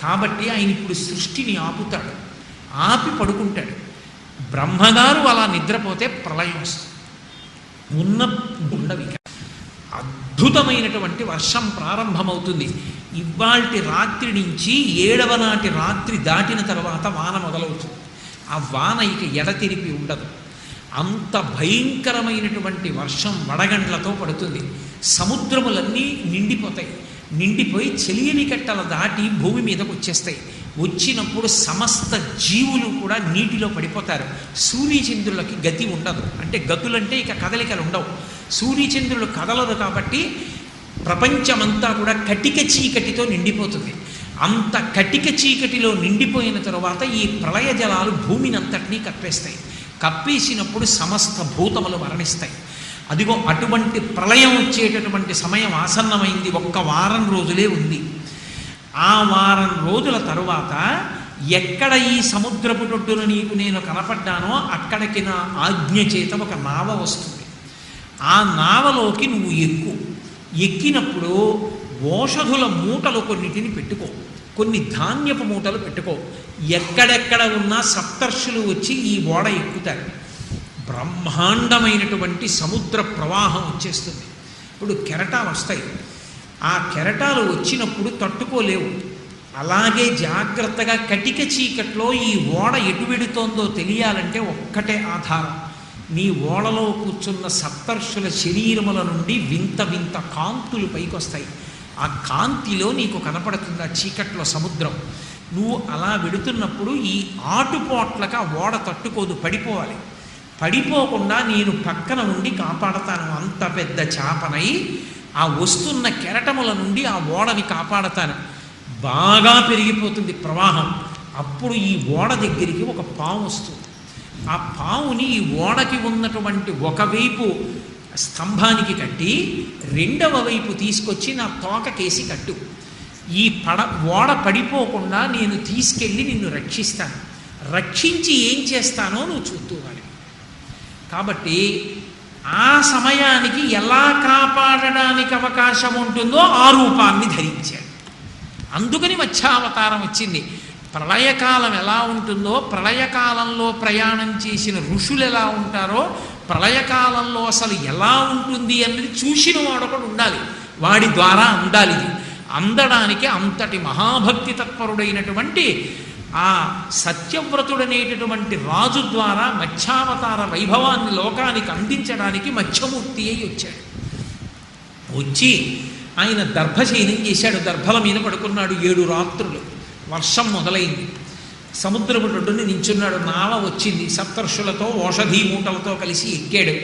కాబట్టి ఆయన ఇప్పుడు సృష్టిని ఆపుతాడు, ఆపి పడుకుంటాడు. బ్రహ్మగారు అలా నిద్రపోతే ప్రళయం వస్తుంది. ఉన్న ఉండవిక అద్భుతమైనటువంటి వర్షం ప్రారంభమవుతుంది. ఇవాల్టి రాత్రి నుంచి 7వ నాటి రాత్రి దాటిన తర్వాత వాన మొదలవుతుంది. ఆ వాన ఇక ఎడతెరిపి ఉండదు. అంత భయంకరమైనటువంటి వర్షం వడగండ్లతో పడుతుంది. సముద్రములన్నీ నిండిపోతాయి. నిండిపోయి చెలియని కట్టల దాటి భూమి మీదకు వచ్చేస్తాయి. వచ్చినప్పుడు సమస్త జీవులు కూడా నీటిలో పడిపోతారు. సూర్యచంద్రులకి గతి ఉండదు. అంటే గతులంటే ఇక కదలికలు ఉండవు. సూర్యచంద్రులు కదలరు కాబట్టి ప్రపంచమంతా కూడా కటిక చీకటితో నిండిపోతుంది. అంత కటిక చీకటిలో నిండిపోయిన తరువాత ఈ ప్రళయ జలాలు భూమిని అంతటినీ కప్పేస్తాయి. కప్పేసినప్పుడు సమస్త భూతములు మరణిస్తాయి. అదిగో అటువంటి ప్రళయం వచ్చేటటువంటి సమయం ఆసన్నమైంది. 1 వారం రోజులే ఉంది. ఆ వారం రోజుల తరువాత ఎక్కడ ఈ సముద్రపు టొట్టున నీకు నేను కనపడ్డానో అక్కడికి నా ఆజ్ఞ చేత ఒక నావ వస్తుంది. ఆ నావలోకి నువ్వు ఎక్కినప్పుడు ఓషధుల మూటలు కొన్నిటిని పెట్టుకో, కొన్ని ధాన్యపు మూటలు పెట్టుకో. ఎక్కడెక్కడ ఉన్నా సప్తర్షులు వచ్చి ఈ ఓడ ఎక్కుతారు. బ్రహ్మాండమైనటువంటి సముద్ర ప్రవాహం వచ్చేస్తుంది. ఇప్పుడు కెరటాలు వస్తాయి. ఆ కెరటాలు వచ్చినప్పుడు తట్టుకోలేవు. అలాగే జాగ్రత్తగా కటిక చీకట్లో ఈ ఓడ ఎటు వెడుతోందో తెలియాలంటే ఒక్కటే ఆధారం, నీ ఓడలో కూర్చున్న సప్తర్షుల శరీరముల నుండి వింత వింత కాంతులు పైకొస్తాయి. ఆ కాంతిలో నీకు కనపడుతుంది ఆ చీకట్లో సముద్రం. నువ్వు అలా వెడుతున్నప్పుడు ఈ ఆటుపోట్లక ఓడ తట్టుకోదు, పడిపోవాలి. పడిపోకుండా నేను పక్కన ఉండి కాపాడతాను. అంత పెద్ద చేపనై ఆ వస్తున్న కెరటముల నుండి ఆ ఓడని కాపాడతాను. బాగా పెరిగిపోతుంది ప్రవాహం. అప్పుడు ఈ ఓడ దగ్గరికి ఒక పాము వస్తుంది. ఆ పాముని ఈ ఓడకి ఉన్నటువంటి ఒకవైపు స్తంభానికి కట్టి రెండవ వైపు తీసుకొచ్చి నా తోకకేసి కట్టు. ఈ ఓడ పడిపోకుండా నేను తీసుకెళ్ళి నిన్ను రక్షిస్తాను, రక్షించి ఏం చేస్తానో నువ్వు చూస్తూవాలి. కాబట్టి ఆ సమయానికి ఎలా కాపాడడానికి అవకాశం ఉంటుందో ఆ రూపాన్ని ధరించాడు. అందుకని మత్స్యావతారం వచ్చింది. ప్రళయకాలం ఎలా ఉంటుందో, ప్రళయకాలంలో ప్రయాణం చేసిన ఋషులు ఎలా ఉంటారో, ప్రళయకాలంలో అసలు ఎలా ఉంటుంది అన్నది చూసిన వాడు ఒకడు ఉండాలి, వాడి ద్వారా అందాలి. అందడానికి అంతటి మహాభక్తి తత్పరుడైనటువంటి ఆ సత్యవ్రతుడనేటటువంటి రాజు ద్వారా మత్స్యావతార వైభవాన్ని లోకానికి అందించడానికి మత్స్యమూర్తి అయి వచ్చాడు. వచ్చి ఆయన దర్భశయనం చేశాడు. దర్భల మీద పడుకున్నాడు 7 రాత్రులు. వర్షం మొదలైంది. సముద్రపు ఒడ్డుని నించున్నాడు. నావ వచ్చింది. సప్తర్షులతో ఓషధీ మూటలతో కలిసి ఎక్కాడు.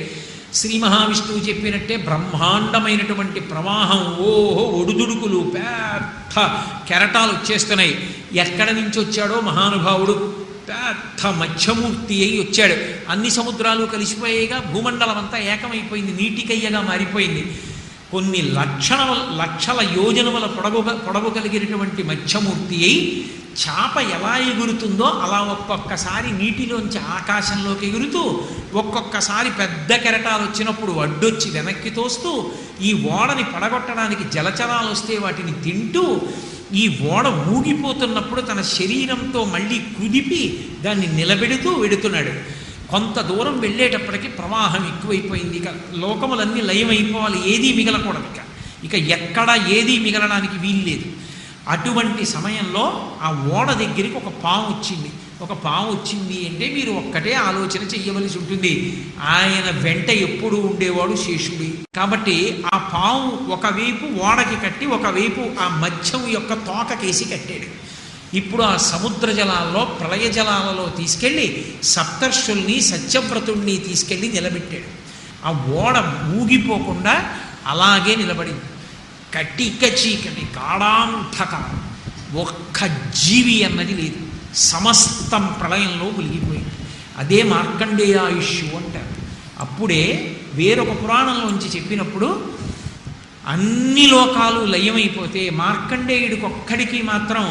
శ్రీ మహావిష్ణువు చెప్పినట్టే బ్రహ్మాండమైనటువంటి ప్రవాహం, ఓహో ఒడుదుడుకులు, పెద్ద కెరటాలు వచ్చేస్తున్నాయి. ఎక్కడ నుంచి వచ్చాడో మహానుభావుడు పెద్ద మత్స్యమూర్తి అయి వచ్చాడు. అన్ని సముద్రాలు కలిసిపోయేగా, భూమండలం అంతా ఏకమైపోయింది, నీటికయ్యగా మారిపోయింది. కొన్ని లక్షల యోజనముల పొడవు కలిగినటువంటి మత్స్యమూర్తి అయి చాప ఎలా ఎగురుతుందో అలా ఒక్కొక్కసారి నీటిలోంచి ఆకాశంలోకి ఎగురుతూ, ఒక్కొక్కసారి పెద్ద కెరటాలు వచ్చినప్పుడు అడ్డొచ్చి వెనక్కి తోస్తూ, ఈ ఓడని పడగొట్టడానికి జలచరాలు వస్తే వాటిని తింటూ, ఈ ఓడ ఊగిపోతున్నప్పుడు తన శరీరంతో మళ్ళీ కుదిపి దాన్ని నిలబెడుతూ వెడుతున్నాడు. కొంత దూరం వెళ్ళేటప్పటికి ప్రవాహం ఎక్కువైపోయింది. ఇక లోకములన్నీ లయమైపోవాలి, ఏదీ మిగలకూడదు. ఇక ఎక్కడ ఏదీ మిగలడానికి వీల్లేదు. అటువంటి సమయంలో ఆ ఓడ దగ్గరికి ఒక పాము వచ్చింది. ఒక పాము వచ్చింది అంటే మీరు ఒక్కటే ఆలోచన చెయ్యవలసి ఉంటుంది. ఆయన వెంట ఎప్పుడు ఉండేవాడు శేషుడి. కాబట్టి ఆ పాము ఒకవైపు ఓడకి కట్టి, ఒకవైపు ఆ మత్స్యం యొక్క తోకకేసి కట్టాడు. ఇప్పుడు ఆ సముద్ర జలాల్లో, ప్రళయ జలాలలో తీసుకెళ్ళి సప్తర్షుల్ని, సత్యవ్రతుణ్ణి తీసుకెళ్ళి నిలబెట్టాడు. ఆ ఓడ ఊగిపోకుండా అలాగే నిలబడింది. కటిక చీకటి, గాఢాంధకారం, ఒక్క జీవి అన్నది లేదు. సమస్తం ప్రళయంలో మునిగిపోయింది. అదే మార్కండేయాయుష్యు అంటారు. అప్పుడే వేరొక పురాణంలోంచి చెప్పినప్పుడు అన్ని లోకాలు లయమైపోతే మార్కండేయుడికి ఒక్కడికి మాత్రం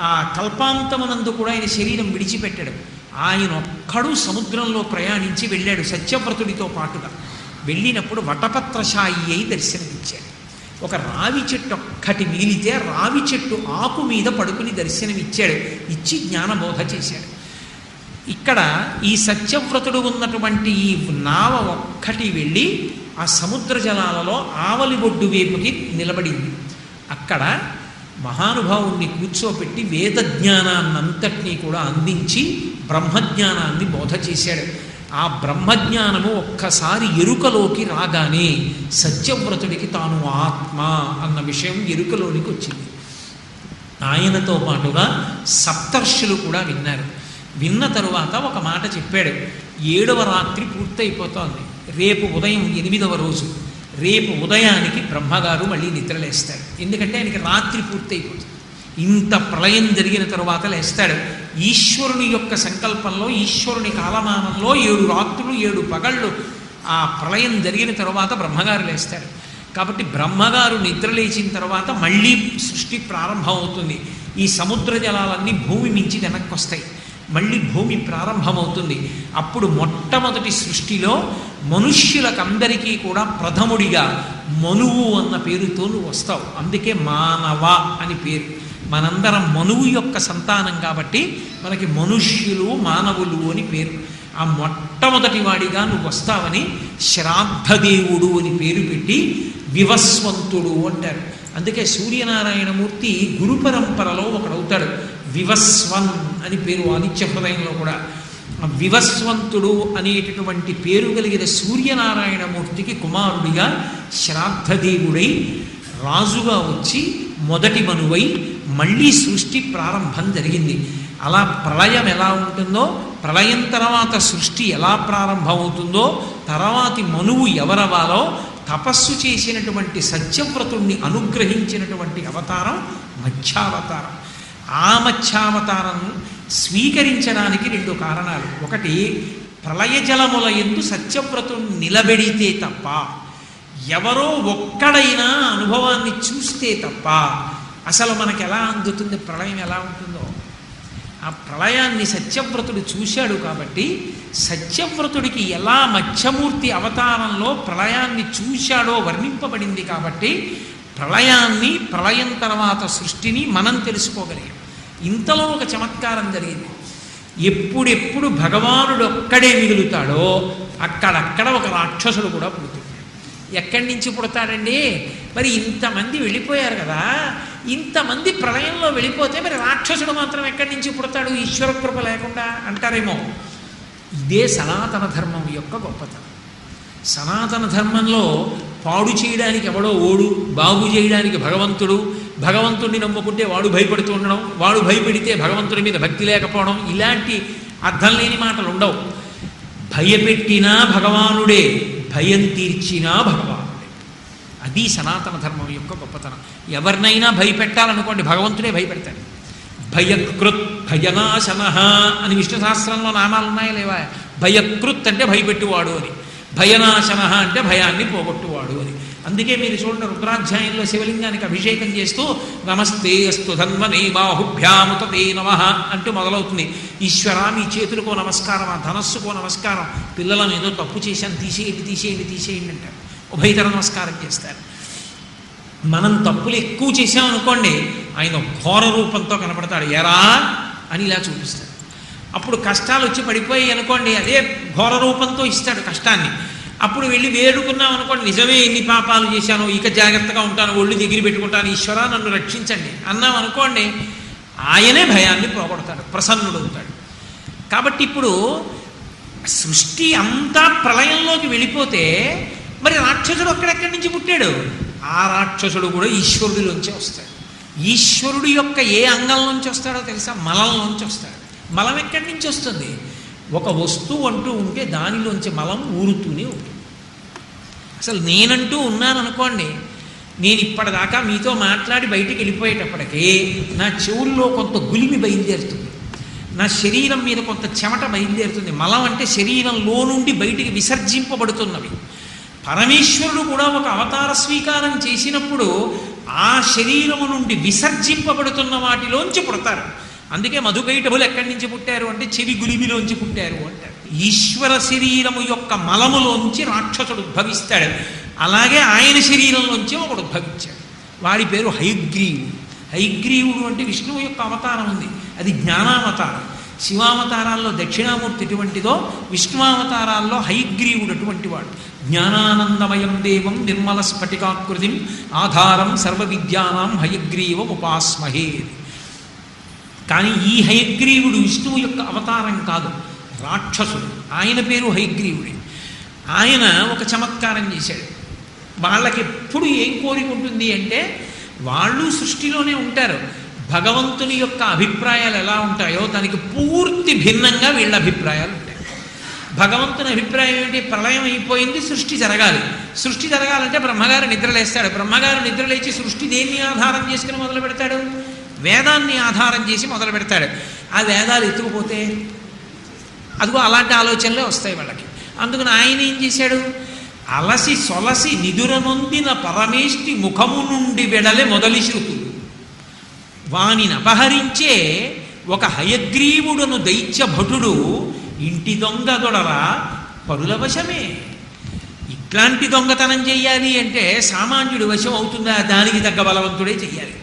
ఆ కల్పాంతమునందు కూడా ఆయన శరీరం విడిచిపెట్టాడు. ఆయన ఒక్కడు సముద్రంలో ప్రయాణించి వెళ్ళాడు సత్యవ్రతుడితో పాటుగా. వెళ్ళినప్పుడు వటపత్రశాయి అయి దర్శనమిచ్చాడు. ఒక రావి చెట్టు ఒక్కటి మిగిలితే రావి చెట్టు ఆకు మీద పడుకుని దర్శనమిచ్చాడు. ఇచ్చి జ్ఞానబోధ చేశాడు. ఇక్కడ ఈ సత్యవ్రతుడు ఉన్నటువంటి ఈ నావ ఒక్కటి వెళ్ళి ఆ సముద్ర జలాలలో ఆవలి ఒడ్డు వైపుకి నిలబడింది. అక్కడ మహానుభావుణ్ణి కూర్చోపెట్టి వేద జ్ఞానాన్నంతటినీ కూడా అందించి బ్రహ్మజ్ఞానాన్ని బోధ చేశాడు. ఆ బ్రహ్మజ్ఞానము ఒక్కసారి ఎరుకలోకి రాగానే సత్యవ్రతుడికి తాను ఆత్మ అన్న విషయం ఎరుకలోనికి వచ్చింది. ఆయనతో పాటుగా సప్తర్షులు కూడా విన్నారు. విన్న తరువాత ఒక మాట చెప్పాడు. 7వ రాత్రి పూర్తయిపోతోంది. రేపు ఉదయం 8వ రోజు. రేపు ఉదయానికి బ్రహ్మగారు మళ్ళీ నిద్రలేస్తాడు. ఎందుకంటే ఆయనకి రాత్రి పూర్తయిపోతుంది. ఇంత ప్రళయం జరిగిన తరువాత లేస్తాడు. ఈశ్వరుని యొక్క సంకల్పంలో, ఈశ్వరుని కాలమానంలో 7 రాత్రులు 7 పగళ్ళు ఆ ప్రళయం జరిగిన తరువాత బ్రహ్మగారు లేస్తాడు. కాబట్టి బ్రహ్మగారు నిద్రలేచిన తర్వాత మళ్ళీ సృష్టి ప్రారంభమవుతుంది. ఈ సముద్ర జలాలన్నీ భూమి మించి వెనక్కి వస్తాయి. మళ్ళీ భూమి ప్రారంభమవుతుంది. అప్పుడు మొట్టమొదటి సృష్టిలో మనుష్యులకందరికీ కూడా ప్రథముడిగా మనువు అన్న పేరుతో నువ్వు వస్తావు. అందుకే మానవ అని పేరు. మనందరం మనువు యొక్క సంతానం కాబట్టి మనకి మనుష్యులు, మానవులు అని పేరు. ఆ మొట్టమొదటి వాడిగా నువ్వు వస్తావని శ్రాద్ధదేవుడు అని పేరు పెట్టి వివస్వంతుడు అంటారు. అందుకే సూర్యనారాయణమూర్తి గురు పరంపరలో ఒకడవుతాడు. వివస్వన్ అని పేరు ఆదిత్య హృదయంలో కూడా. వివస్వంతుడు అనేటటువంటి పేరు కలిగిన సూర్యనారాయణమూర్తికి కుమారుడిగా శ్రాద్ధదేవుడై రాజుగా వచ్చి మొదటి మనువై మళ్ళీ సృష్టి ప్రారంభం జరిగింది. అలా ప్రళయం ఎలా ఉంటుందో, ప్రళయం తర్వాత సృష్టి ఎలా ప్రారంభమవుతుందో, తర్వాతి మనువు ఎవరవాలో తపస్సు చేసినటువంటి సత్యవ్రతుణ్ణి అనుగ్రహించినటువంటి అవతారం మత్స్యావతారం. ఆ మత్స్యావతారం స్వీకరించడానికి 2 కారణాలు. ఒకటి, ప్రళయ జలముల యందు సత్యవ్రతుడు నిలబెడితే తప్ప, ఎవరో ఒక్కడైనా అనుభవాన్ని చూస్తే తప్ప అసలు మనకు ఎలా అందుతుంది ప్రళయం ఎలా ఉంటుందో. ఆ ప్రళయాన్ని సత్యవ్రతుడు చూశాడు కాబట్టి సత్యవ్రతుడికి ఎలా మత్స్యమూర్తి అవతారంలో ప్రళయాన్ని చూశాడో వర్ణింపబడింది కాబట్టి ప్రళయాన్ని, ప్రళయం తర్వాత సృష్టిని మనం తెలుసుకోగలిగాం. ఇంతలో ఒక చమత్కారం జరిగింది. ఎప్పుడెప్పుడు భగవానుడు ఒక్కడే మిగులుతాడో అక్కడక్కడ ఒక రాక్షసుడు కూడా పుడుతుంది. ఎక్కడి నుంచి పుడతాడండి? మరి ఇంతమంది వెళ్ళిపోయారు కదా, ఇంతమంది ప్రళయంలో వెళ్ళిపోతే మరి రాక్షసుడు మాత్రం ఎక్కడి నుంచి పుడతాడు ఈశ్వర కృప లేకుండా అంటారేమో. ఇదే సనాతన ధర్మం యొక్క గొప్పతనం. సనాతన ధర్మంలో పాడు చేయడానికి ఎవడో ఓడు, బాగు చేయడానికి భగవంతుడు, భగవంతుడిని నమ్ముకుంటే వాడు భయపడుతూ ఉండడం, వాడు భయపెడితే భగవంతుడి మీద భక్తి లేకపోవడం, ఇలాంటి అర్థం లేని మాటలు ఉండవు. భయపెట్టినా భగవానుడే, భయం తీర్చినా భగవానుడే. అది సనాతన ధర్మం యొక్క గొప్పతనం. ఎవరినైనా భయపెట్టాలనుకోండి భగవంతుడే భయపెడతాడు. భయకృత్ భయనాశన అని విష్ణు సహస్రంలో నామాలు ఉన్నాయా లేవా? భయకృత్ అంటే భయపెట్టువాడు అని, భయనాశన అంటే భయాన్ని పోగొట్టువాడు అని. అందుకే మీరు చూడండి రుద్రాధ్యాయంలో శివలింగానికి అభిషేకం చేస్తూ నమస్తే అస్తు ధన్వనే బాహుభ్యాముతే నమః అంటూ మొదలవుతుంది. ఈశ్వర మీ చేతులకో నమస్కారం, ఆ ధనస్సుకో నమస్కారం, పిల్లలను ఏదో తప్పు చేశాను తీసేయండి తీసేయండి తీసేయండి అంటారు, ఉభయతర నమస్కారం చేస్తారు. మనం తప్పులు ఎక్కువ చేసామనుకోండి ఆయన ఘోర రూపంతో కనపడతాడు, ఎరా అని ఇలా చూపిస్తాడు. అప్పుడు కష్టాలు వచ్చి పడిపోయి అనుకోండి అదే ఘోర రూపంతో ఇస్తాడు కష్టాన్ని. అప్పుడు వెళ్ళి వేడుకున్నాం అనుకోండి, నిజమే ఎన్ని పాపాలు చేశాను, ఇక జాగ్రత్తగా ఉంటాను, ఒళ్ళు దగ్గర పెట్టుకుంటాను, ఈశ్వరా నన్ను రక్షించండి అన్నాం అనుకోండి ఆయనే భయాన్ని పోగొడతాడు, ప్రసన్నుడు అవుతాడు. కాబట్టి ఇప్పుడు సృష్టి అంతా ప్రళయంలోకి వెళ్ళిపోతే మరి రాక్షసుడు అక్కడెక్కడి నుంచి పుట్టాడు? ఆ రాక్షసుడు కూడా ఈశ్వరుడిలోంచి వస్తాడు. ఈశ్వరుడు యొక్క ఏ అంగం నుంచి వస్తాడో తెలుసా? మలంలోంచి వస్తాడు. మలం ఎక్కడి నుంచి వస్తుంది? ఒక వస్తువు అంటూ ఉంటే దానిలోంచి మలం ఊరుతూనే ఉంటుంది. అసలు నేనంటూ ఉన్నాను అనుకోండి, నేను ఇప్పటిదాకా మీతో మాట్లాడి బయటికి వెళ్ళిపోయేటప్పటికీ నా చెవుల్లో కొంత గులిమి బయలుదేరుతుంది, నా శరీరం మీద కొంత చెమట బయలుదేరుతుంది. మలం అంటే శరీరంలో నుండి బయటికి విసర్జింపబడుతున్నవి. పరమేశ్వరుడు కూడా ఒక అవతార స్వీకారం చేసినప్పుడు ఆ శరీరము నుండి విసర్జింపబడుతున్న వాటిలోంచి పుడతారు. అందుకే మధుకైటభులు ఎక్కడి నుంచి పుట్టారు అంటే చెవి గులిమిలోంచి పుట్టారు అంటారు. ఈశ్వర శరీరము యొక్క మలములోంచి రాక్షసుడు ఉద్భవిస్తాడు. అలాగే ఆయన శరీరంలోంచి ఒకడు ఉద్భవించాడు, వాడి పేరు హయగ్రీవుడు. హయగ్రీవుడు అంటే విష్ణువు యొక్క అవతారం ఉంది, అది జ్ఞానావతారం. శివావతారాల్లో దక్షిణామూర్తి ఎటువంటిదో విష్ణువావతారాల్లో హయగ్రీవుడు అటువంటి వాడు. జ్ఞానానందమయం దేవం నిర్మల స్ఫటికాకృతిం ఆధారం సర్వ విద్యానాం హయగ్రీవం ఉపాస్మహే. కానీ ఈ హయగ్రీవుడు విష్ణువు యొక్క అవతారం కాదు, రాక్షసుడు. ఆయన పేరు హయగ్రీవుడే. ఆయన ఒక చమత్కారం చేశాడు. వాళ్ళకి ఎప్పుడు ఏం కోరిక ఉంటుంది అంటే వాళ్ళు సృష్టిలోనే ఉంటారు, భగవంతుని యొక్క అభిప్రాయాలు ఎలా ఉంటాయో దానికి పూర్తి భిన్నంగా వీళ్ళ అభిప్రాయాలు ఉంటాయి. భగవంతుని అభిప్రాయం ఏంటి? ప్రళయం అయిపోయింది, సృష్టి జరగాలి. సృష్టి జరగాలంటే బ్రహ్మగారు నిద్రలేస్తాడు. బ్రహ్మగారు నిద్రలేచి సృష్టి దేన్ని ఆధారం చేసుకుని మొదలు పెడతాడు? వేదాన్ని ఆధారం చేసి మొదలు పెడతాడు. ఆ వేదాలు ఎత్తుకుపోతే అదిగో అలాంటి ఆలోచనలే వస్తాయి వాళ్ళకి. అందుకని ఆయన ఏం చేశాడు? అలసి సొలసి నిదురనొందిన పరమేష్టి ముఖము నుండి వెడలే మొదలి శృతులు వానిని అపహరించే ఒక హయగ్రీవుడును దైత్య భటుడు ఇంటి దొంగ దొడరా పరుల వశమే. ఇట్లాంటి దొంగతనం చెయ్యాలి అంటే సామాన్యుడి వశం అవుతుందా? దానికి తగ్గ బలవంతుడే చెయ్యాలి.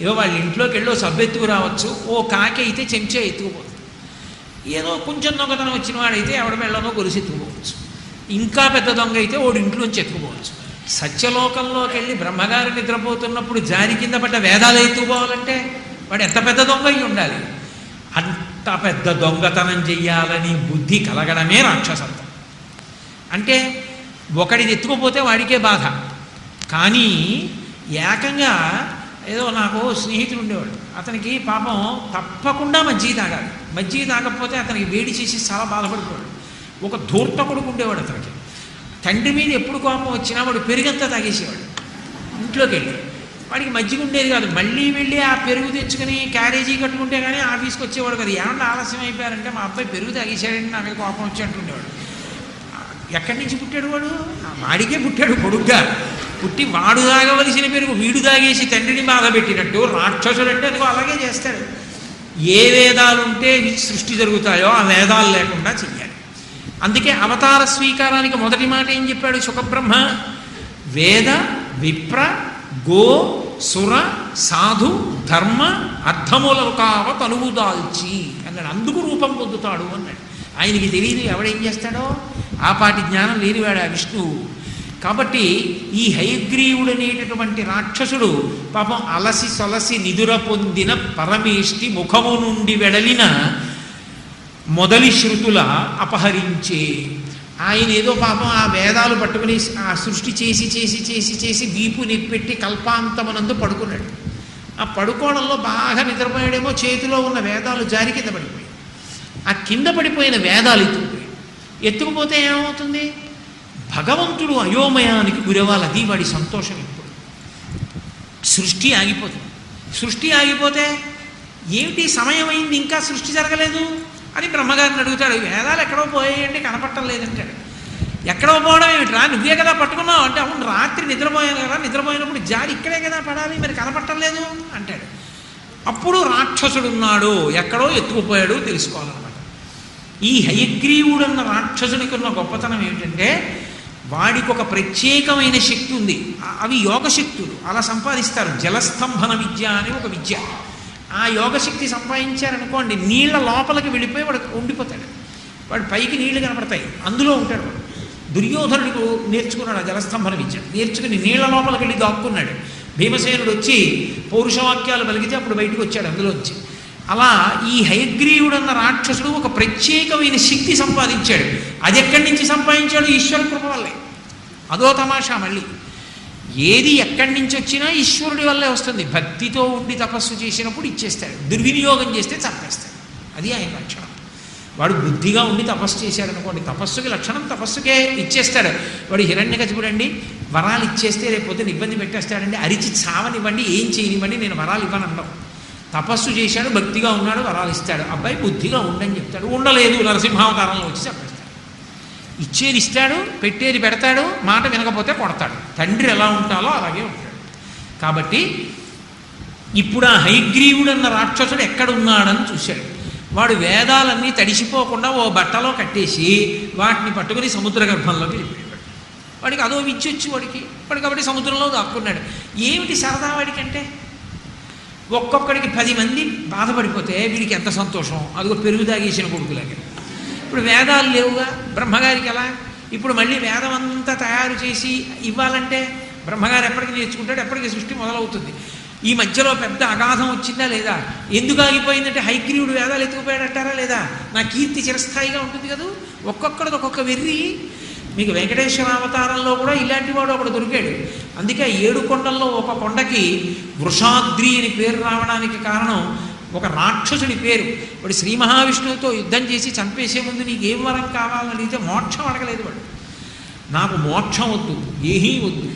ఏదో వాళ్ళ ఇంట్లోకి వెళ్ళో సబ్బు ఎత్తుకు రావచ్చు, ఓ కాకి అయితే చెంచా ఎత్తుకుపోతుంది. ఏదో కొంచెం దొంగతనం వచ్చిన వాడైతే ఎవడ వెళ్ళనో గొలుసు ఎత్తుకుపోవచ్చు. ఇంకా పెద్ద దొంగ అయితే ఓడి ఇంట్లోంచి ఎత్తుకుపోవచ్చు. సత్యలోకంలోకి వెళ్ళి బ్రహ్మగారు నిద్రపోతున్నప్పుడు జారి కింద పడ్డ వేదాలు ఎత్తుకుపోవాలంటే వాడు ఎంత పెద్ద దొంగ అయి ఉండాలి. అంత పెద్ద దొంగతనం చెయ్యాలని బుద్ధి కలగడమే రాక్షసత్వం. అంటే ఒకడిది ఎత్తుకుపోతే వాడికే బాధ. కానీ ఏకంగా ఏదో నాకు స్నేహితుడు ఉండేవాడు, అతనికి పాపం తప్పకుండా మజ్జిగ తాగాలి. మజ్జిగ తాగకపోతే అతనికి వేడి చేసి చాలా బాధపడిపోయాడు. ఒక ధూర్త కొడుకు ఉండేవాడు అతనికి. తండ్రి మీద ఎప్పుడు కోపం వచ్చినా వాడు పెరుగంతా తాగేసేవాడు. ఇంట్లోకి వెళ్ళి వాడికి మజ్జిగ ఉండేది కాదు. మళ్ళీ వెళ్ళి ఆ పెరుగు తెచ్చుకుని క్యారేజీ కట్టుకుంటే కానీ ఆఫీస్కి వచ్చేవాడు కదా. ఏమన్నా ఆలస్యం అయిపోయారంటే మా అబ్బాయి పెరుగు తాగేసాడంటే నాకు కోపం వచ్చి అంటుండేవాడు. ఎక్కడి నుంచి పుట్టాడు వాడు? వాడికే పుట్టాడు కొడుగ్గా. పుట్టి వాడు తాగవలసిన పెరుగు వీడు తాగేసి తండ్రిని బాధ పెట్టినట్టు రాక్షసుడు అంటే అదిగో అలాగే చేస్తాడు. ఏ వేదాలుంటే సృష్టి జరుగుతాయో ఆ వేదాలు లేకుండా చెయ్యాలి. అందుకే అవతార స్వీకారానికి మొదటి మాట ఏం చెప్పాడు సుఖబ్రహ్మ? వేద విప్ర గో సుర సాధు ధర్మ అర్థములకు కావ తనువు దాల్చి అన్నాడు. అందుకు రూపం పొందుతాడు అన్నాడు. ఆయనకి తెలియదు ఎవడేం చేస్తాడో, ఆ పాటి జ్ఞానం లేనివాడు ఆ విష్ణువు. కాబట్టి ఈ హయగ్రీవుడు అనేటటువంటి రాక్షసుడు పాపం అలసి సొలసి నిదుర పొందిన పరమేష్టి ముఖము నుండి వెడలిన మొదలి శృతుల అపహరించే. ఆయన ఏదో పాపం ఆ వేదాలు పట్టుకుని ఆ సృష్టి చేసి చేసి చేసి చేసి వీపు నిప్పెట్టి కల్పాంతమనందు పడుకున్నాడు. ఆ పడుకోవడంలో బాగా నిద్రపోయాడేమో, చేతిలో ఉన్న వేదాలు జారి కింద పడిపోయాయి. ఆ కింద పడిపోయిన వేదాలు ఎత్తుకుపోతే ఏమవుతుంది? భగవంతుడు అయోమయానికి గురవాలి. అది వాడి సంతోషం. ఇప్పుడు సృష్టి ఆగిపోతుంది. సృష్టి ఆగిపోతే ఏమిటి సమయం అయింది ఇంకా సృష్టి జరగలేదు అని బ్రహ్మగారిని అడుగుతాడు. వేదాలు ఎక్కడో పోయాయండి, కనపట్టం లేదంటాడు. ఎక్కడో పోవడం ఏమిట్రా, నువ్వే కదా పట్టుకున్నావు అంటే, అవును రాత్రి నిద్రపోయాను కదా, నిద్రపోయినప్పుడు జారి ఇక్కడే కదా పడాలి, మరి కనపట్టం లేదు అంటాడు. అప్పుడు రాక్షసుడున్నాడు, ఎక్కడో ఎత్తుకుపోయాడు తెలుసుకోవాలన్నమాట. ఈ హయగ్రీవుడన్న రాక్షసుడికి ఉన్న గొప్పతనం ఏమిటంటే వాడికి ఒక ప్రత్యేకమైన శక్తి ఉంది. అవి యోగశక్తులు. అలా సంపాదిస్తారు. జలస్తంభన విద్య అని ఒక విద్య. ఆ యోగశక్తి సంపాదించారనుకోండి, నీళ్ల లోపలికి వెళ్ళిపోయి వాడు ఉండిపోతాడు. వాడు పైకి నీళ్లు కనపడతాయి, అందులో ఉంటాడు వాడు. దుర్యోధనుడికి నేర్చుకున్నాడు ఆ జలస్తంభన విద్య. నేర్చుకుని నీళ్ల లోపలికి వెళ్ళి దాక్కున్నాడు. భీమసేనుడు వచ్చి పౌరుషవాక్యాలు పలికితే అప్పుడు బయటకు వచ్చాడు అందులోంచి. అలా ఈ హయగ్రీవుడన్న రాక్షసుడు ఒక ప్రత్యేకమైన శక్తి సంపాదించాడు. అది ఎక్కడి నుంచి సంపాదించాడు? ఈశ్వర కృప వల్లే. అదో తమాషా. మళ్ళీ ఏది ఎక్కడి నుంచి వచ్చినా ఈశ్వరుడి వల్లే వస్తుంది. భక్తితో ఉండి తపస్సు చేసినప్పుడు ఇచ్చేస్తాడు, దుర్వినియోగం చేస్తే చంపేస్తాడు. అది ఆయన లక్షణం. వాడు బుద్ధిగా ఉండి తపస్సు చేశాడు అనుకోండి, తపస్సుకి లక్షణం తపస్సుకే ఇచ్చేస్తాడు. వాడు హిరణ్యకశిపుడు అండి, వరాలు ఇచ్చేస్తే రేపు పొద్దున్న ఇబ్బంది పెట్టేస్తాడండి, అరిచి చావనివ్వండి, ఏం చేయనివ్వండి, నేను వరాలు ఇవ్వను అనడం. తపస్సు చేశాడు, భక్తిగా ఉన్నాడు, వరాలు ఇస్తాడు. అబ్బాయి బుద్ధిగా ఉండని చెప్తాడు, ఉండలేదు, నరసింహావతారంలో వచ్చి చెప్పేస్తాడు. ఇచ్చేది ఇస్తాడు, పెట్టేది పెడతాడు, మాట వినకపోతే కొడతాడు. తండ్రి ఎలా ఉంటాలో అలాగే ఉంటాడు. కాబట్టి ఇప్పుడు ఆ హయగ్రీవుడన్న రాక్షసుడు ఎక్కడున్నాడని చూశాడు. వాడు వేదాలన్నీ తడిసిపోకుండా ఓ బట్టలో కట్టేసి వాటిని పట్టుకుని సముద్ర గర్భంలోకి వెళ్ళిపోయాడు. వాడికి అదో విద్య వచ్చి వాడికి కాబట్టి సముద్రంలో దాక్కున్నాడు. ఏమిటి సరదా వాడికంటే? ఒక్కొక్కడికి 10 మంది బాధపడిపోతే వీడికి ఎంత సంతోషం. అదిగో పెరుగు తాగేసిన కొడుకులాగా. ఇప్పుడు వేదాలు లేవుగా బ్రహ్మగారికి ఎలా? ఇప్పుడు మళ్ళీ వేదం అంతా తయారు చేసి ఇవ్వాలంటే బ్రహ్మగారు ఎప్పటికీ నేర్చుకుంటాడు, ఎప్పటికీ సృష్టి మొదలవుతుంది. ఈ మధ్యలో పెద్ద అగాధం వచ్చిందా లేదా? ఎందుకు ఆగిపోయిందంటే హయగ్రీవుడు వేదాలు ఎత్తుకుపోయాడంటారా లేదా? నా కీర్తి చిరస్థాయిగా ఉంటుంది కదా. ఒక్కొక్కడిది ఒక్కొక్క వెర్రి. మీకు వెంకటేశ్వర అవతారంలో కూడా ఇలాంటి వాడు ఒకడు దొరికాడు. అందుకే 7 కొండల్లో ఒక కొండకి వృషాద్రి అని పేరు రావడానికి కారణం ఒక రాక్షసుడి పేరు. వాడు శ్రీ మహావిష్ణువుతో యుద్ధం చేసి చంపేసే ముందు నీకు ఏం వరం కావాలని అడిగితే మోక్షం అడగలేదు వాడు. నాకు మోక్షం వద్దు, ఏహీ వద్దు,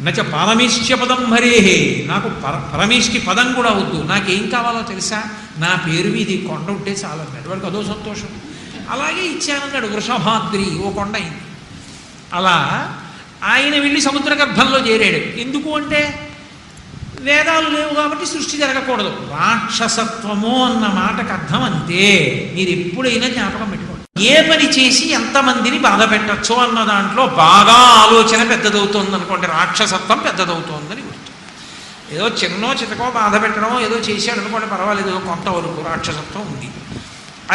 నచ పరమేశ్య పదం హరేహే, నాకు పరమేష్కి పదం కూడా వద్దు, నాకేం కావాలో తెలుసా? నా పేరు మీద ఈ కొండ ఉంటే చాలన్నాడు. వాడికి అదో సంతోషం. అలాగే ఇచ్చానన్నాడు. వృషభాద్రి ఓ కొండ అయింది. అలా ఆయన వెళ్ళి సముద్ర గర్భంలో చేరాడు. ఎందుకు అంటే వేదాలు లేవు కాబట్టి సృష్టి జరగకూడదు. రాక్షసత్వము అన్న మాటకు అర్థం అంతే. మీరు ఎప్పుడైనా జ్ఞాపకం పెట్టుకోండి. ఏ పని చేసి ఎంతమందిని బాధ పెట్టచ్చో అన్న దాంట్లో బాగా ఆలోచన పెద్దదవుతోంది అనుకోండి, రాక్షసత్వం పెద్దదవుతోందని గుర్తు. ఏదో చిన్నో చితకో బాధ పెట్టడమో ఏదో చేశాడు అనుకోండి, పర్వాలేదు, కొంతవరకు రాక్షసత్వం ఉంది.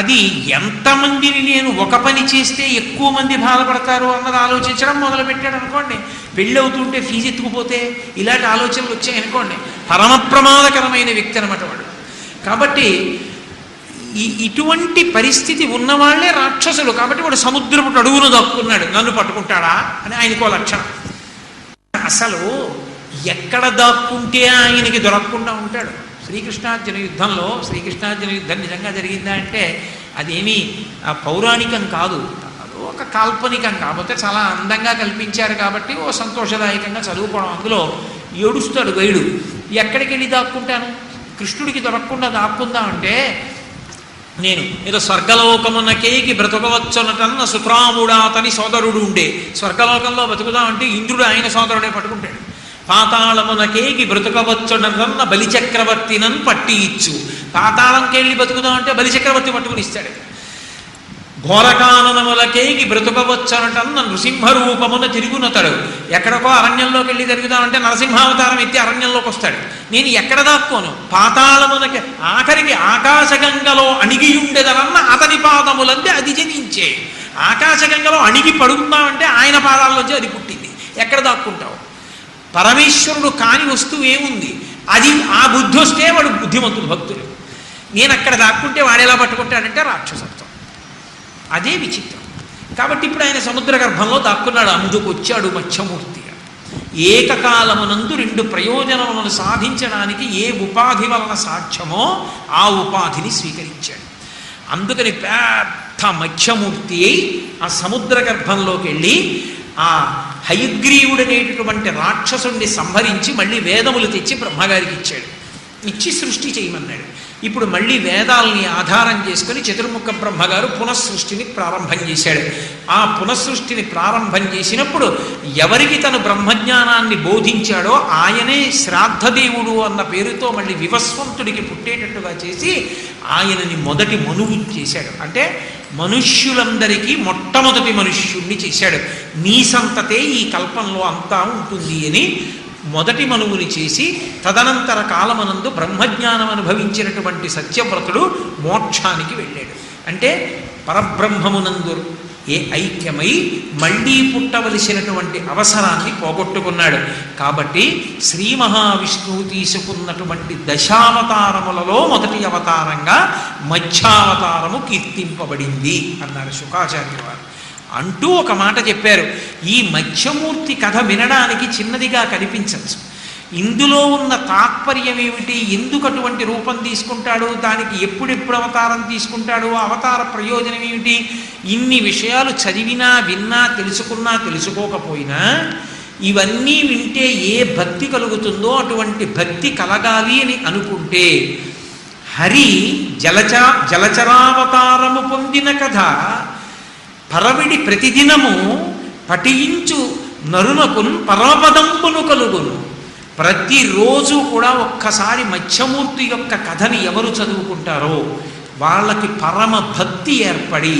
అది ఎంతమందిని నేను ఒక పని చేస్తే ఎక్కువ మంది బాధపడతారు అన్నది ఆలోచించడం మొదలుపెట్టాడు అనుకోండి, పెళ్ళి అవుతుంటే ఫీజు ఎత్తుకుపోతే ఇలాంటి ఆలోచనలు వచ్చాయనుకోండి, పరమ ప్రమాదకరమైన వ్యక్తి అనమాట వాడు. కాబట్టి ఇటువంటి పరిస్థితి ఉన్నవాళ్లే రాక్షసులు. కాబట్టి వాడు సముద్రపు అడుగును దాక్కున్నాడు. నన్ను పట్టుకుంటాడా అని ఆయనకో లక్షణం. అసలు ఎక్కడ దాక్కుంటే ఆయనకి దొరకకుండా ఉంటాడు. శ్రీకృష్ణార్జున యుద్ధంలో, శ్రీకృష్ణార్జున యుద్ధం నిజంగా జరిగిందా అంటే అదేమీ పౌరాణికం కాదు, ఒక కాల్పనికం. కాకపోతే చాలా అందంగా కల్పించారు కాబట్టి ఓ సంతోషదాయకంగా చదువుకోవడం. అందులో ఏడుస్తాడు గైడు. ఎక్కడికి వెళ్ళి దాక్కుంటాను, కృష్ణుడికి దొరకకుండా దాక్కుందాం అంటే నేను ఏదో స్వర్గలోకమునకేకి బ్రతకవచ్చునటన్న సుత్రాముడాతని సోదరుడు ఉండే, స్వర్గలోకంలో బతుకుదామంటే ఇంద్రుడు ఆయన సోదరుడే పట్టుకుంటాడు. పాతాళమునకేకి బ్రతకవచ్చునటన్న బలిచక్రవర్తినన్ పట్టి ఇచ్చు, పాతాళంకెళ్ళి బతుకుదామంటే బలిచక్రవర్తి పట్టుకుని ఇస్తాడు. ఘోరకాననములకేకి బ్రతుకవచ్చనటన్న నృసింహరూపమున తిరుగునతడు, ఎక్కడికో అరణ్యంలోకి వెళ్ళి తిరుగుతామంటే నరసింహావతారం ఎత్తి అరణ్యంలోకి వస్తాడు. నేను ఎక్కడ దాక్కోను, పాతాళమునకి ఆఖరికి ఆకాశగంగలో అణిగియుండెదనన్న అతని పాదములంటే అది జనించే. ఆకాశగంగలో అణిగి పడుకుందామంటే ఆయన పాదాల్లోంచి అది పుట్టింది. ఎక్కడ దాక్కుంటావు? పరమేశ్వరుడు కాని వస్తువు ఏముంది? అది ఆ బుద్ధి వస్తే వాడు బుద్ధిమంతుడు భక్తుడు. నేను అక్కడ దాక్కుంటే వాడేలా పట్టుకుంటాడంటే రాక్షసత్వం. అదే విచిత్రం. కాబట్టి ఇప్పుడు ఆయన సముద్ర గర్భంలో దాక్కున్నాడు. అందుకొచ్చాడు మత్స్యమూర్తిగా. ఏకకాలమునందు రెండు ప్రయోజనములను సాధించడానికి ఏ ఉపాధి వలన సాధ్యమో ఆ ఉపాధిని స్వీకరించాడు. అందుకని పెద్ద మత్స్యమూర్తి అయి ఆ సముద్ర గర్భంలోకి వెళ్ళి ఆ హయగ్రీవుడనేటటువంటి రాక్షసుణ్ణి సంహరించి మళ్ళీ వేదములు తెచ్చి బ్రహ్మగారికి ఇచ్చాడు. ఇచ్చి సృష్టి చేయమన్నాడు. ఇప్పుడు మళ్ళీ వేదాలని ఆధారం చేసుకుని చతుర్ముఖ బ్రహ్మగారు పునఃసృష్టిని ప్రారంభం చేశాడు. ఆ పునఃసృష్టిని ప్రారంభం చేసినప్పుడు ఎవరికి తను బ్రహ్మజ్ఞానాన్ని బోధించాడో ఆయనే శ్రాద్ధదేవుడు అన్న పేరుతో మళ్ళీ వివస్వంతుడికి పుట్టేటట్టుగా చేసి ఆయనని మొదటి మనువు చేశాడు. అంటే మనుష్యులందరికీ మొట్టమొదటి మనుష్యుణ్ణి చేశాడు. నీ సంతతే ఈ కల్పంలో అంతా ఉంటుంది అని మొదటి మనువుని చేసి తదనంతర కాలమనందు బ్రహ్మజ్ఞానం అనుభవించినటువంటి సత్యవ్రతుడు మోక్షానికి వెళ్ళాడు. అంటే పరబ్రహ్మమునందు ఐక్యమై మళ్ళీ పుట్టవలసినటువంటి అవసరాన్ని పోగొట్టుకున్నాడు. కాబట్టి శ్రీ మహావిష్ణువు తీసుకున్నటువంటి దశావతారములలో మొదటి అవతారంగా మత్స్యావతారము కీర్తింపబడింది అన్నారు శుకాచార్యుల వారు. అంటూ ఒక మాట చెప్పారు. ఈ మత్స్యమూర్తి కథ వినడానికి చిన్నదిగా కనిపించవచ్చు. ఇందులో ఉన్న తాత్పర్యం ఏమిటి? ఎందుకు అటువంటి రూపం తీసుకుంటాడు? దానికి ఎప్పుడెప్పుడు అవతారం తీసుకుంటాడు? అవతార ప్రయోజనం ఏమిటి? ఇన్ని విషయాలు చదివినా విన్నా తెలుసుకున్నా తెలుసుకోకపోయినా ఇవన్నీ వింటే ఏ భక్తి కలుగుతుందో అటువంటి భక్తి కలగాలి అని అనుకుంటే హరి జలచరావతారము పొందిన కథ పరవిడి ప్రతిదినము పఠించు నరునకున్ పరమపదంబును కలుగును. ప్రతిరోజు కూడా ఒక్కసారి మత్స్యమూర్తి యొక్క కథని ఎవరు చదువుకుంటారో వాళ్ళకి పరమ భక్తి ఏర్పడి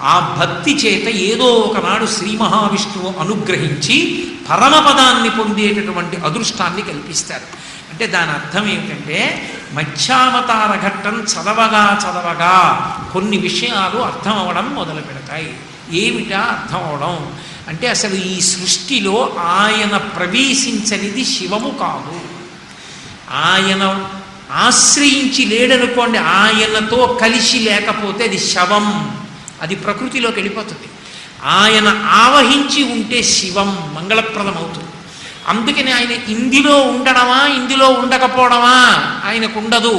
ఆ భక్తి చేత ఏదో ఒకనాడు శ్రీ మహావిష్ణువు అనుగ్రహించి పరమపదాన్ని పొందేటటువంటి అదృష్టాన్ని కల్పిస్తారు. అంటే దాని అర్థం ఏమిటంటే మత్స్యావతార ఘట్టం చదవగా కొన్ని విషయాలు అర్థం అవడం మొదలు పెడతాయి. ఏమిటా అర్థం అవడం అంటే అసలు ఈ సృష్టిలో ఆయన ప్రవేశించనిది శివము కాదు. ఆయన ఆశ్రయించి లేడనుకోండి, ఆయనతో కలిసి లేకపోతే అది శవం, అది ప్రకృతిలోకి వెళ్ళిపోతుంది. ఆయన ఆవహించి ఉంటే శివం మంగళప్రదం అవుతుంది. అందుకని ఆయన ఇందులో ఉండడమా ఇందులో ఉండకపోవడమా ఆయనకు ఉండదు.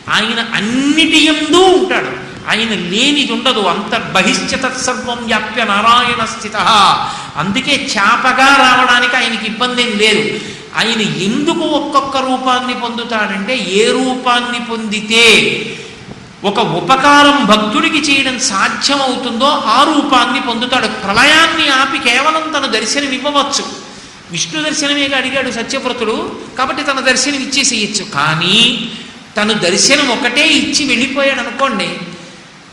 ఆయన అన్నిటి యందు ఉంటాడు. ఆయన లేనిది ఉండదు. అంతర్బహిశ్చ తత్సర్వం వ్యాప్య నారాయణ స్థిత. అందుకే చాపగా రావడానికి ఆయనకి ఇబ్బంది ఏం లేదు. ఆయన ఎందుకు ఒక్కొక్క రూపాన్ని పొందుతాడంటే ఏ రూపాన్ని పొందితే ఒక ఉపకారం భక్తుడికి చేయడం సాధ్యమవుతుందో ఆ రూపాన్ని పొందుతాడు. ప్రళయాన్ని ఆపి కేవలం తన దర్శనం ఇవ్వవచ్చు. విష్ణు దర్శనమేగా అడిగాడు సత్యవ్రతుడు, కాబట్టి తన దర్శనం ఇచ్చేసేయచ్చు. కానీ తను దర్శనం ఒకటే ఇచ్చి వెళ్ళిపోయాడు అనుకోండి,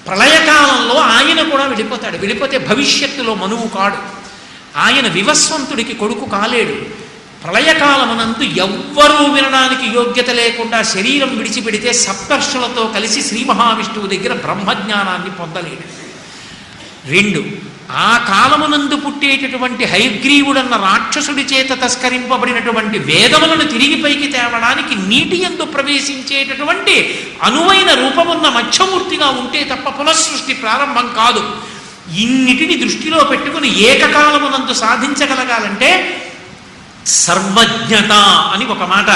ప్రళయకాలంలో ఆయన కూడా వెళ్ళిపోతాడు. వెళ్ళిపోతే భవిష్యత్తులో మనువు కాడు. ఆయన వివస్వంతుడికి కొడుకు కాలేడు. ప్రళయకాలమునందు ఎవ్వరూ వినడానికి యోగ్యత లేకుండా శరీరం విడిచిపెడితే సప్తర్షులతో కలిసి శ్రీ మహావిష్ణువు దగ్గర బ్రహ్మజ్ఞానాన్ని పొందలేడు. 2, ఆ కాలమునందు పుట్టేటటువంటి హయగ్రీవుడన్న రాక్షసుడి చేత తస్కరింపబడినటువంటి వేదములను తిరిగి పైకి తేవడానికి నీటి యందు ప్రవేశించేటటువంటి అనువైన రూపమున్న మత్స్యమూర్తిగా ఉంటే తప్ప పునఃసృష్టి ప్రారంభం కాదు. ఇన్నిటిని దృష్టిలో పెట్టుకుని ఏకకాలమునందు సాధించగలగాలంటే సర్వజ్ఞత అని ఒక మాట.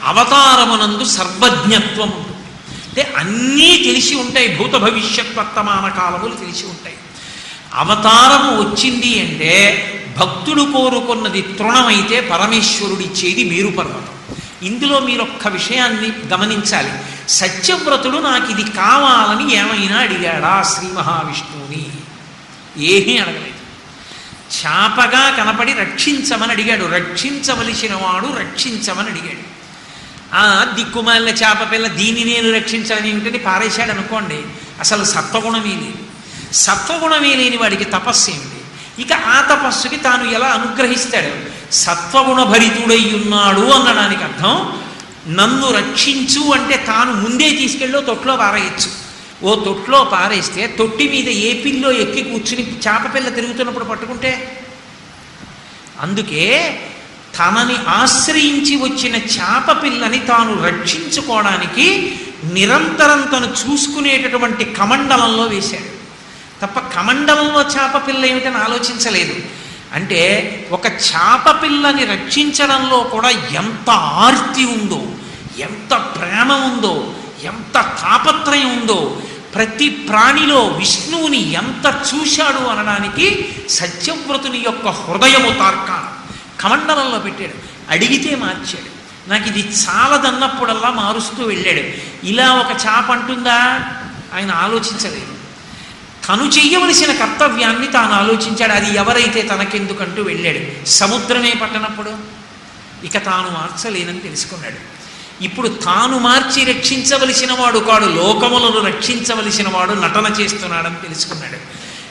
అవతారమునందు సర్వజ్ఞత్వం ఉంటుంది. అంటే అన్నీ తెలిసి ఉంటాయి. భూత భవిష్యత్ వర్తమాన కాలములు తెలిసి ఉంటాయి. అవతారము వచ్చింది అంటే భక్తుడు కోరుకున్నది తృణమైతే పరమేశ్వరుడిచ్చేది మేరు పర్వతం. ఇందులో మీరు ఒక్క విషయాన్ని గమనించాలి. సత్యవ్రతుడు నాకు ఇది కావాలని ఏమైనా అడిగాడా శ్రీ మహావిష్ణువుని? ఏమీ అడగలేదు. చాపగా కనపడి రక్షించమని అడిగాడు. రక్షించవలసిన వాడు రక్షించమని అడిగాడు. ఆ దిక్కుమాలిన చేప పిల్ల దీన్ని నేను రక్షించాలని ఏమిటని పారేశాడు అనుకోండి, అసలు సత్వగుణమే లేదు. సత్వగుణమే లేని వాడికి తపస్సు ఏమిటి? ఇక ఆ తపస్సుకి తాను ఎలా అనుగ్రహిస్తాడు? సత్వగుణ భరితుడై ఉన్నాడు అనడానికి అర్థం, నన్ను రక్షించు అంటే తాను ముందే తీసుకెళ్ళో తొట్లో పారేయచ్చు. ఓ తొట్లో పారేస్తే తొట్టి మీద ఏ పిల్లో ఎక్కి కూర్చుని చేప పిల్ల తిరుగుతున్నప్పుడు పట్టుకుంటే, అందుకే తనని ఆశ్రయించి వచ్చిన చేప పిల్లని తాను రక్షించుకోవడానికి నిరంతరం తను చూసుకునేటటువంటి కమండలంలో వేశాడు తప్ప కమండలంలో చేప పిల్ల ఏమిటని ఆలోచించలేదు. అంటే ఒక చేప పిల్లని రక్షించడంలో కూడా ఎంత ఆర్తి ఉందో, ఎంత ప్రేమ ఉందో, ఎంత తాపత్రయం ఉందో, ప్రతి ప్రాణిలో విష్ణువుని ఎంత చూశాడు అనడానికి సత్యవ్రతుని యొక్క హృదయము తార్కాణం కమండలంలో పెట్టాడు. అడిగితే మార్చాడు. నాకు ఇది చాలదన్నప్పుడల్లా మారుస్తూ వెళ్ళాడు. ఇలా ఒక చేప అంటుందా ఆయన ఆలోచించలేదు. తను చెయ్యవలసిన కర్తవ్యాన్ని తాను ఆలోచించాడు. అది ఎవరైతే తనకెందుకంటూ వెళ్ళాడు. సముద్రమే పట్టనప్పుడు ఇక తాను మార్చలేనని తెలుసుకున్నాడు. ఇప్పుడు తాను మార్చి రక్షించవలసిన వాడు కాడు, లోకములను రక్షించవలసిన వాడు నటన చేస్తున్నాడని తెలుసుకున్నాడు.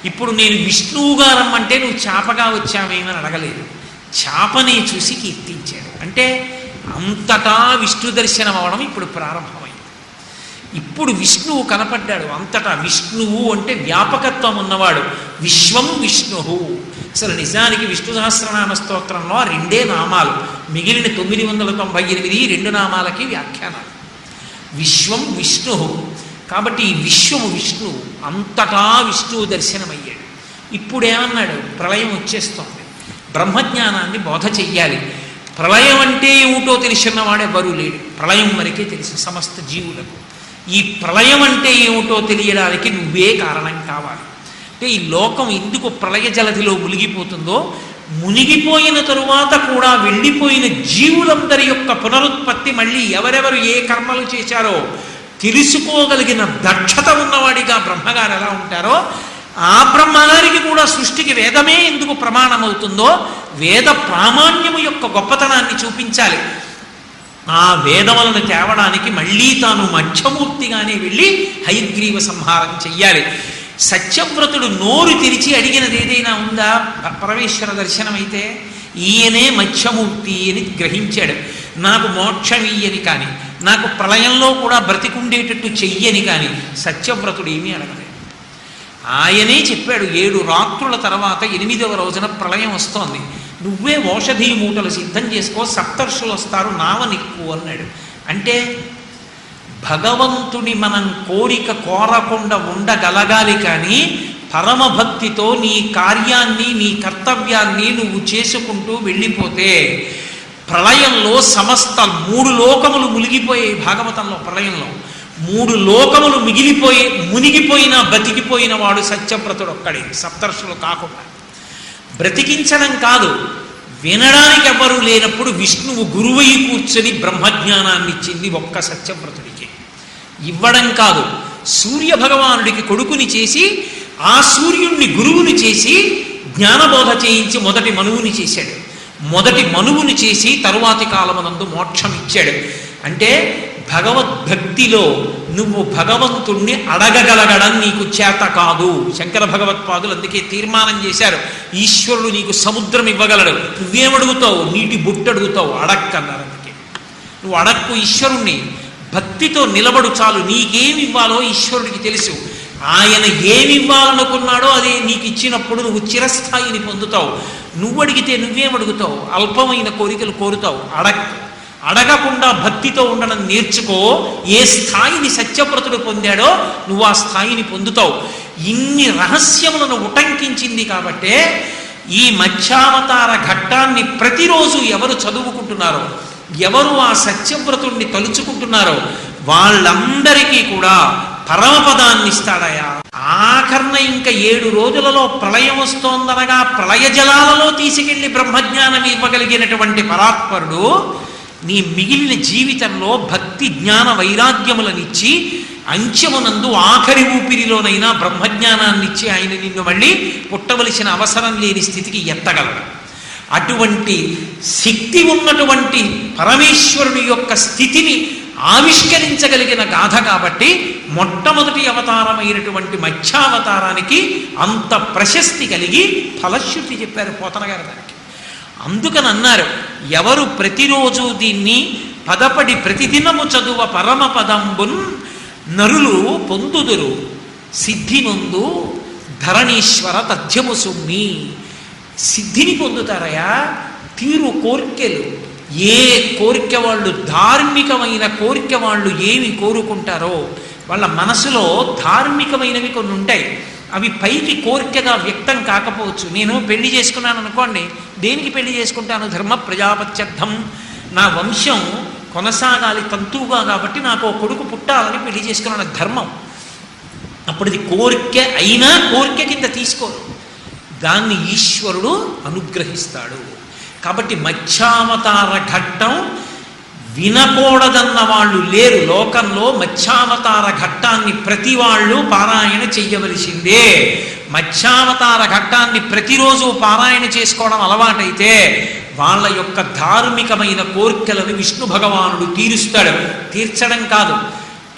ఇప్పుడు నేను విష్ణువుగా రమ్మంటే నువ్వు చేపగా వచ్చావేమని అడగలేదు, చేపనే చూసి కీర్తించాడు. అంటే అంతటా విష్ణు దర్శనం అవడం ఇప్పుడు ప్రారంభమైంది. ఇప్పుడు విష్ణువు కనపడ్డాడు అంతటా. విష్ణువు అంటే వ్యాపకత్వం ఉన్నవాడు. విశ్వం విష్ణువు. అసలు నిజానికి విష్ణు సహస్రనామ స్తోత్రంలో 2 నామాలు, మిగిలిన 998 2 నామాలకి వ్యాఖ్యానాలు. విశ్వం విష్ణువు కాబట్టి ఈ విశ్వము విష్ణువు, అంతటా విష్ణువు దర్శనమయ్యాడు. ఇప్పుడేమన్నాడు? ప్రళయం వచ్చేస్తోంది, బ్రహ్మజ్ఞానాన్ని బోధ చెయ్యాలి. ప్రళయం అంటే ఏమిటో తెలిసినవాడు ఎవరూ లేడు. ప్రళయం వరకే తెలుసు సమస్త జీవులకు. ఈ ప్రళయం అంటే ఏమిటో తెలియడానికి నువ్వే కారణం కావాలి. అంటే ఈ లోకం ఎందుకు ప్రళయ జలధిలో మునిగిపోతుందో, మునిగిపోయిన తరువాత కూడా వెళ్ళిపోయిన జీవులందరి యొక్క పునరుత్పత్తి మళ్ళీ ఎవరెవరు ఏ కర్మలు చేశారో తెలుసుకోగలిగిన దక్షత ఉన్నవాడిగా బ్రహ్మగారు ఎలా ఉంటారో, ఆ బ్రహ్మగారికి కూడా సృష్టికి వేదమే ఎందుకు ప్రమాణమవుతుందో వేద ప్రామాణ్యము యొక్క గొప్పతనాన్ని చూపించాలి. ఆ వేదములను తేవడానికి మళ్ళీ తాను మధ్యమూర్తిగానే వెళ్ళి హయగ్రీవ సంహారం చెయ్యాలి. సత్యవ్రతుడు నోరు తెరిచి అడిగినది ఏదైనా ఉందా? పరమేశ్వర దర్శనమైతే ఈయనే మధ్యమూర్తి అని గ్రహించాడు. నాకు మోక్షం ఇయ్యని కానీ, నాకు ప్రళయంలో కూడా బ్రతికుండేటట్టు చెయ్యని కానీ సత్యవ్రతుడు ఏమీ అడగలేదు. ఆయనే చెప్పాడు, 7 రాత్రుల తర్వాత 8వ రోజున ప్రళయం వస్తోంది, నువ్వే ఔషధీ మూటలు సిద్ధం చేసుకో, సప్తర్షులు వస్తారు, నావ నిక్కు అన్నాడు. అంటే భగవంతుని మనం కోరకుండా ఉండగలగాలి. కానీ పరమభక్తితో నీ కార్యాన్ని నీ కర్తవ్యాన్ని నువ్వు చేసుకుంటూ వెళ్ళిపోతే ప్రళయంలో సమస్త 3 లోకములు మునిగిపోయే. భాగవతంలో ప్రళయంలో 3 లోకములు మునిగిపోయినా బతికిపోయిన వాడు సత్యవ్రతుడు ఒక్కడే, సప్తర్షులు కాకుండా. బ్రతికించడం కాదు, వినడానికి ఎవ్వరూ లేనప్పుడు విష్ణువు గురువై కూర్చొని బ్రహ్మజ్ఞానాన్ని ఇచ్చింది ఒక్క సత్యవ్రతుడికి. ఇవ్వడం కాదు, సూర్య భగవానుడికి కొడుకుని చేసి ఆ సూర్యుణ్ణి గురువుని చేసి జ్ఞానబోధ చేయించి మొదటి మనువుని చేశాడు. మొదటి మనువుని చేసి తరువాతి కాలమునందు మోక్షం ఇచ్చాడు. అంటే భగవద్భక్తిలో నువ్వు భగవంతుణ్ణి అడగగలగడం నీకు చేత కాదు. శంకర భగవత్పాదులు అందుకే తీర్మానం చేశారు, ఈశ్వరుడు నీకు సముద్రం ఇవ్వగలడు, నువ్వేమడుగుతావు? నీటి బుట్టు అడుగుతావు, అడక్కన్నారు. అందుకే నువ్వు అడక్కు ఈశ్వరుణ్ణి, భక్తితో నిలబడు చాలు. నీకేమి ఇవ్వాలో ఈశ్వరుడికి తెలుసు. ఆయన ఏమి ఇవ్వాలనుకున్నాడో అదే నీకు ఇచ్చినప్పుడు నువ్వు చిరస్థాయిని పొందుతావు. నువ్వు అడిగితే నువ్వేమడుగుతావు? అల్పమైన కోరికలు కోరుతావు. అడగకుండా భక్తితో ఉండడం నేర్చుకో. ఏ స్థాయిని సత్యవ్రతుడు పొందాడో నువ్వు ఆ స్థాయిని పొందుతావు. ఇన్ని రహస్యములను ఉటంకించింది కాబట్టే ఈ మధ్యావతార ఘట్టాన్ని ప్రతిరోజు ఎవరు చదువుకుంటున్నారో, ఎవరు ఆ సత్యవ్రతుణ్ణి తలుచుకుంటున్నారో వాళ్ళందరికీ కూడా పరమపదాన్ని ఇస్తాడయా. ఆఖరణ ఇంకా 7 రోజులలో ప్రళయం వస్తోందనగా ప్రళయ జలాలలో తీసుకెళ్లి బ్రహ్మజ్ఞానం ఇవ్వగలిగినటువంటి పరాత్పరుడు నీ మిగిలిన జీవితంలో భక్తి జ్ఞాన వైరాగ్యములనిచ్చి అంత్యమునందు ఆఖరి ఊపిరిలోనైనా బ్రహ్మజ్ఞానాన్నిచ్చి ఆయన నిన్ను మళ్ళీ పుట్టవలసిన అవసరం లేని స్థితికి ఎత్తగలడు. అటువంటి శక్తి ఉన్నటువంటి పరమేశ్వరుని యొక్క స్థితిని ఆవిష్కరించగలిగిన గాథ కాబట్టి మొట్టమొదటి అవతారమైనటువంటి మత్స్యావతారానికి అంత ప్రశస్తి కలిగి ఫలశ్రుతి చెప్పారు పోతన గారు దానికి. అందుకని అన్నారు, ఎవరు ప్రతిరోజు దీన్ని పదపడి ప్రతిదినము చదువ పరమ పదంబున్ నరులు పొందుదురు సిద్ధి నుండు ధరణీశ్వర తథ్యము సుమ్మి. సిద్ధిని పొందుతారయా తీరు కోర్కెలు. ఏ కోరిక వాళ్ళు, ధార్మికమైన కోరిక వాళ్ళు ఏమి కోరుకుంటారో వాళ్ళ మనసులో ధార్మికమైనవి కొన్ని ఉంటాయి. అవి పైకి కోరికగా వ్యక్తం కాకపోవచ్చు. నేను పెళ్లి చేసుకున్నాను అనుకోండి, దేనికి పెళ్లి చేసుకుంటాను? ధర్మ ప్రజాపత్యర్థం, నా వంశం కొనసాగాలి తంతువుగా, కాబట్టి నాకు ఓ కొడుకు పుట్టాలని పెళ్లి చేసుకున్నాను, ధర్మం. అప్పుడు ఇది కోరిక అయినా కోరిక కింద తీసుకోరు, దాన్ని ఈశ్వరుడు అనుగ్రహిస్తాడు. కాబట్టి మత్స్యావతార ఘట్టం వినకూడదన్న వాళ్ళు లేరు లోకంలో. మత్స్యావతార ఘట్టాన్ని ప్రతి వాళ్ళు పారాయణ చెయ్యవలసిందే. మత్స్యావతార ఘట్టాన్ని ప్రతిరోజు పారాయణ చేసుకోవడం అలవాటైతే వాళ్ళ యొక్క ధార్మికమైన కోరికలను విష్ణు భగవానుడు తీరుస్తాడు. తీర్చడం కాదు,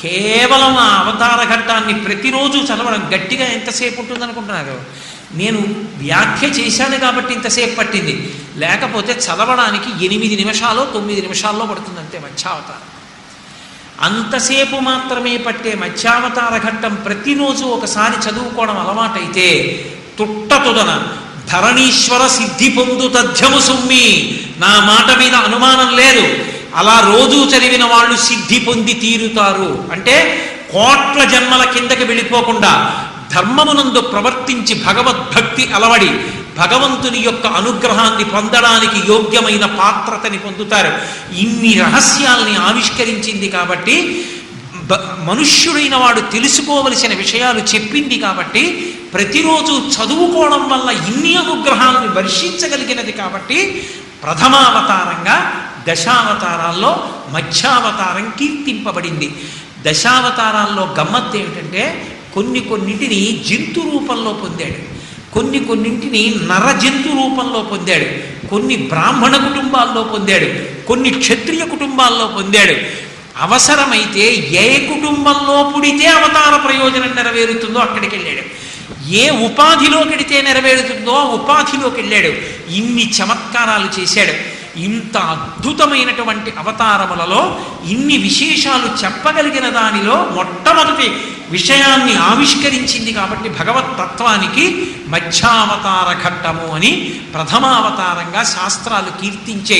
కేవలం ఆ అవతార ఘట్టాన్ని ప్రతిరోజు చదవడం. గట్టిగా ఎంతసేపు ఉంటుందనుకుంటున్నారు? నేను వ్యాఖ్య చేశాను కాబట్టి ఇంతసేపు పట్టింది, లేకపోతే చదవడానికి 8 నిమిషాలు 9 నిమిషాల్లో పడుతుంది అంతే మత్స్యావతారం. అంతసేపు మాత్రమే పట్టే మత్స్యావతార ఘట్టం ప్రతిరోజు ఒకసారి చదువుకోవడం అలవాటైతే తుట్టతుదన ధరణీశ్వర సిద్ధి పొందు తథ్యము సుమ్మి. నా మాట మీద అనుమానం లేదు, అలా రోజు చదివిన వాళ్ళు సిద్ధి పొంది తీరుతారు. అంటే కోట్ల జన్మల కిందకి వెళ్ళిపోకుండా ధర్మమునందు ప్రవర్తించి భగవద్భక్తి అలవడి భగవంతుని యొక్క అనుగ్రహాన్ని పొందడానికి యోగ్యమైన పాత్రతని పొందుతారు. ఇన్ని రహస్యాల్ని ఆవిష్కరించింది కాబట్టి, మనుష్యుడైన వాడు తెలుసుకోవలసిన విషయాలు చెప్పింది కాబట్టి, ప్రతిరోజు చదువుకోవడం వల్ల ఇన్ని అనుగ్రహాలను వర్షించగలిగినది కాబట్టి ప్రథమావతారంగా దశావతారాల్లో మత్స్యావతారం కీర్తింపబడింది. దశావతారాల్లో గమ్మత్తు ఏమిటంటే కొన్నింటిని జంతు రూపంలో పొందాడు, కొన్నింటిని నరజంతు రూపంలో పొందాడు, కొన్ని బ్రాహ్మణ కుటుంబాల్లో పొందాడు, కొన్ని క్షత్రియ కుటుంబాల్లో పొందాడు. అవసరమైతే ఏ కుటుంబంలో పుడితే అవతార ప్రయోజనం నెరవేరుతుందో అక్కడికి వెళ్ళాడు, ఏ ఉపాధిలోకి వెడితే నెరవేరుతుందో ఆ ఉపాధిలోకి వెళ్ళాడు. ఇన్ని చమత్కారాలు చేశాడు. ఇంత అద్భుతమైనటువంటి అవతారములలో ఇన్ని విశేషాలు చెప్పగలిగిన దానిలో మొట్టమొదటి విషయాన్ని ఆవిష్కరించింది కాబట్టి భగవత్తత్వానికి మత్స్యావతార ఘట్టము అని ప్రథమావతారంగా శాస్త్రాలు కీర్తించే.